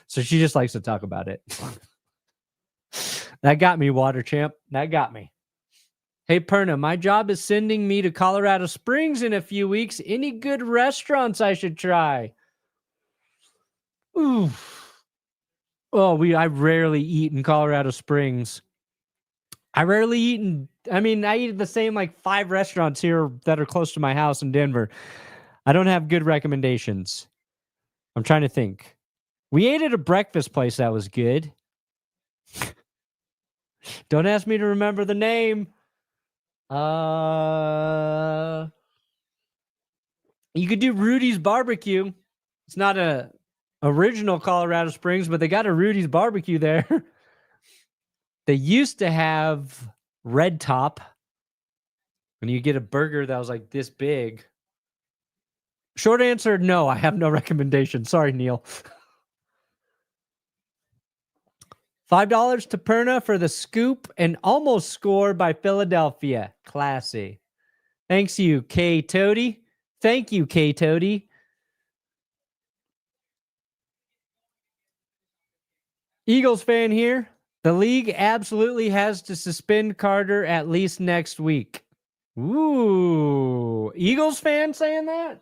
So she just likes to talk about it. That got me, Water Champ. That got me. Hey, Perna, my job is sending me to Colorado Springs in a few weeks. Any good restaurants I should try? Ooh. Oh, I rarely eat in Colorado Springs. I eat the same like 5 restaurants here that are close to my house in Denver. I don't have good recommendations. I'm trying to think. We ate at a breakfast place that was good. Don't ask me to remember the name. You could do Rudy's Barbecue. It's not a original Colorado Springs, but they got a Rudy's Barbecue there. They used to have Red Top, and you get a burger that was like this big. Short answer, no, I have no recommendation. Sorry, Neil. $5 to Perna for the scoop and almost score by Philadelphia. Classy. Thanks you, K Toady. Thank you, K Toady. Eagles fan here. The league absolutely has to suspend Carter at least next week. Ooh, Eagles fan saying that?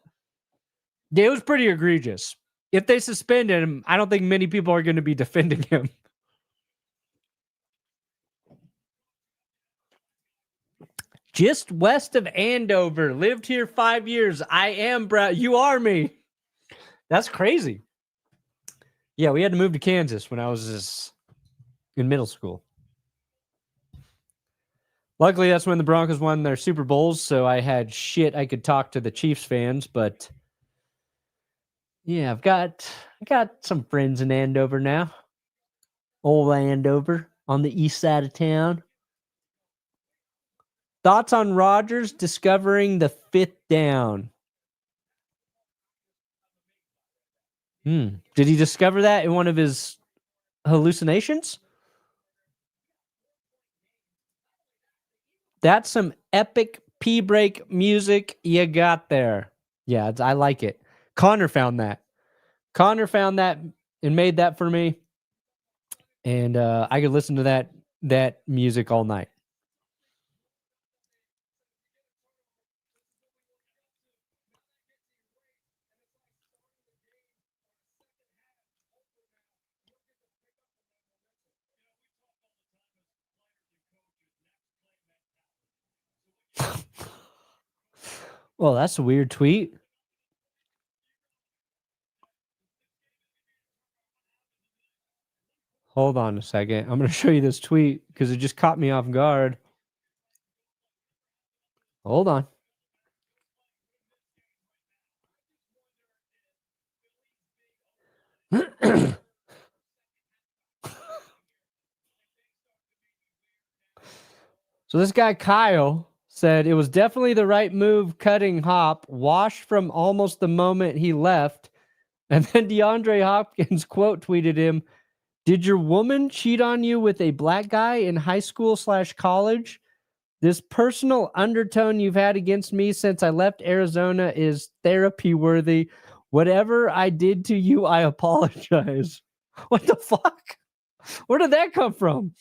Yeah, it was pretty egregious. If they suspended him, I don't think many people are going to be defending him. Just west of Andover. Lived here 5 years. I am Brad. You are me. That's crazy. Yeah, we had to move to Kansas when I was in middle school. Luckily, that's when the Broncos won their Super Bowls, so I had shit I could talk to the Chiefs fans, but yeah, I got some friends in Andover now. Old Landover on the east side of town. Thoughts on Rodgers discovering the 5th down? Did he discover that in one of his hallucinations? That's some epic P-break music you got there. Yeah, I like it. Connor found that. And made that for me. And I could listen to that music all night. Well, that's a weird tweet. Hold on a second. I'm going to show you this tweet because it just caught me off guard. Hold on. So this guy, Kyle, said it was definitely the right move cutting Hop, washed from almost the moment he left. And then DeAndre Hopkins quote tweeted him, "Did your woman cheat on you with a black guy in high school/college? This personal undertone you've had against me since I left Arizona is therapy worthy. Whatever I did to you, I apologize." What the fuck? Where did that come from?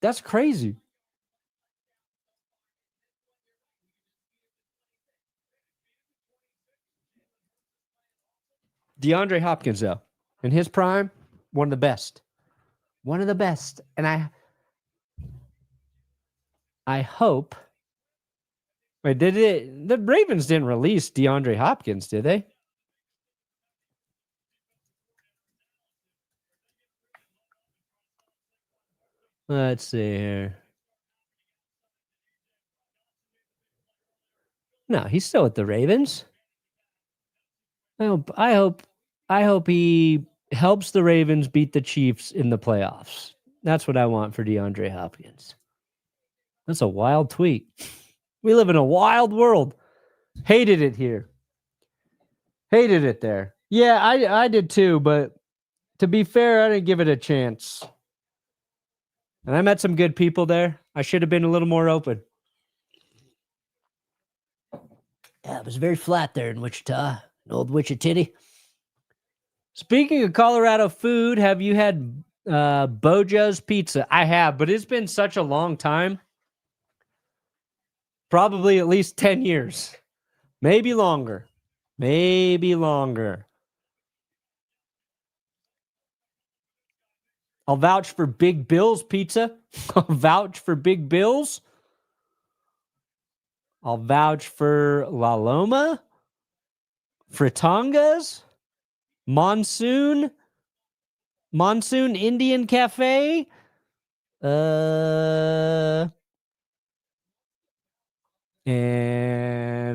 That's crazy. DeAndre Hopkins, though, in his prime, one of the best. One of the best. And I hope. Wait, the Ravens didn't release DeAndre Hopkins, did they? Let's see here. No, he's still with the Ravens. I hope he helps the Ravens beat the Chiefs in the playoffs. That's what I want for DeAndre Hopkins. That's a wild tweet. We live in a wild world. Hated it here. Hated it there. Yeah, I did too, but to be fair, I didn't give it a chance. And I met some good people there. I should have been a little more open. Yeah, it was very flat there in Wichita. An old Wichita. Speaking of Colorado food, have you had Bojo's Pizza? I have, but it's been such a long time. Probably at least 10 years. Maybe longer. I'll vouch for Big Bill's Pizza. I'll vouch for Big Bill's. I'll vouch for La Loma. Fritangas. Monsoon Indian Cafe. And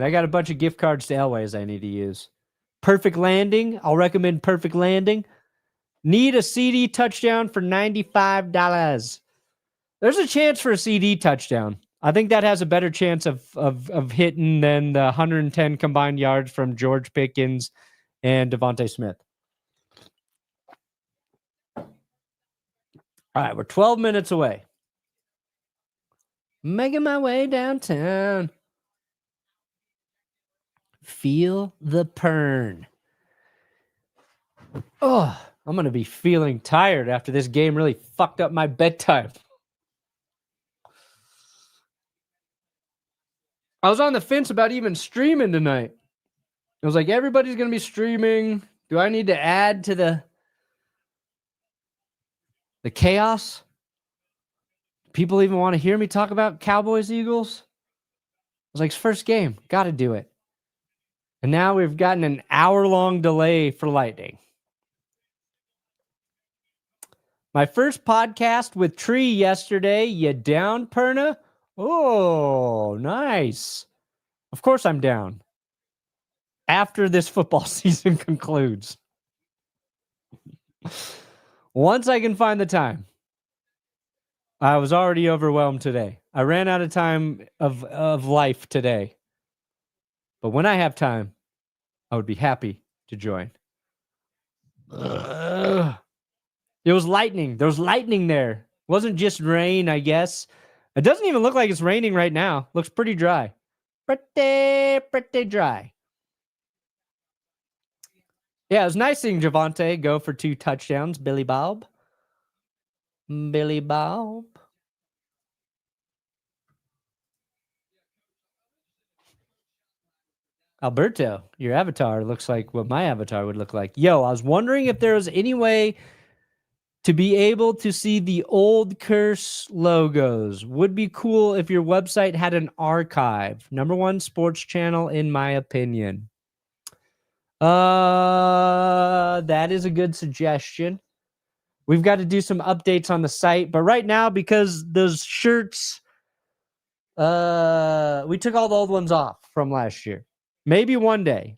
I got a bunch of gift cards to Elways I need to use. Perfect Landing. I'll recommend Perfect Landing. Need a CD touchdown for $95. There's a chance for a CD touchdown. I think that has a better chance of hitting than the 110 combined yards from George Pickens and Devontae Smith. All right, we're 12 minutes away. Making my way downtown. Feel the pern. Oh, I'm going to be feeling tired after this game really fucked up my bedtime. I was on the fence about even streaming tonight. I was like, everybody's going to be streaming. Do I need to add to the chaos? People even want to hear me talk about Cowboys, Eagles? I was like, it's first game. Got to do it. And now we've gotten an hour-long delay for Lightning. My first podcast with Tree yesterday. You down, Perna? Oh, nice. Of course I'm down. After this football season concludes. Once I can find the time. I was already overwhelmed today. I ran out of time of life today. But when I have time, I would be happy to join. It was lightning. There was lightning there. It wasn't just rain, I guess. It doesn't even look like it's raining right now. Looks pretty dry. Pretty dry. Yeah, it was nice seeing Javonte go for 2 touchdowns. Billy Bob. Alberto, your avatar looks like what my avatar would look like. Yo, I was wondering if there was any way to be able to see the old curse logos. Would be cool if your website had an archive. #1 sports channel, in my opinion. That is a good suggestion. We've got to do some updates on the site, but right now, because those shirts, we took all the old ones off from last year. Maybe one day.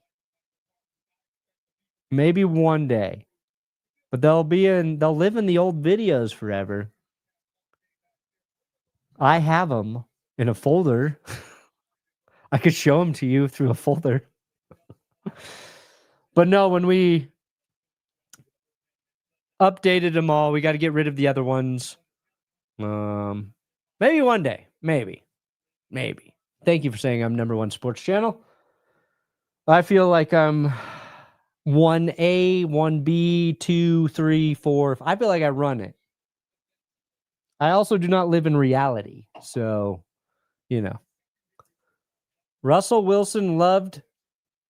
But they'll live in the old videos forever. I have them in a folder. I could show them to you through a folder. But no, when we updated them all, we got to get rid of the other ones. Maybe one day. Maybe. Thank you for saying I'm #1 sports channel. I feel like I'm 1A, 1B, 2, 3, 4. I feel like I run it. I also do not live in reality. So, Russell Wilson loved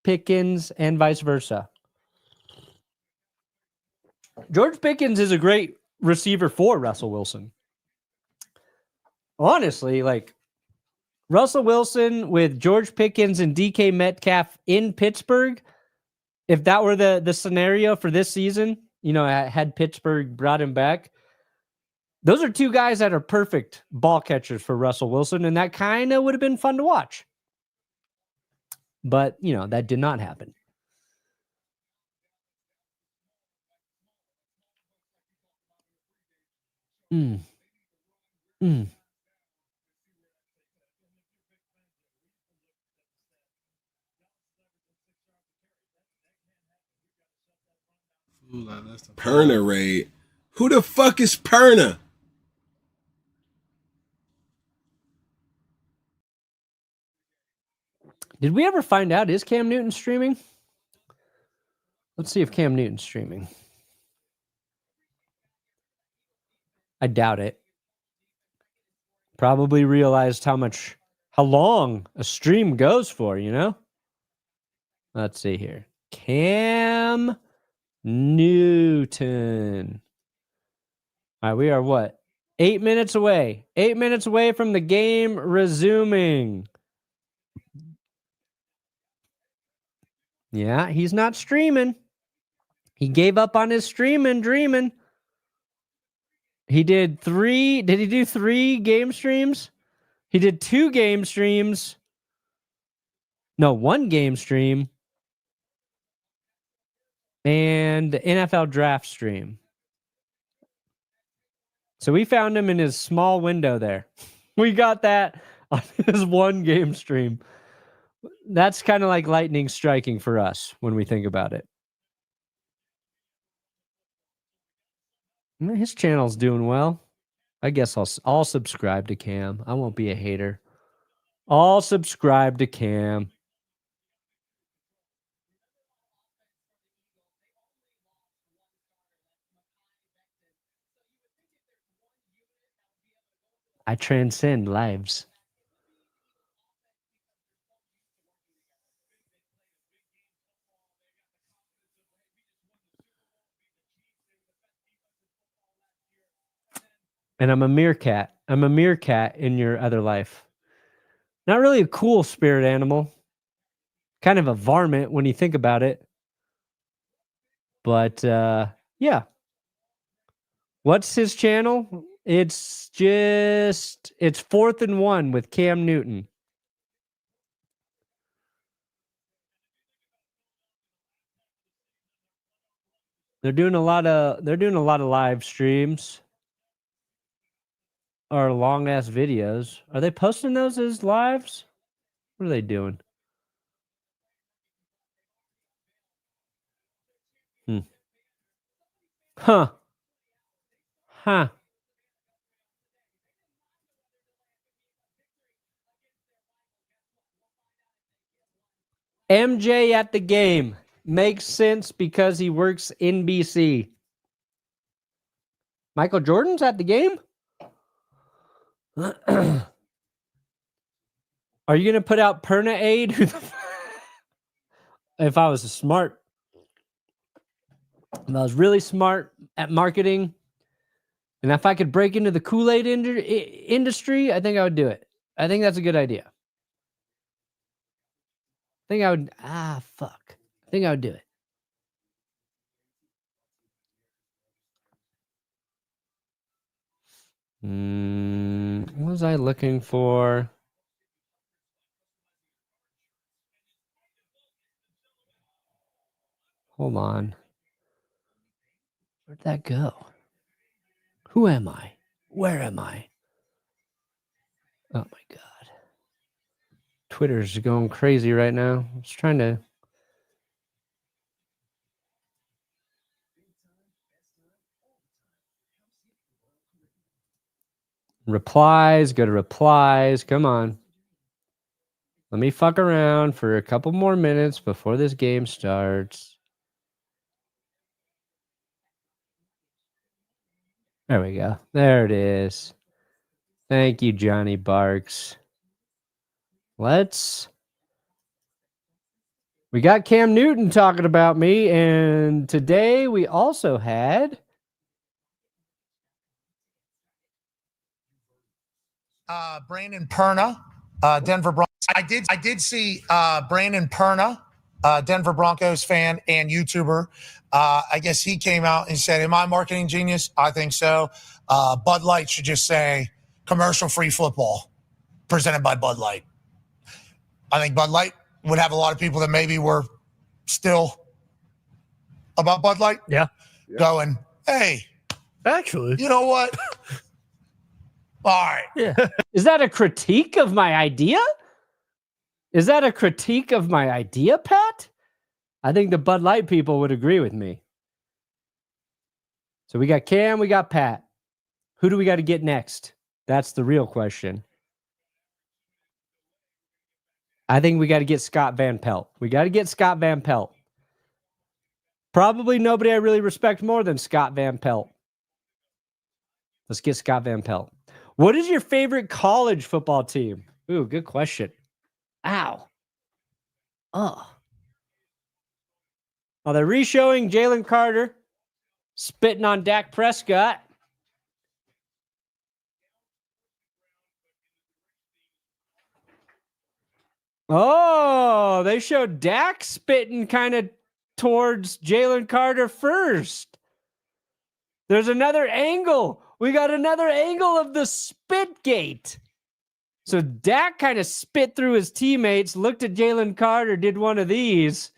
Pickens and vice versa. George Pickens is a great receiver for Russell Wilson. Honestly, Russell Wilson with George Pickens and DK Metcalf in Pittsburgh, if that were the scenario for this season, had Pittsburgh brought him back, those are 2 guys that are perfect ball catchers for Russell Wilson, and that kind of would have been fun to watch. But, that did not happen. Perna raid. Who the fuck is Perna? Did we ever find out, is Cam Newton streaming? Let's see if Cam Newton's streaming. I doubt it. Probably realized how long a stream goes for, Let's see here. Cam Newton. All right, we are what? 8 minutes away. 8 minutes away from the game resuming. Yeah, he's not streaming. He gave up on his dreaming. He did 3. Did he do 3 game streams? He did 2 game streams. No, 1 game stream. And the NFL draft stream. So we found him in his small window there. We got that on his 1 game stream. That's kind of like lightning striking for us when we think about it. His channel's doing well. I guess I'll subscribe to Cam. I won't be a hater. I'll subscribe to Cam. I transcend lives. And I'm a meerkat. I'm a meerkat in your other life. Not really a cool spirit animal. Kind of a varmint when you think about it. But, yeah. What's his channel? It's 4th and 1 with Cam Newton. They're doing a lot of live streams or long ass videos. Are they posting those as lives? What are they doing? Huh. MJ at the game makes sense because he works NBC. Michael Jordan's at the game? Are you going to put out Perna Aid? If I was really smart at marketing, and if I could break into the Kool-Aid industry, I think I would do it. I think that's a good idea. I think I would do it. What was I looking for? Hold on. Where'd that go? Who am I? Where am I? Oh my God. Twitter's going crazy right now. I was trying to. Replies, go to replies. Come on. Let me fuck around for a couple more minutes before this game starts. There we go. There it is. Thank you, Johnny Barks. We got Cam Newton talking about me, and today we also had Brandon Perna, Denver Broncos. I did see Brandon Perna, Denver Broncos fan and YouTuber. I guess he came out and said, "Am I a marketing genius?" I think so. Bud Light should just say commercial-free football presented by Bud Light. I think Bud Light would have a lot of people that maybe were still about Bud Light. Yeah. Going, hey, actually, you know what? All right. Yeah. Is that a critique of my idea? Is that a critique of my idea, Pat? I think the Bud Light people would agree with me. So we got Cam, we got Pat. Who do we got to get next? That's the real question. I think we got to get Scott Van Pelt. We got to get Scott Van Pelt. Probably nobody I really respect more than Scott Van Pelt. Let's get Scott Van Pelt. What is your favorite college football team? Ooh, good question. Ow. Oh, they're re-showing Jaylen Carter spitting on Dak Prescott. Oh, they showed Dak spitting kind of towards Jaylen Carter first. There's another angle. We got another angle of the spit gate. So Dak kind of spit through his teammates, looked at Jaylen Carter, did one of these.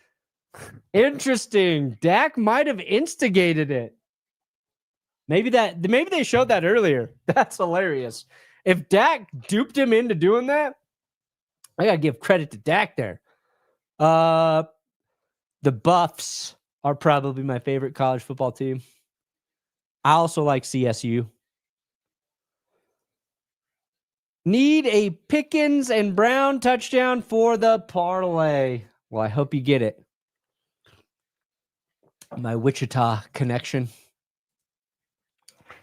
Interesting. Dak might have instigated it. Maybe they showed that earlier. That's hilarious. If Dak duped him into doing that, I got to give credit to Dak there. The Buffs are probably my favorite college football team. I also like CSU. Need a Pickens and Brown touchdown for the parlay. Well, I hope you get it. My Wichita connection.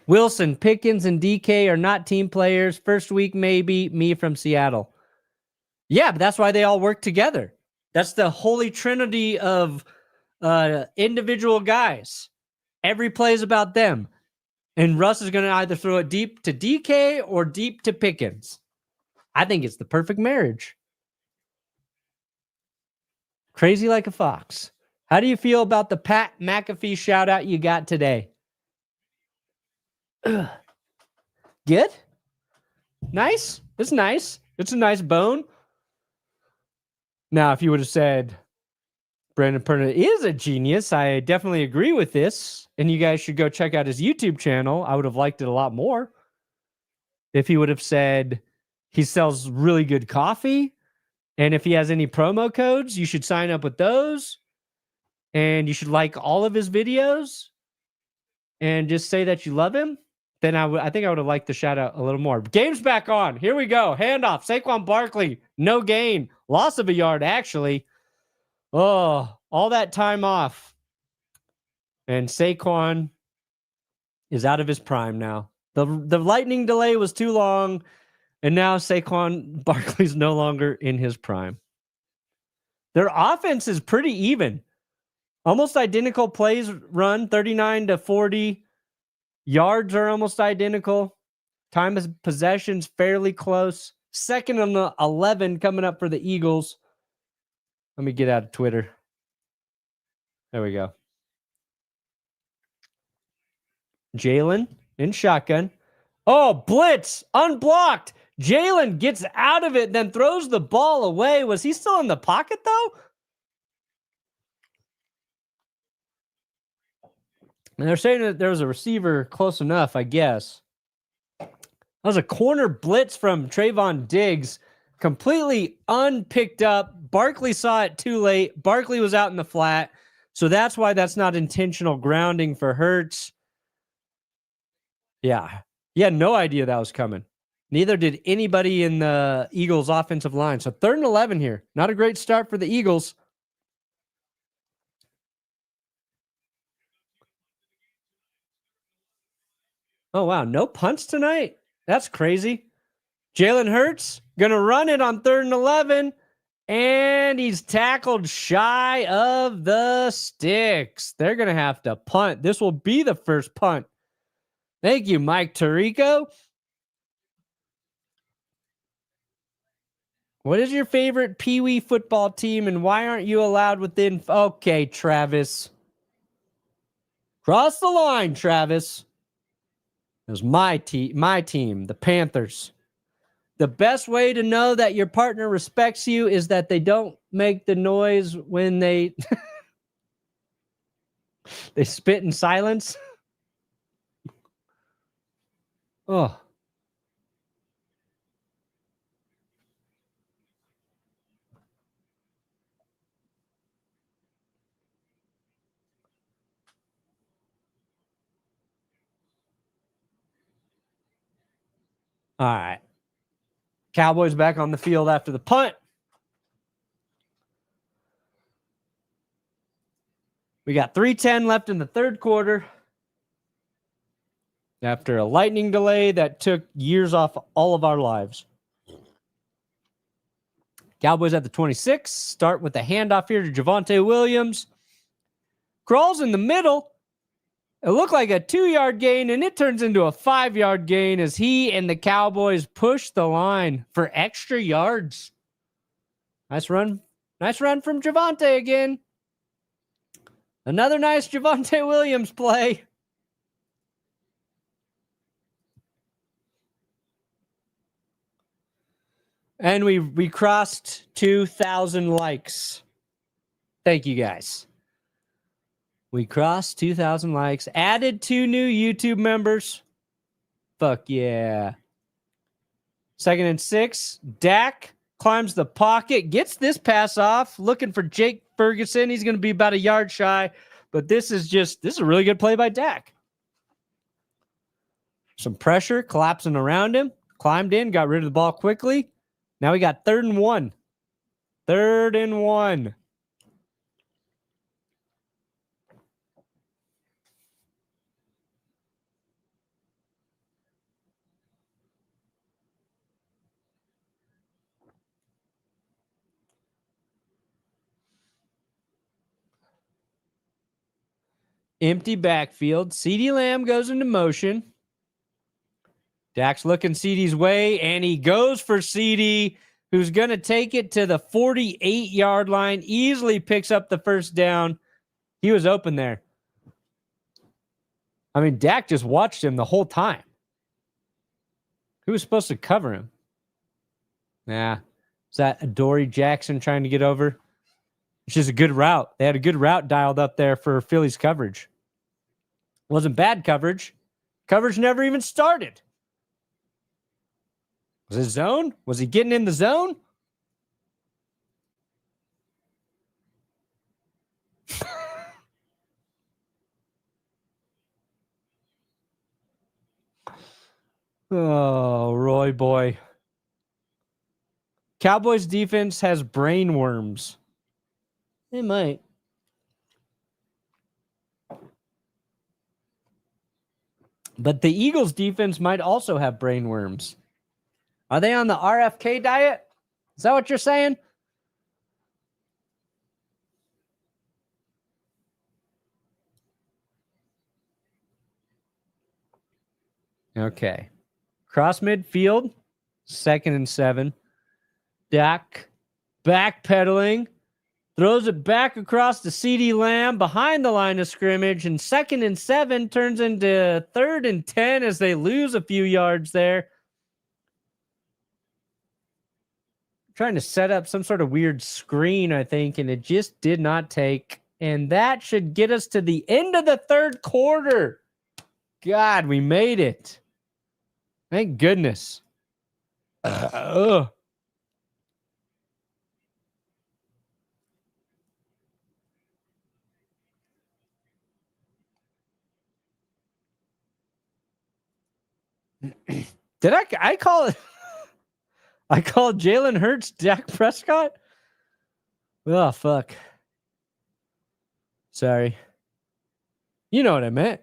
Wilson, Pickens, and DK are not team players. First week, maybe. Me from Seattle. Yeah, but that's why they all work together. That's the holy trinity of individual guys. Every play is about them. And Russ is going to either throw it deep to DK or deep to Pickens. I think it's the perfect marriage. Crazy like a fox. How do you feel about the Pat McAfee shout out you got today? Good? Nice? It's nice. It's a nice bone. Now, if you would have said Brandon Perna is a genius. I definitely agree with this. And you guys should go check out his YouTube channel. I would have liked it a lot more if he would have said he sells really good coffee. And if he has any promo codes, you should sign up with those. And you should like all of his videos and just say that you love him. Then I think I would have liked the shout out a little more. Game's back on. Here we go. Handoff. Saquon Barkley. No gain. Loss of a yard, actually. Oh, all that time off. And Saquon is out of his prime now. The lightning delay was too long, and now Saquon Barkley's no longer in his prime. Their offense is pretty even. Almost identical plays run, 39 to 40. Yards are almost identical. Time of possession's fairly close. Second on the 11 coming up for the Eagles. Let me get out of Twitter. There we go. Jalen in shotgun. Oh, blitz. Unblocked. Jalen gets out of it, then throws the ball away. Was he still in the pocket, though? And they're saying that there was a receiver close enough, I guess. That was a corner blitz from Trayvon Diggs. Completely unpicked up. Barkley saw it too late. Barkley was out in the flat. So that's why that's not intentional grounding for Hurts. Yeah. He had no idea that was coming. Neither did anybody in the Eagles' offensive line. So 3rd and 11 here. Not a great start for the Eagles. Oh, wow. No punts tonight? That's crazy. Jalen Hurts going to run it on 3rd and 11. And he's tackled shy of the sticks. They're going to have to punt. This will be the first punt. Thank you, Mike Tirico. What is your favorite Pee Wee football team and why aren't you allowed within? Okay, Travis. Cross the line, Travis. It was my team, the Panthers. The best way to know that your partner respects you is that they don't make the noise when they they spit in silence. Oh. All right. Cowboys back on the field after the punt. We got 3:10 left in the third quarter. After a lightning delay that took years off all of our lives. Cowboys at the 26. Start with the handoff here to Javonte Williams. Crawls in the middle. It looked like a 2-yard gain, and it turns into a 5-yard gain as he and the Cowboys push the line for extra yards. Nice run. Nice run from Javonte again. Another nice Javonte Williams play. And we crossed 2,000 likes. Thank you, guys. We crossed 2,000 likes. Added 2 new YouTube members. Fuck yeah. 2nd and 6. Dak climbs the pocket. Gets this pass off. Looking for Jake Ferguson. He's going to be about a yard shy. But this is a really good play by Dak. Some pressure. Collapsing around him. Climbed in. Got rid of the ball quickly. Now we got 3rd and 1. 3rd and 1. Empty backfield. CeeDee Lamb goes into motion. Dak's looking CeeDee's way, and he goes for CeeDee, who's going to take it to the 48-yard line. Easily picks up the first down. He was open there. I mean, Dak just watched him the whole time. Who was supposed to cover him? Nah. Is that Adoree Jackson trying to get over? It's just a good route. They had a good route dialed up there for Philly's coverage. Wasn't bad coverage. Coverage never even started. Was it zone? Was he getting in the zone? Oh, Roy boy. Cowboys defense has brain worms. They might. But the Eagles defense might also have brain worms. Are they on the RFK diet? Is that what you're saying? Okay. Cross midfield, 2nd and 7. Dak backpedaling, throws it back across to CeeDee Lamb behind the line of scrimmage, and 2nd and 7 turns into 3rd and 10 as they lose a few yards there. Trying to set up some sort of weird screen, I think, and it just did not take. And that should get us to the end of the 3rd quarter. God, we made it. Thank goodness. Did I call it? I called Jalen Hurts Dak Prescott? Oh, fuck. Sorry. You know what I meant.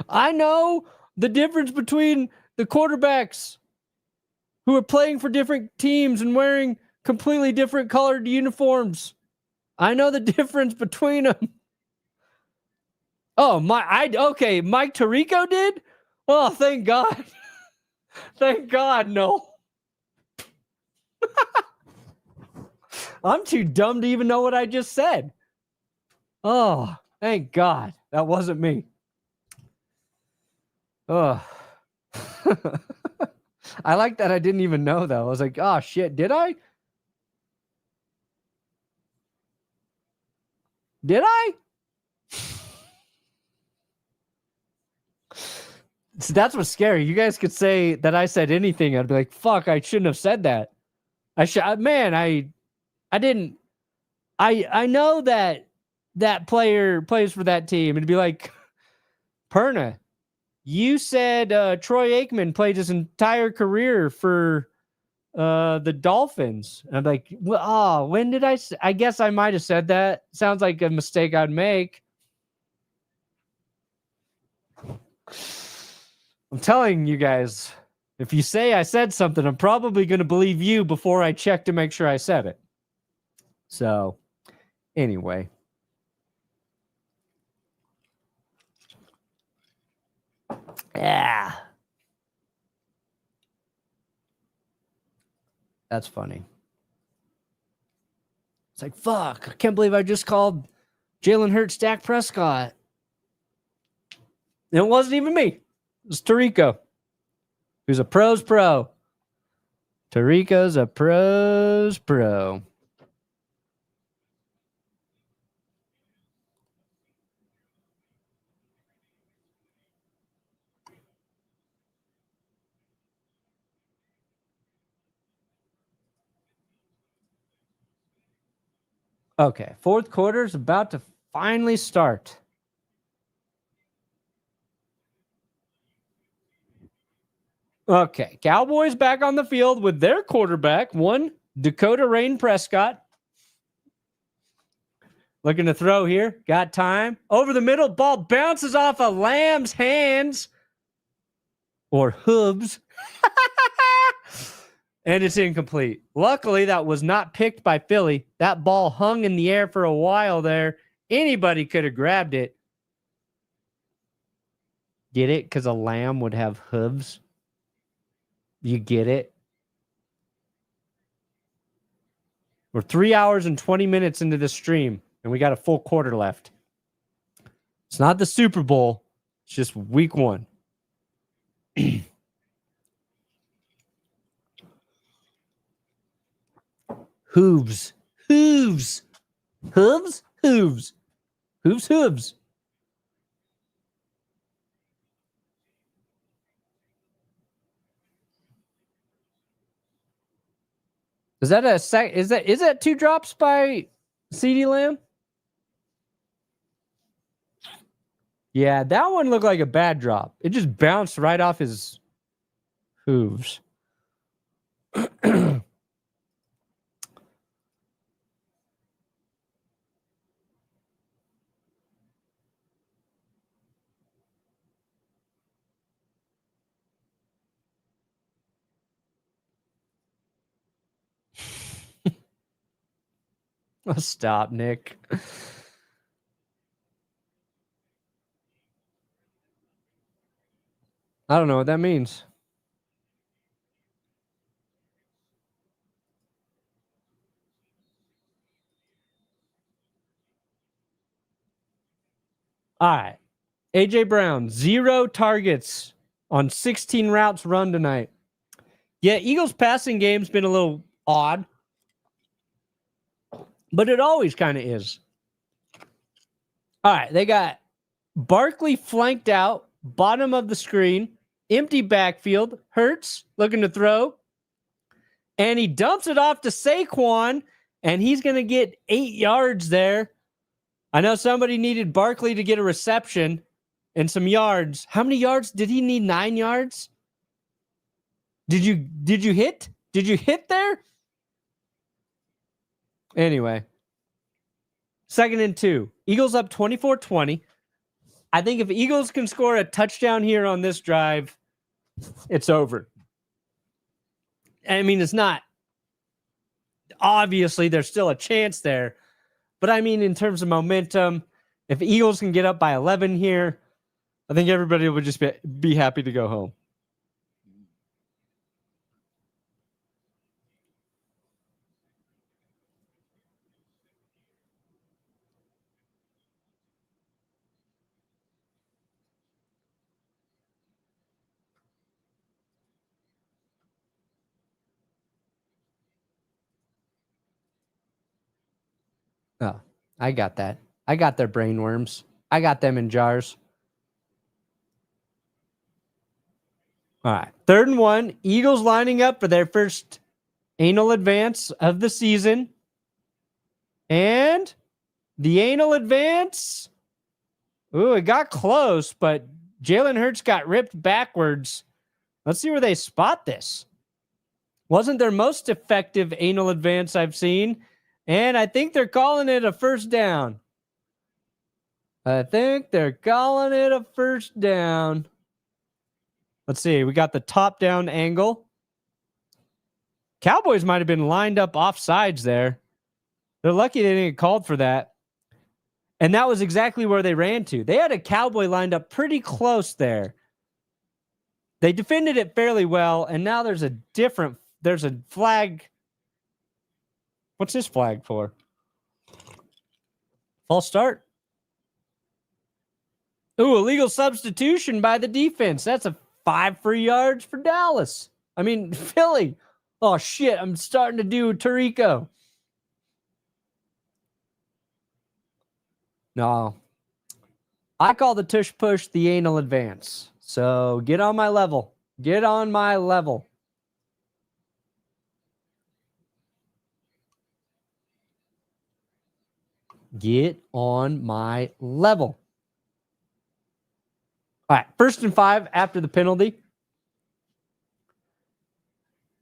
I know the difference between the quarterbacks who are playing for different teams and wearing completely different colored uniforms. I know the difference between them. Oh, okay, Mike Tirico did? Oh, thank God. Thank God, no. I'm too dumb to even know what I just said. Oh, thank God. That wasn't me. Oh. I like that I didn't even know, though. I was like, oh, shit, did I? Did I? So that's what's scary. You guys could say that I said anything. I'd be like, fuck, I shouldn't have said that. I didn't. I know that player plays for that team. It'd be like, Perna, you said Troy Aikman played his entire career for the Dolphins. And I'm like, well, when did I guess I might have said that. Sounds like a mistake I'd make. I'm telling you guys, if you say I said something, I'm probably going to believe you before I check to make sure I said it. So, anyway. Yeah. That's funny. It's like, fuck, I can't believe I just called Jalen Hurts Dak Prescott. And it wasn't even me. It was Tirico, who's a pro's pro. Tirico's a pro's pro. Okay, 4th quarter is about to finally start. Okay, Cowboys back on the field with their quarterback, one Dakota Rain Prescott. Looking to throw here. Got time. Over the middle, ball bounces off of Lamb's hands. Or hooves. And it's incomplete. Luckily, that was not picked by Philly. That ball hung in the air for a while there. Anybody could have grabbed it. Get it? Because a lamb would have hooves. You get it? We're 3 hours and 20 minutes into the stream, and we got a full quarter left. It's not the Super Bowl. It's just week 1. Hooves. Hooves. Hooves? Hooves. Hooves, hooves. Is that is that 2 drops by CeeDee Lamb? Yeah, that one looked like a bad drop. It just bounced right off his hooves. Oh, stop, Nick. I don't know what that means. All right. AJ Brown, 0 targets on 16 routes run tonight. Yeah, Eagles passing game's been a little odd, but it always kind of is. All right, they got Barkley flanked out, bottom of the screen, empty backfield, Hurts looking to throw, and he dumps it off to Saquon, and he's going to get 8 yards there. I know somebody needed Barkley to get a reception and some yards. How many yards? Did he need 9 yards? Did you hit? Did you hit there? Anyway, 2nd and 2. Eagles up 24-20. I think if Eagles can score a touchdown here on this drive, it's over. I mean, it's not. Obviously, there's still a chance there. But I mean, in terms of momentum, if Eagles can get up by 11 here, I think everybody would just be happy to go home. Oh, I got that. I got their brain worms. I got them in jars. All right. 3rd and 1. Eagles lining up for their first anal advance of the season. And the anal advance. Ooh, it got close, but Jalen Hurts got ripped backwards. Let's see where they spot this. Wasn't their most effective anal advance I've seen. And I think they're calling it a first down. Let's see. We got the top down angle. Cowboys might have been lined up offsides there. They're lucky they didn't get called for that. And that was exactly where they ran to. They had a Cowboy lined up pretty close there. They defended it fairly well. And now there's a flag. What's this flag for? False start. Ooh, illegal substitution by the defense. That's a 5 free yards for Dallas. I mean, Philly. Oh, shit. I'm starting to do Tarico. No. I call the tush push the anal advance. So get on my level. Get on my level. Get on my level. All right, 1st and 5 after the penalty.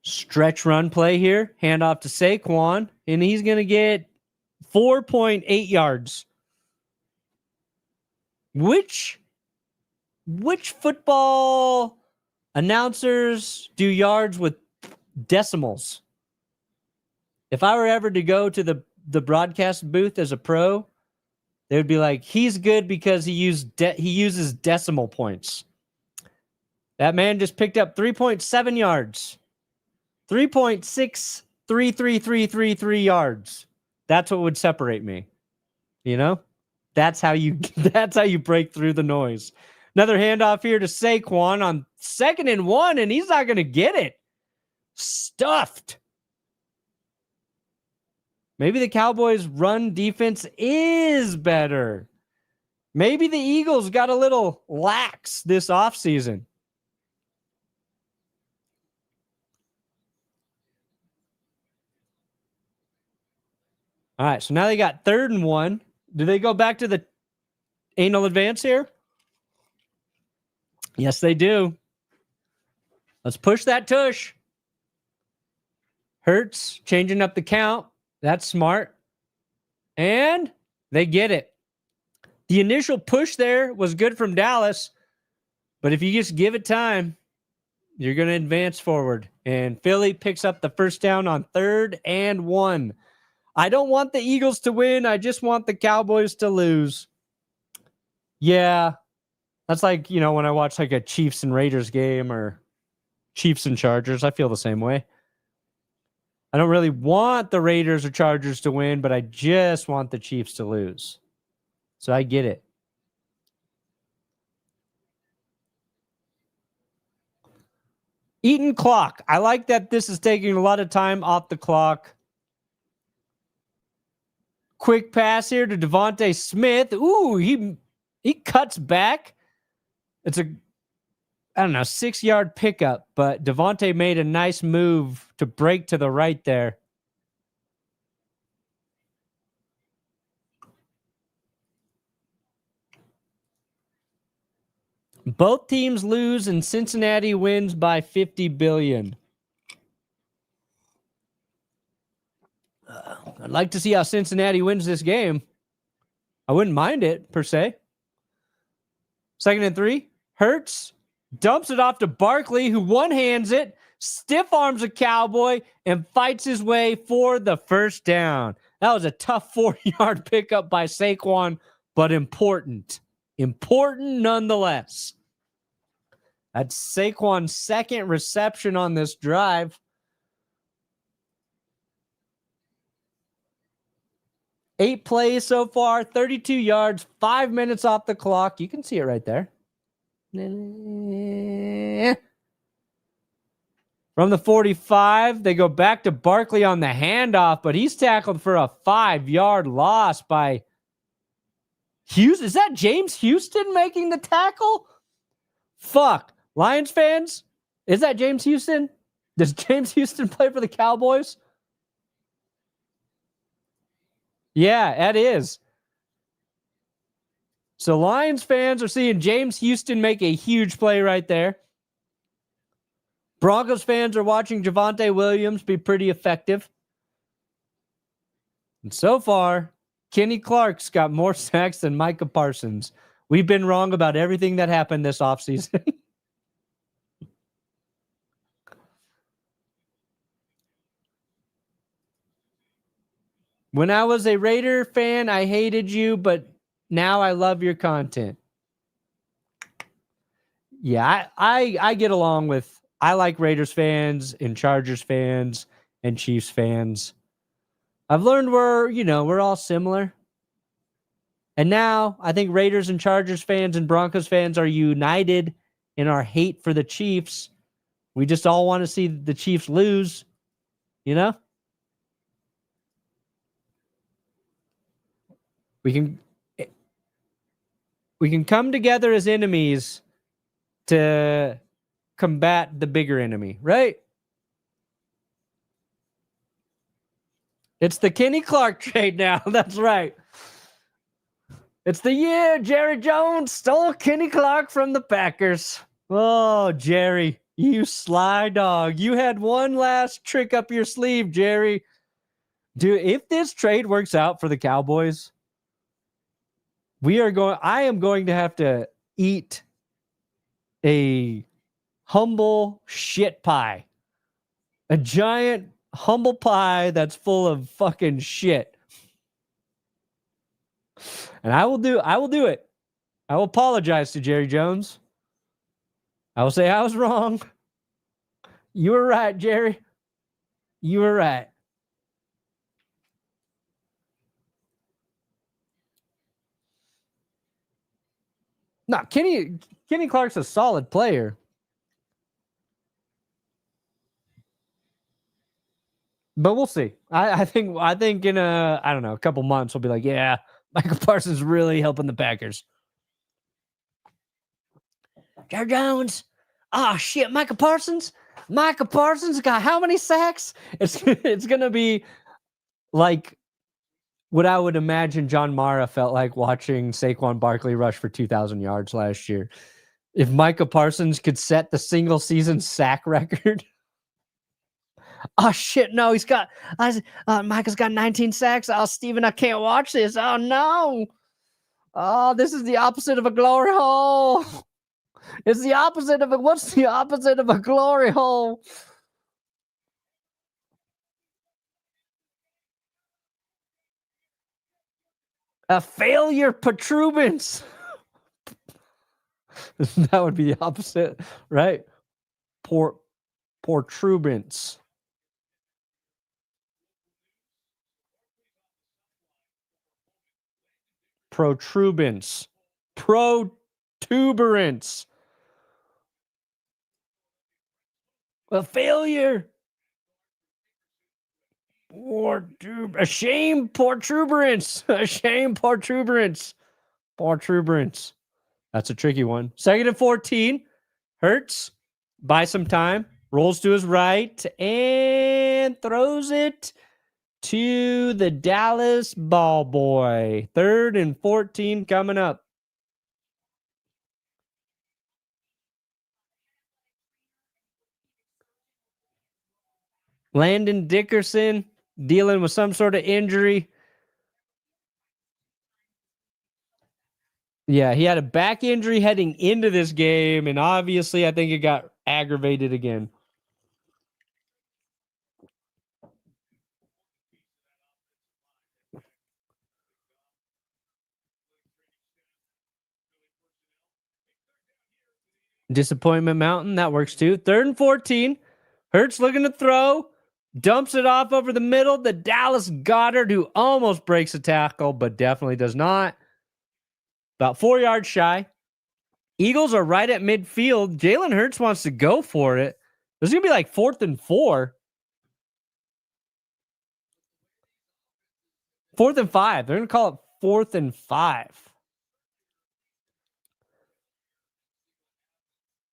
Stretch run play here. Hand off to Saquon, and he's going to get 4.8 yards. Which football announcers do yards with decimals? If I were ever to go to the broadcast booth as a pro, they would be like, he's good because he uses decimal points. That man just picked up 3.7 yards. 3.63333 yards. That's what would separate me. You know? That's how you break through the noise. Another handoff here to Saquon on 2nd and 1, and he's not going to get it. Stuffed. Maybe the Cowboys' run defense is better. Maybe the Eagles got a little lax this offseason. All right, so now they got 3rd and 1. Do they go back to the anal advance here? Yes, they do. Let's push that tush. Hurts changing up the count. That's smart. And they get it. The initial push there was good from Dallas, but if you just give it time, you're going to advance forward. And Philly picks up the first down on 3rd and 1. I don't want the Eagles to win. I just want the Cowboys to lose. Yeah. That's like, when I watch like a Chiefs and Raiders game or Chiefs and Chargers. I feel the same way. I don't really want the Raiders or Chargers to win, but I just want the Chiefs to lose. So I get it. Eaton clock. I like that this is taking a lot of time off the clock. Quick pass here to Devontae Smith. Ooh, he cuts back. It's a 6-yard pickup, but Devontae made a nice move to break to the right there. Both teams lose and Cincinnati wins by 50 billion. I'd like to see how Cincinnati wins this game. I wouldn't mind it, per se. 2nd and 3. Hurts dumps it off to Barkley, who one-hands it, stiff arms a Cowboy, and fights his way for the first down. That was a tough 4-yard pickup by Saquon, but important. Important nonetheless. That's Saquon's 2nd reception on this drive. 8 plays so far, 32 yards, 5 minutes off the clock. You can see it right there. From the 45, they go back to Barkley on the handoff, but he's tackled for a 5-yard loss by Houston. Is that James Houston making the tackle? Fuck. Lions fans, is that James Houston? Does James Houston play for the Cowboys? Yeah, that is. So Lions fans are seeing James Houston make a huge play right there. Broncos fans are watching Javonte Williams be pretty effective. And so far, Kenny Clark's got more sacks than Micah Parsons. We've been wrong about everything that happened this offseason. When I was a Raider fan, I hated you, but now I love your content. Yeah, I get along with, I like Raiders fans and Chargers fans and Chiefs fans. I've learned we're all similar. And now I think Raiders and Chargers fans and Broncos fans are united in our hate for the Chiefs. We just all want to see the Chiefs lose, We can come together as enemies to combat the bigger enemy, right? It's the Kenny Clark trade now. That's right. It's the year Jerry Jones stole Kenny Clark from the Packers. Oh, Jerry, you sly dog. You had one last trick up your sleeve, Jerry. Dude, if this trade works out for the Cowboys, I am going to have to eat a humble shit pie. A giant humble pie that's full of fucking shit. And I will do it. I will apologize to Jerry Jones. I will say I was wrong. You were right, Jerry. You were right. No, Kenny Clark's a solid player. But we'll see. I think in a couple months we'll be like, yeah, Micah Parsons really helping the Packers. Jared Jones. Oh shit, Micah Parsons. Micah Parsons got how many sacks? It's gonna be like what I would imagine John Mara felt like watching Saquon Barkley rush for 2,000 yards last year. If Micah Parsons could set the single season sack record. Oh shit! No, Micah's got 19 sacks. Oh, Steven, I can't watch this. Oh no! Oh, this is the opposite of a glory hole. It's the opposite of what's the opposite of a glory hole? A failure protuberance. That would be the opposite, right? Protuberance. Protuberance. Protuberance. A failure. A shame, protuberance. A shame, protuberance. Protuberance. That's a tricky one. 2nd and 14. Hurts. Buy some time. Rolls to his right and throws it to the Dallas ball boy. 3rd and 14 coming up. Landon Dickerson dealing with some sort of injury. Yeah, he had a back injury heading into this game, and obviously I think it got aggravated again. Disappointment Mountain, that works too. 3rd and 14. Hurts looking to throw. Dumps it off over the middle. The Dallas Goddard, who almost breaks a tackle, but definitely does not. About 4 yards shy. Eagles are right at midfield. Jalen Hurts wants to go for it. There's going to be like 4th and 4. 4th and 5. They're going to call it 4th and 5.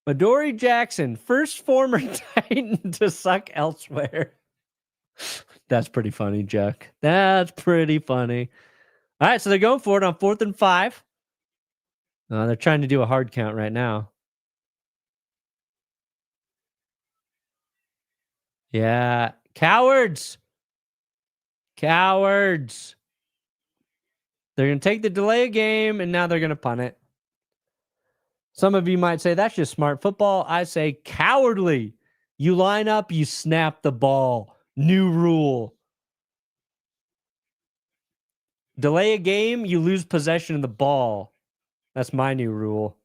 Adoree Jackson, first former Titan to suck elsewhere. That's pretty funny, Jack. That's pretty funny. All right, so they're going for it on 4th and 5. They're trying to do a hard count right now. Yeah. Cowards. Cowards. They're going to take the delay of game, and now they're going to punt it. Some of you might say that's just smart football. I say cowardly. You line up, you snap the ball. New rule. Delay a game, you lose possession of the ball. That's my new rule.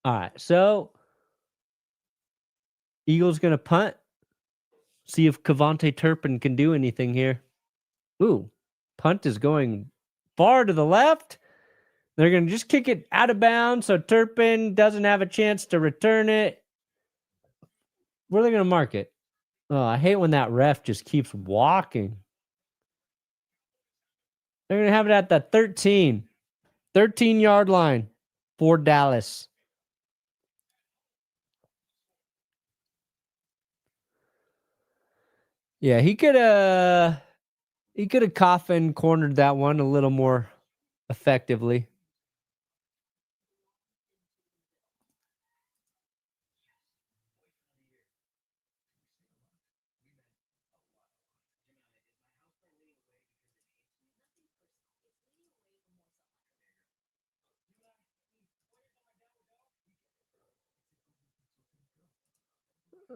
All right, so Eagles going to punt. See if Javonte Turpin can do anything here. Ooh, punt is going far to the left. They're going to just kick it out of bounds, so Turpin doesn't have a chance to return it. Where are they going to mark it? Oh, I hate when that ref just keeps walking. They're going to have it at the 13-yard line for Dallas. Yeah, he could have coffin cornered that one a little more effectively.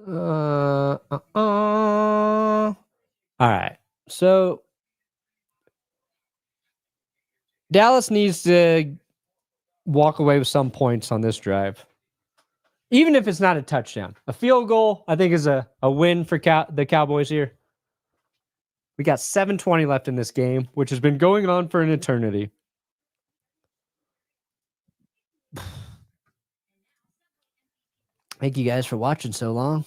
All right. So Dallas needs to walk away with some points on this drive. Even if it's not a touchdown. A field goal, I think, is a win for the Cowboys here. We got 7:20 left in this game, which has been going on for an eternity. Thank you guys for watching so long.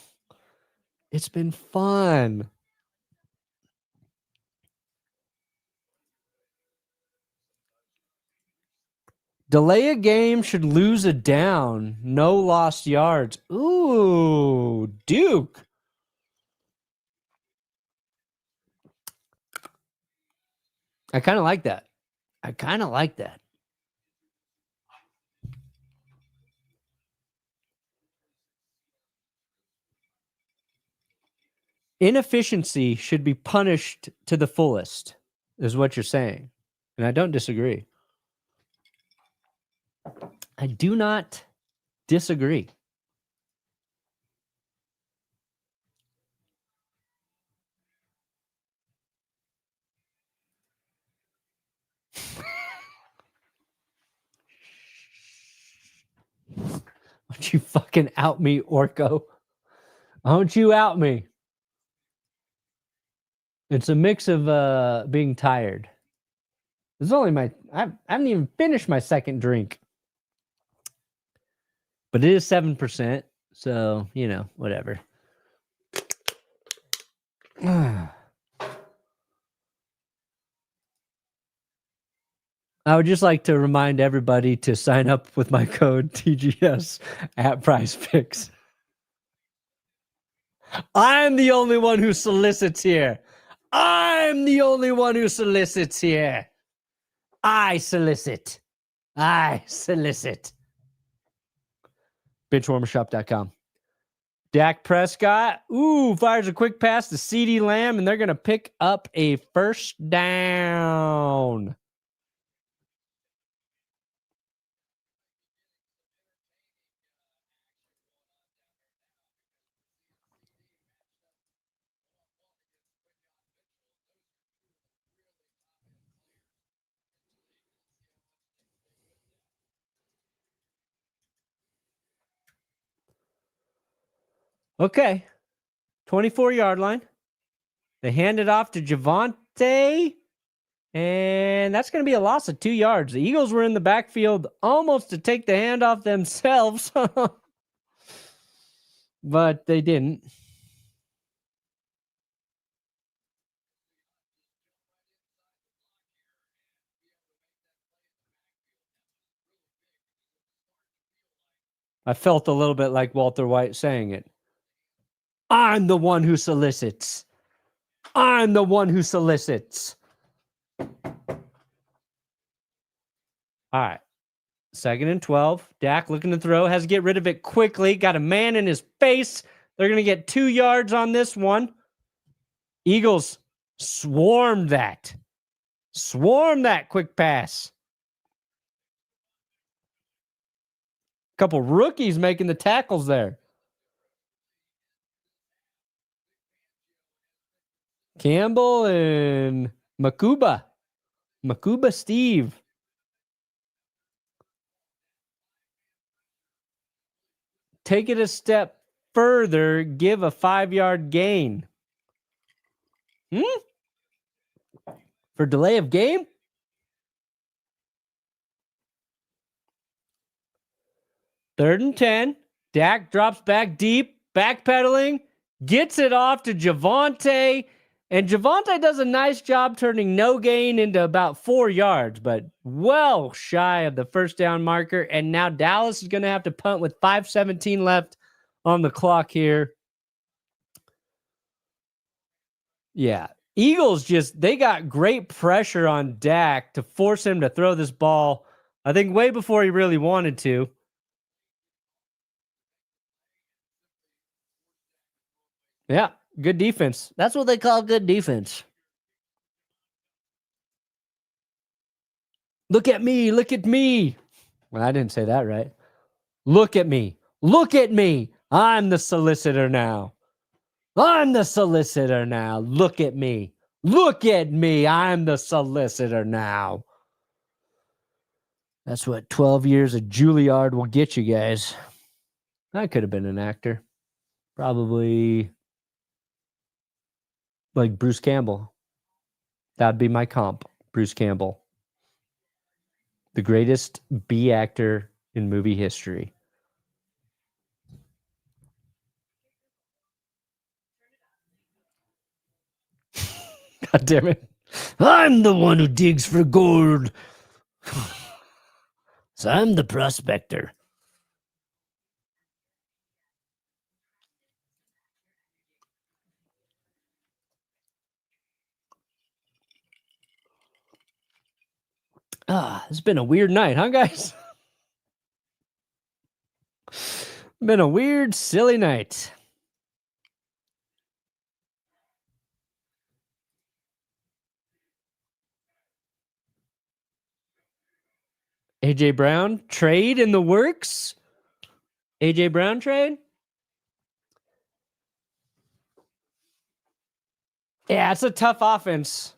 It's been fun. Delay a game should lose a down. No lost yards. Ooh, Duke. I kind of like that. Inefficiency should be punished to the fullest, is what you're saying. And I don't disagree. I do not disagree. Why don't you fucking out me, Orko? Why don't you out me? It's a mix of being tired. It's only I haven't even finished my second drink. But it is 7%. So, you know, whatever. I would just like to remind everybody to sign up with my code TGS at PrizePicks. I'm the only one who solicits here. I solicit. Benchwarmershop.com. Dak Prescott, fires a quick pass to CeeDee Lamb, and they're going to pick up a first down. Okay. 24-yard line. They hand it off to Javonte, and that's going to be a loss of 2 yards. The Eagles were in the backfield almost to take the handoff themselves, but they didn't. I felt a little bit like Walter White saying it. I'm the one who solicits. All right. 2nd and 12. Dak looking to throw. Has to get rid of it quickly. Got a man in his face. They're going to get 2 yards on this one. Eagles swarmed that. Quick pass. Couple rookies making the tackles there. Campbell and Makuba Steve. Take it a step further, give a 5-yard gain. For delay of game? Third and 10. Dak drops back deep, backpedaling, gets it off to Javonte. And Javonte does a nice job turning no gain into about 4 yards, but well shy of the first down marker. And now Dallas is going to have to punt with 5:17 left on the clock here. Yeah. Eagles they got great pressure on Dak to force him to throw this ball, I think, way before he really wanted to. Yeah. Good defense. That's what they call good defense. Look at me. Well, I didn't say that right. Look at me. I'm the solicitor now. I'm the solicitor now. That's what 12 years of Juilliard will get you guys. I could have been an actor. Probably like Bruce Campbell. That'd be my comp. Bruce Campbell. The greatest B actor in movie history. God damn it. I'm the one who digs for gold. So I'm the prospector. It's been a weird night, huh, guys? Been a weird, silly night. AJ Brown trade in the works. AJ Brown trade. Yeah, it's a tough offense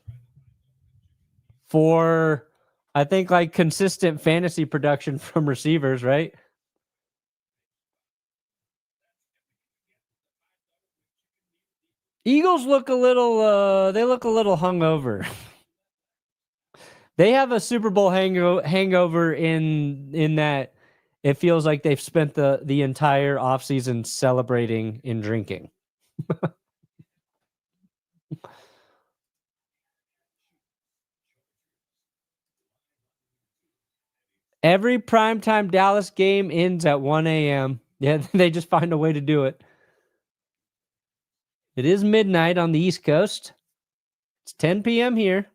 for, I think, like consistent fantasy production from receivers, right? Eagles look a little they look a little hungover. They have a Super Bowl hangover in that it feels like they've spent the entire offseason celebrating and drinking. Every primetime Dallas game ends at 1 a.m. Yeah, they just find a way to do it. It is midnight on the East Coast. It's 10 p.m. here.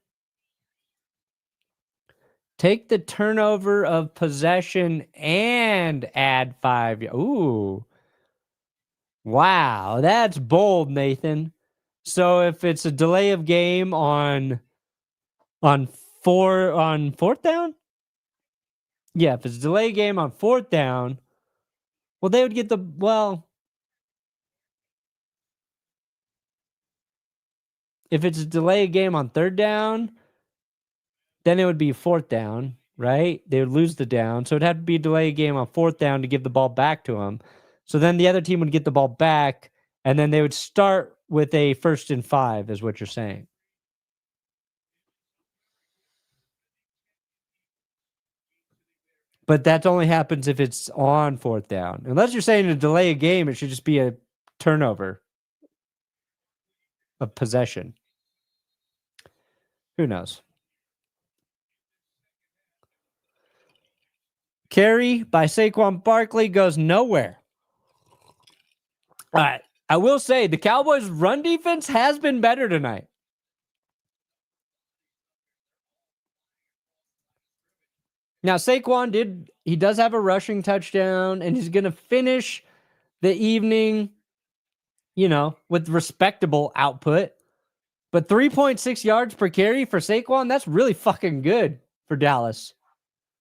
Take the turnover of possession and add 5. Ooh. Wow, that's bold, Nathan. So if it's a delay of game on fourth down? Yeah, if it's a delay game on fourth down, well, they would get if it's a delay game on third down, then it would be fourth down, right? They would lose the down. So it'd have to be a delay game on fourth down to give the ball back to them. So then the other team would get the ball back, and then they would start with a 1st and 5, is what you're saying. But that only happens if it's on fourth down. Unless you're saying to delay a game, it should just be a turnover of possession. Who knows? Carry by Saquon Barkley goes nowhere. All right. I will say the Cowboys' run defense has been better tonight. Now, Saquon does have a rushing touchdown, and he's going to finish the evening, with respectable output. But 3.6 yards per carry for Saquon, that's really fucking good for Dallas.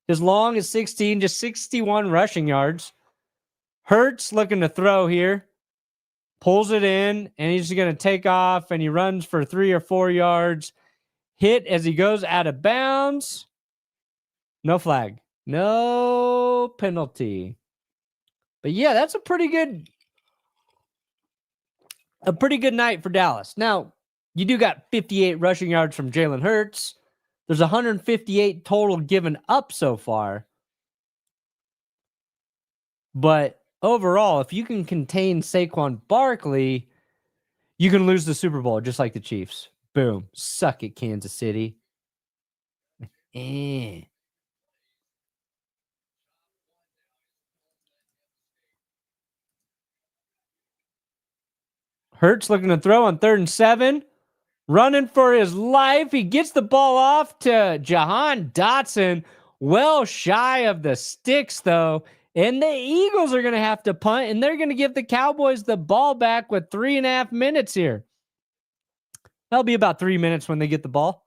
As long as 16, just 61 rushing yards. Hurts looking to throw here. Pulls it in, and he's going to take off, and he runs for 3 or 4 yards. Hit as he goes out of bounds. No flag. No penalty. But yeah, that's a pretty good night for Dallas. Now, you do got 58 rushing yards from Jalen Hurts. There's 158 total given up so far. But overall, if you can contain Saquon Barkley, you can lose the Super Bowl just like the Chiefs. Boom. Suck it, Kansas City. Hurts looking to throw on 3rd and 7. Running for his life. He gets the ball off to Jahan Dotson. Well shy of the sticks, though. And the Eagles are going to have to punt, and they're going to give the Cowboys the ball back with 3.5 minutes here. That'll be about 3 minutes when they get the ball.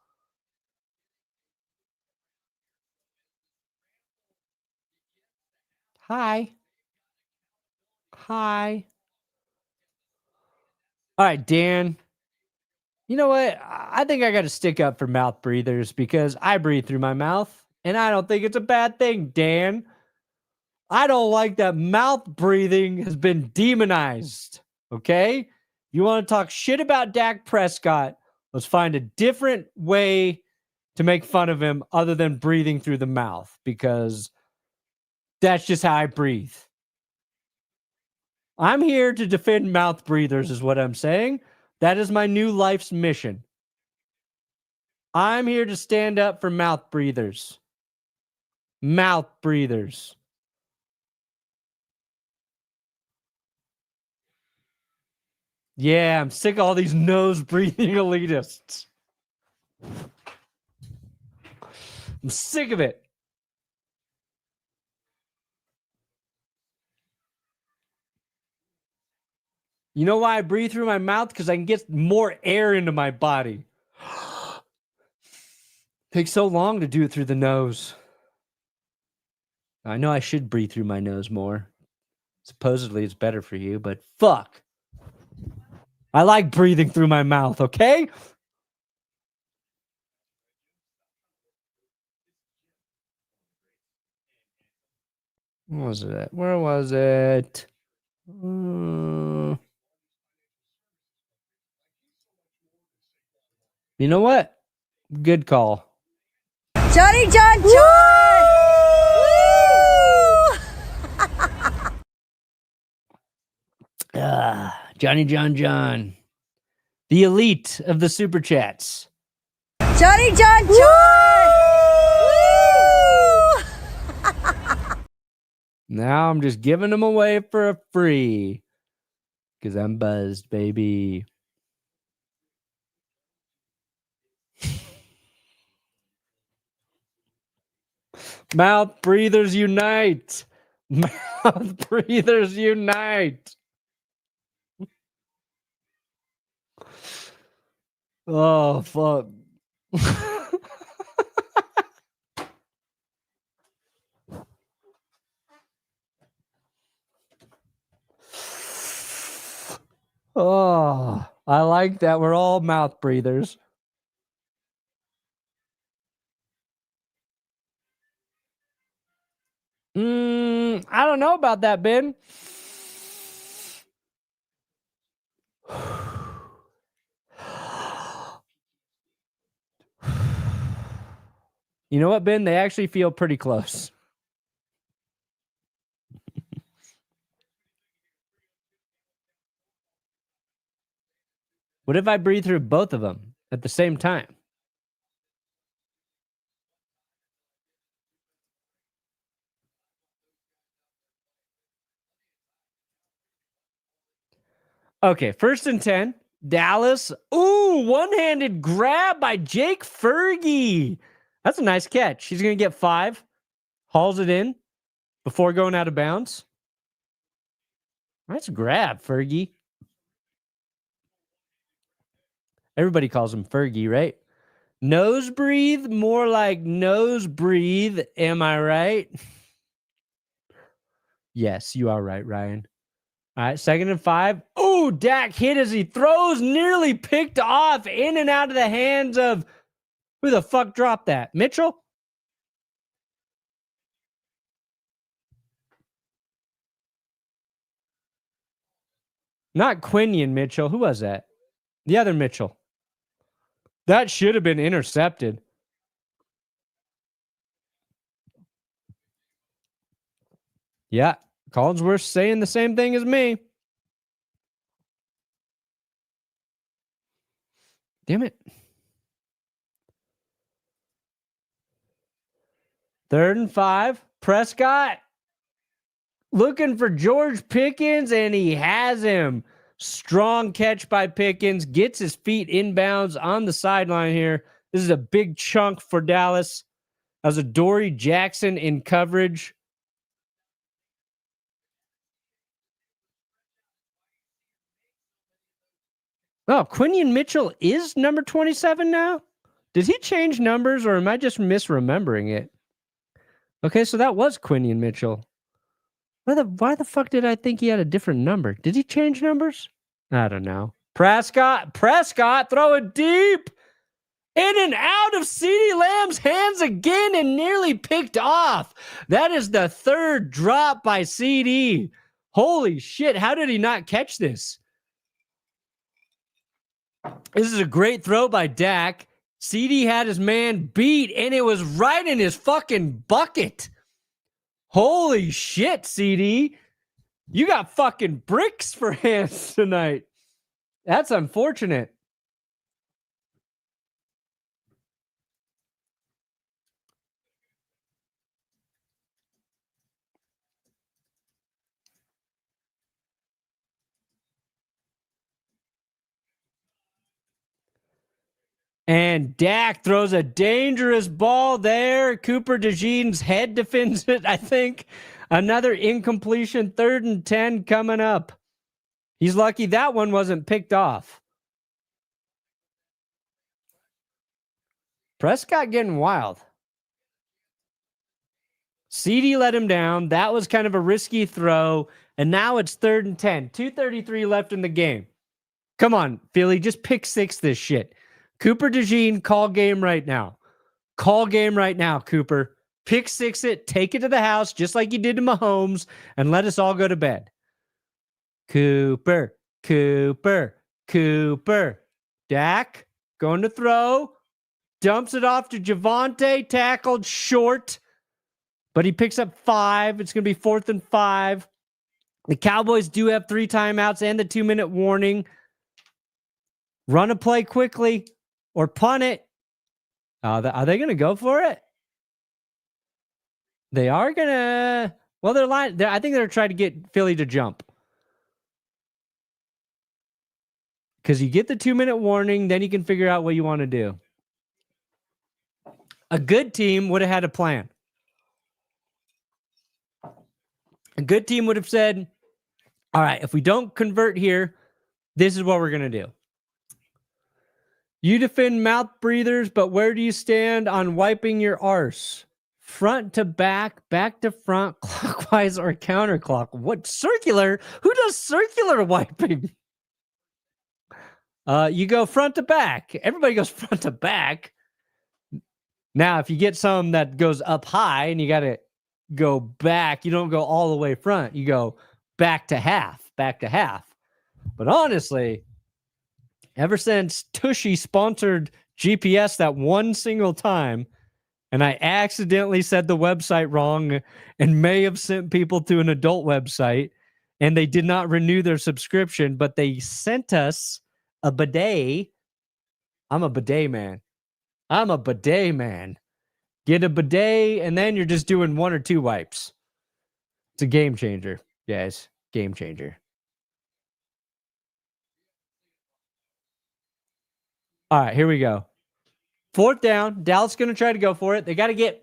Hi. All right, Dan. You know what? I think I got to stick up for mouth breathers because I breathe through my mouth, and I don't think it's a bad thing, Dan. I don't like that mouth breathing has been demonized, okay? You want to talk shit about Dak Prescott, let's find a different way to make fun of him other than breathing through the mouth, because that's just how I breathe. I'm here to defend mouth breathers is what I'm saying. That is my new life's mission. I'm here to stand up for mouth breathers. Mouth breathers. Yeah, I'm sick of all these nose breathing elitists. I'm sick of it. You know why I breathe through my mouth? Because I can get more air into my body. Takes so long to do it through the nose. I know I should breathe through my nose more. Supposedly it's better for you, but fuck. I like breathing through my mouth, okay? What was it? Where was it? You know what? Good call. Johnny John John! Woo! Johnny John John. The elite of the super chats. Johnny John John! Woo! Now I'm just giving them away for a free. Because I'm buzzed, baby. Mouth breathers unite. Mouth breathers unite. Oh, fuck. Oh, I like that. We're all mouth breathers. I don't know about that, Ben. You know what, Ben? They actually feel pretty close. What if I breathe through both of them at the same time? Okay, 1st and 10. Dallas. Ooh, one-handed grab by Jake Fergie. That's a nice catch. He's going to get 5. Hauls it in before going out of bounds. Nice grab, Fergie. Everybody calls him Fergie, right? Nose breathe, more like nose breathe. Am I right? Yes, you are right, Ryan. All right, 2nd and 5. Ooh, Dak hit as he throws, nearly picked off in and out of the hands of who the fuck dropped that? Mitchell? Not Quinion Mitchell. Who was that? The other Mitchell. That should have been intercepted. Yeah, Collinsworth saying the same thing as me. Damn it. 3rd and 5. Prescott looking for George Pickens, and he has him. Strong catch by Pickens. Gets his feet inbounds on the sideline here. This is a big chunk for Dallas. That was a Dory Jackson in coverage. Oh, Quinion Mitchell is number 27 now? Did he change numbers, or am I just misremembering it? Okay, so that was Quinion Mitchell. Why the fuck did I think he had a different number? Did he change numbers? I don't know. Prescott, throw it deep. In and out of CeeDee Lamb's hands again and nearly picked off. That is the 3rd drop by CeeDee. Holy shit, how did he not catch this? This is a great throw by Dak. CeeDee had his man beat, and it was right in his fucking bucket. Holy shit, CeeDee. You got fucking bricks for hands tonight. That's unfortunate. And Dak throws a dangerous ball there. Cooper DeJean's head defends it, I think. Another incompletion, 3rd and 10 coming up. He's lucky that one wasn't picked off. Prescott getting wild. CeeDee let him down. That was kind of a risky throw. And now it's 3rd and 10. 2:33 left in the game. Come on, Philly, just pick 6 this shit. Cooper DeJean, call game right now. Call game right now, Cooper. Pick 6 it, take it to the house, just like you did to Mahomes, and let us all go to bed. Cooper. Dak, going to throw. Dumps it off to Javonte, tackled short. But he picks up 5. It's going to be 4th and 5. The Cowboys do have 3 timeouts and the 2-minute warning. Run a play quickly or punt it. Are they going to go for it? They are going to. Well, I think they're trying to get Philly to jump. Because you get the 2-minute warning, then you can figure out what you want to do. A good team would have had a plan. A good team would have said, all right, if we don't convert here, this is what we're going to do. You defend mouth breathers, but where do you stand on wiping your arse? Front to back to front, clockwise or counterclock? What, circular? Who does circular wiping? You go front to back. Everybody goes front to back. Now, if you get some that goes up high and you got to go back, you don't go all the way front. You go back to half. But honestly, ever since Tushy sponsored GPS that one single time, and I accidentally said the website wrong and may have sent people to an adult website, and they did not renew their subscription, but they sent us a bidet. I'm a bidet man. Get a bidet, and then you're just doing 1 or 2 wipes. It's a game changer, guys. Game changer. All right, here we go. 4th down. Dallas going to try to go for it. They got to get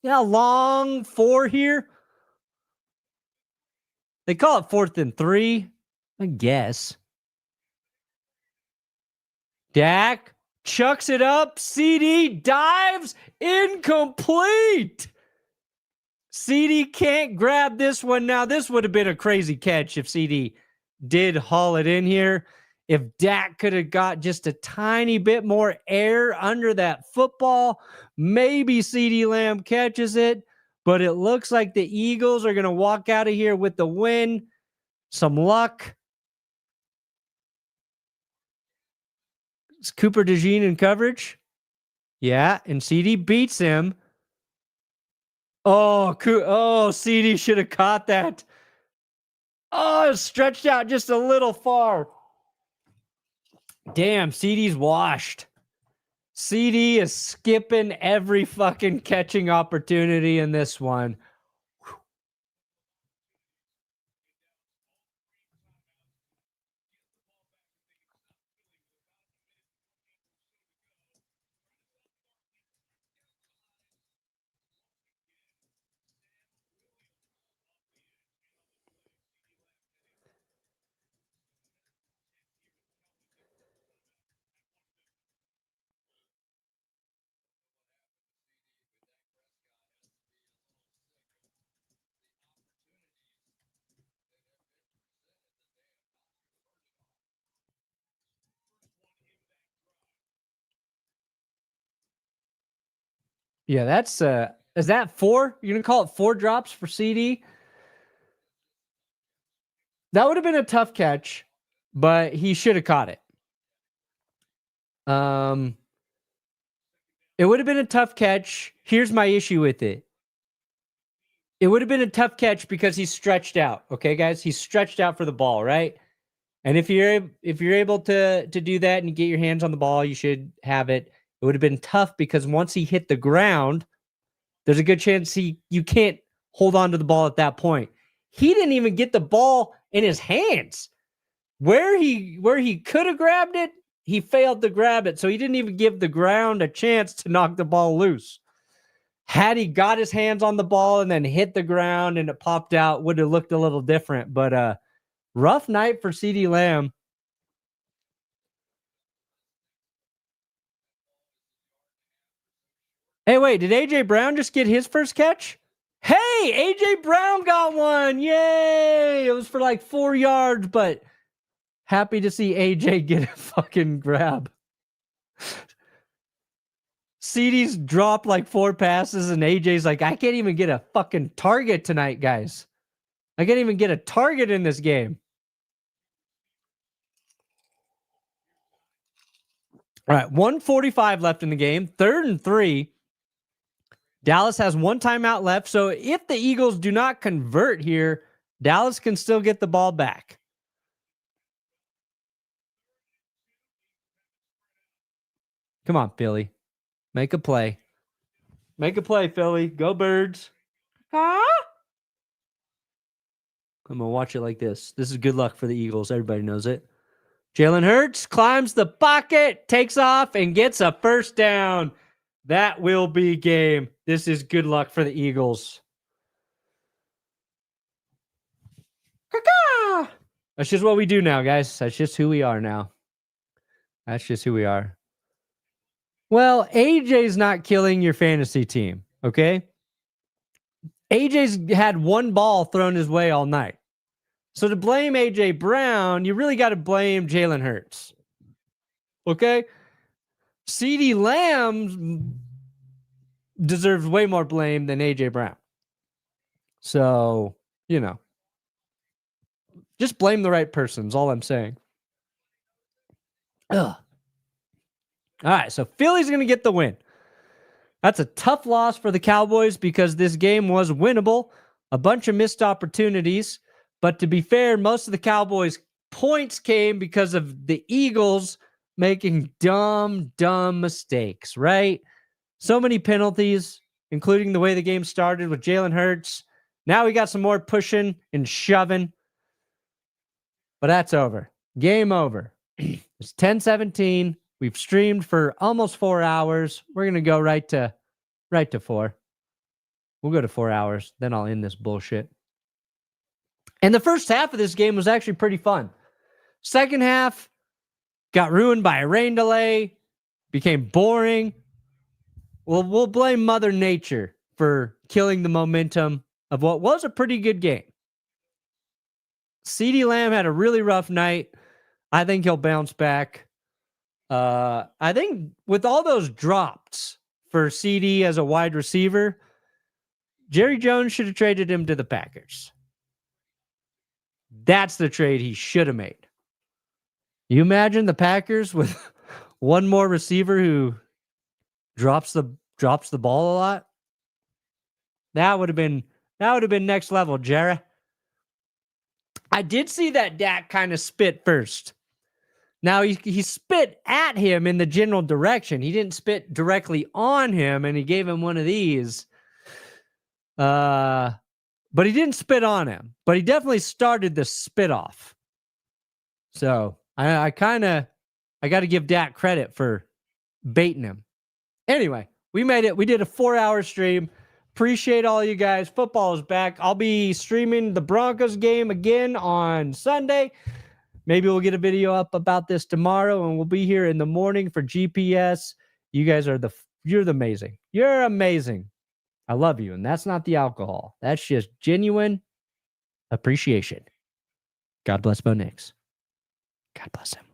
a long 4 here. They call it 4th and 3, I guess. Dak chucks it up. CeeDee dives. Incomplete. CeeDee can't grab this one. Now, this would have been a crazy catch if CeeDee did haul it in here. If Dak could have got just a tiny bit more air under that football, maybe CeeDee Lamb catches it. But it looks like the Eagles are going to walk out of here with the win. Some luck. Is Cooper DeJean in coverage? Yeah, and CeeDee beats him. Oh, CeeDee should have caught that. Oh, it stretched out just a little far. Damn, CeeDee's washed. CeeDee is skipping every fucking catching opportunity in this one. Yeah, that's is that 4? You're gonna call it 4 drops for CeeDee? That would have been a tough catch, but he should have caught it. It would have been a tough catch. Here's my issue with it. It would have been a tough catch because he's stretched out. Okay, guys, he's stretched out for the ball, right? And if you're able to do that and you get your hands on the ball, you should have it. It would have been tough because once he hit the ground, there's a good chance you can't hold on to the ball at that point. He didn't even get the ball in his hands. Where he could have grabbed it, he failed to grab it, so he didn't even give the ground a chance to knock the ball loose. Had he got his hands on the ball and then hit the ground and it popped out, would have looked a little different. But rough night for CeeDee Lamb. Hey, wait, did A.J. Brown just get his first catch? Hey, A.J. Brown got one. Yay. It was for like 4 yards, but happy to see A.J. get a fucking grab. CeeDee's dropped like 4 passes, and A.J.'s like, I can't even get a fucking target tonight, guys. I can't even get a target in this game. All right, 1:45 left in the game. 3rd and 3. Dallas has 1 timeout left, so if the Eagles do not convert here, Dallas can still get the ball back. Come on, Philly. Make a play. Make a play, Philly. Go Birds. Huh? I'm going to watch it like this. This is good luck for the Eagles. Everybody knows it. Jalen Hurts climbs the pocket, takes off, and gets a first down. That will be game. This is good luck for the Eagles. Caw-caw! That's just what we do now, guys. That's just who we are now. That's just who we are. Well, AJ's not killing your fantasy team, okay? AJ's had 1 ball thrown his way all night. So to blame AJ Brown, you really got to blame Jalen Hurts. Okay? CeeDee Lamb deserves way more blame than AJ Brown. So, you know, just blame the right person is all I'm saying. Ugh. All right, so Philly's going to get the win. That's a tough loss for the Cowboys because this game was winnable. A bunch of missed opportunities. But to be fair, most of the Cowboys' points came because of the Eagles making dumb mistakes, right? So many penalties, including the way the game started with Jalen Hurts. Now we got some more pushing and shoving. But that's over. Game over. It's 10-17. We've streamed for almost 4 hours. We're going to go right to 4. We'll go to 4 hours. Then I'll end this bullshit. And the first half of this game was actually pretty fun. Second half got ruined by a rain delay. Became boring. Well, we'll blame Mother Nature for killing the momentum of what was a pretty good game. CeeDee Lamb had a really rough night. I think he'll bounce back. I think with all those drops for CD as a wide receiver, Jerry Jones should have traded him to the Packers. That's the trade he should have made. You imagine the Packers with one more receiver who drops the ball a lot? That would have been next level, Jerry. I did see that Dak kind of spit first. Now, he spit at him in the general direction. He didn't spit directly on him, and he gave him one of these. But he didn't spit on him. But he definitely started the spit off. So, I got to give Dak credit for baiting him. Anyway, we made it. We did a 4-hour stream. Appreciate all you guys. Football is back. I'll be streaming the Broncos game again on Sunday. Maybe we'll get a video up about this tomorrow, and we'll be here in the morning for GPS. You guys are you're amazing. You're amazing. I love you, and that's not the alcohol. That's just genuine appreciation. God bless Bo Nix. God bless him.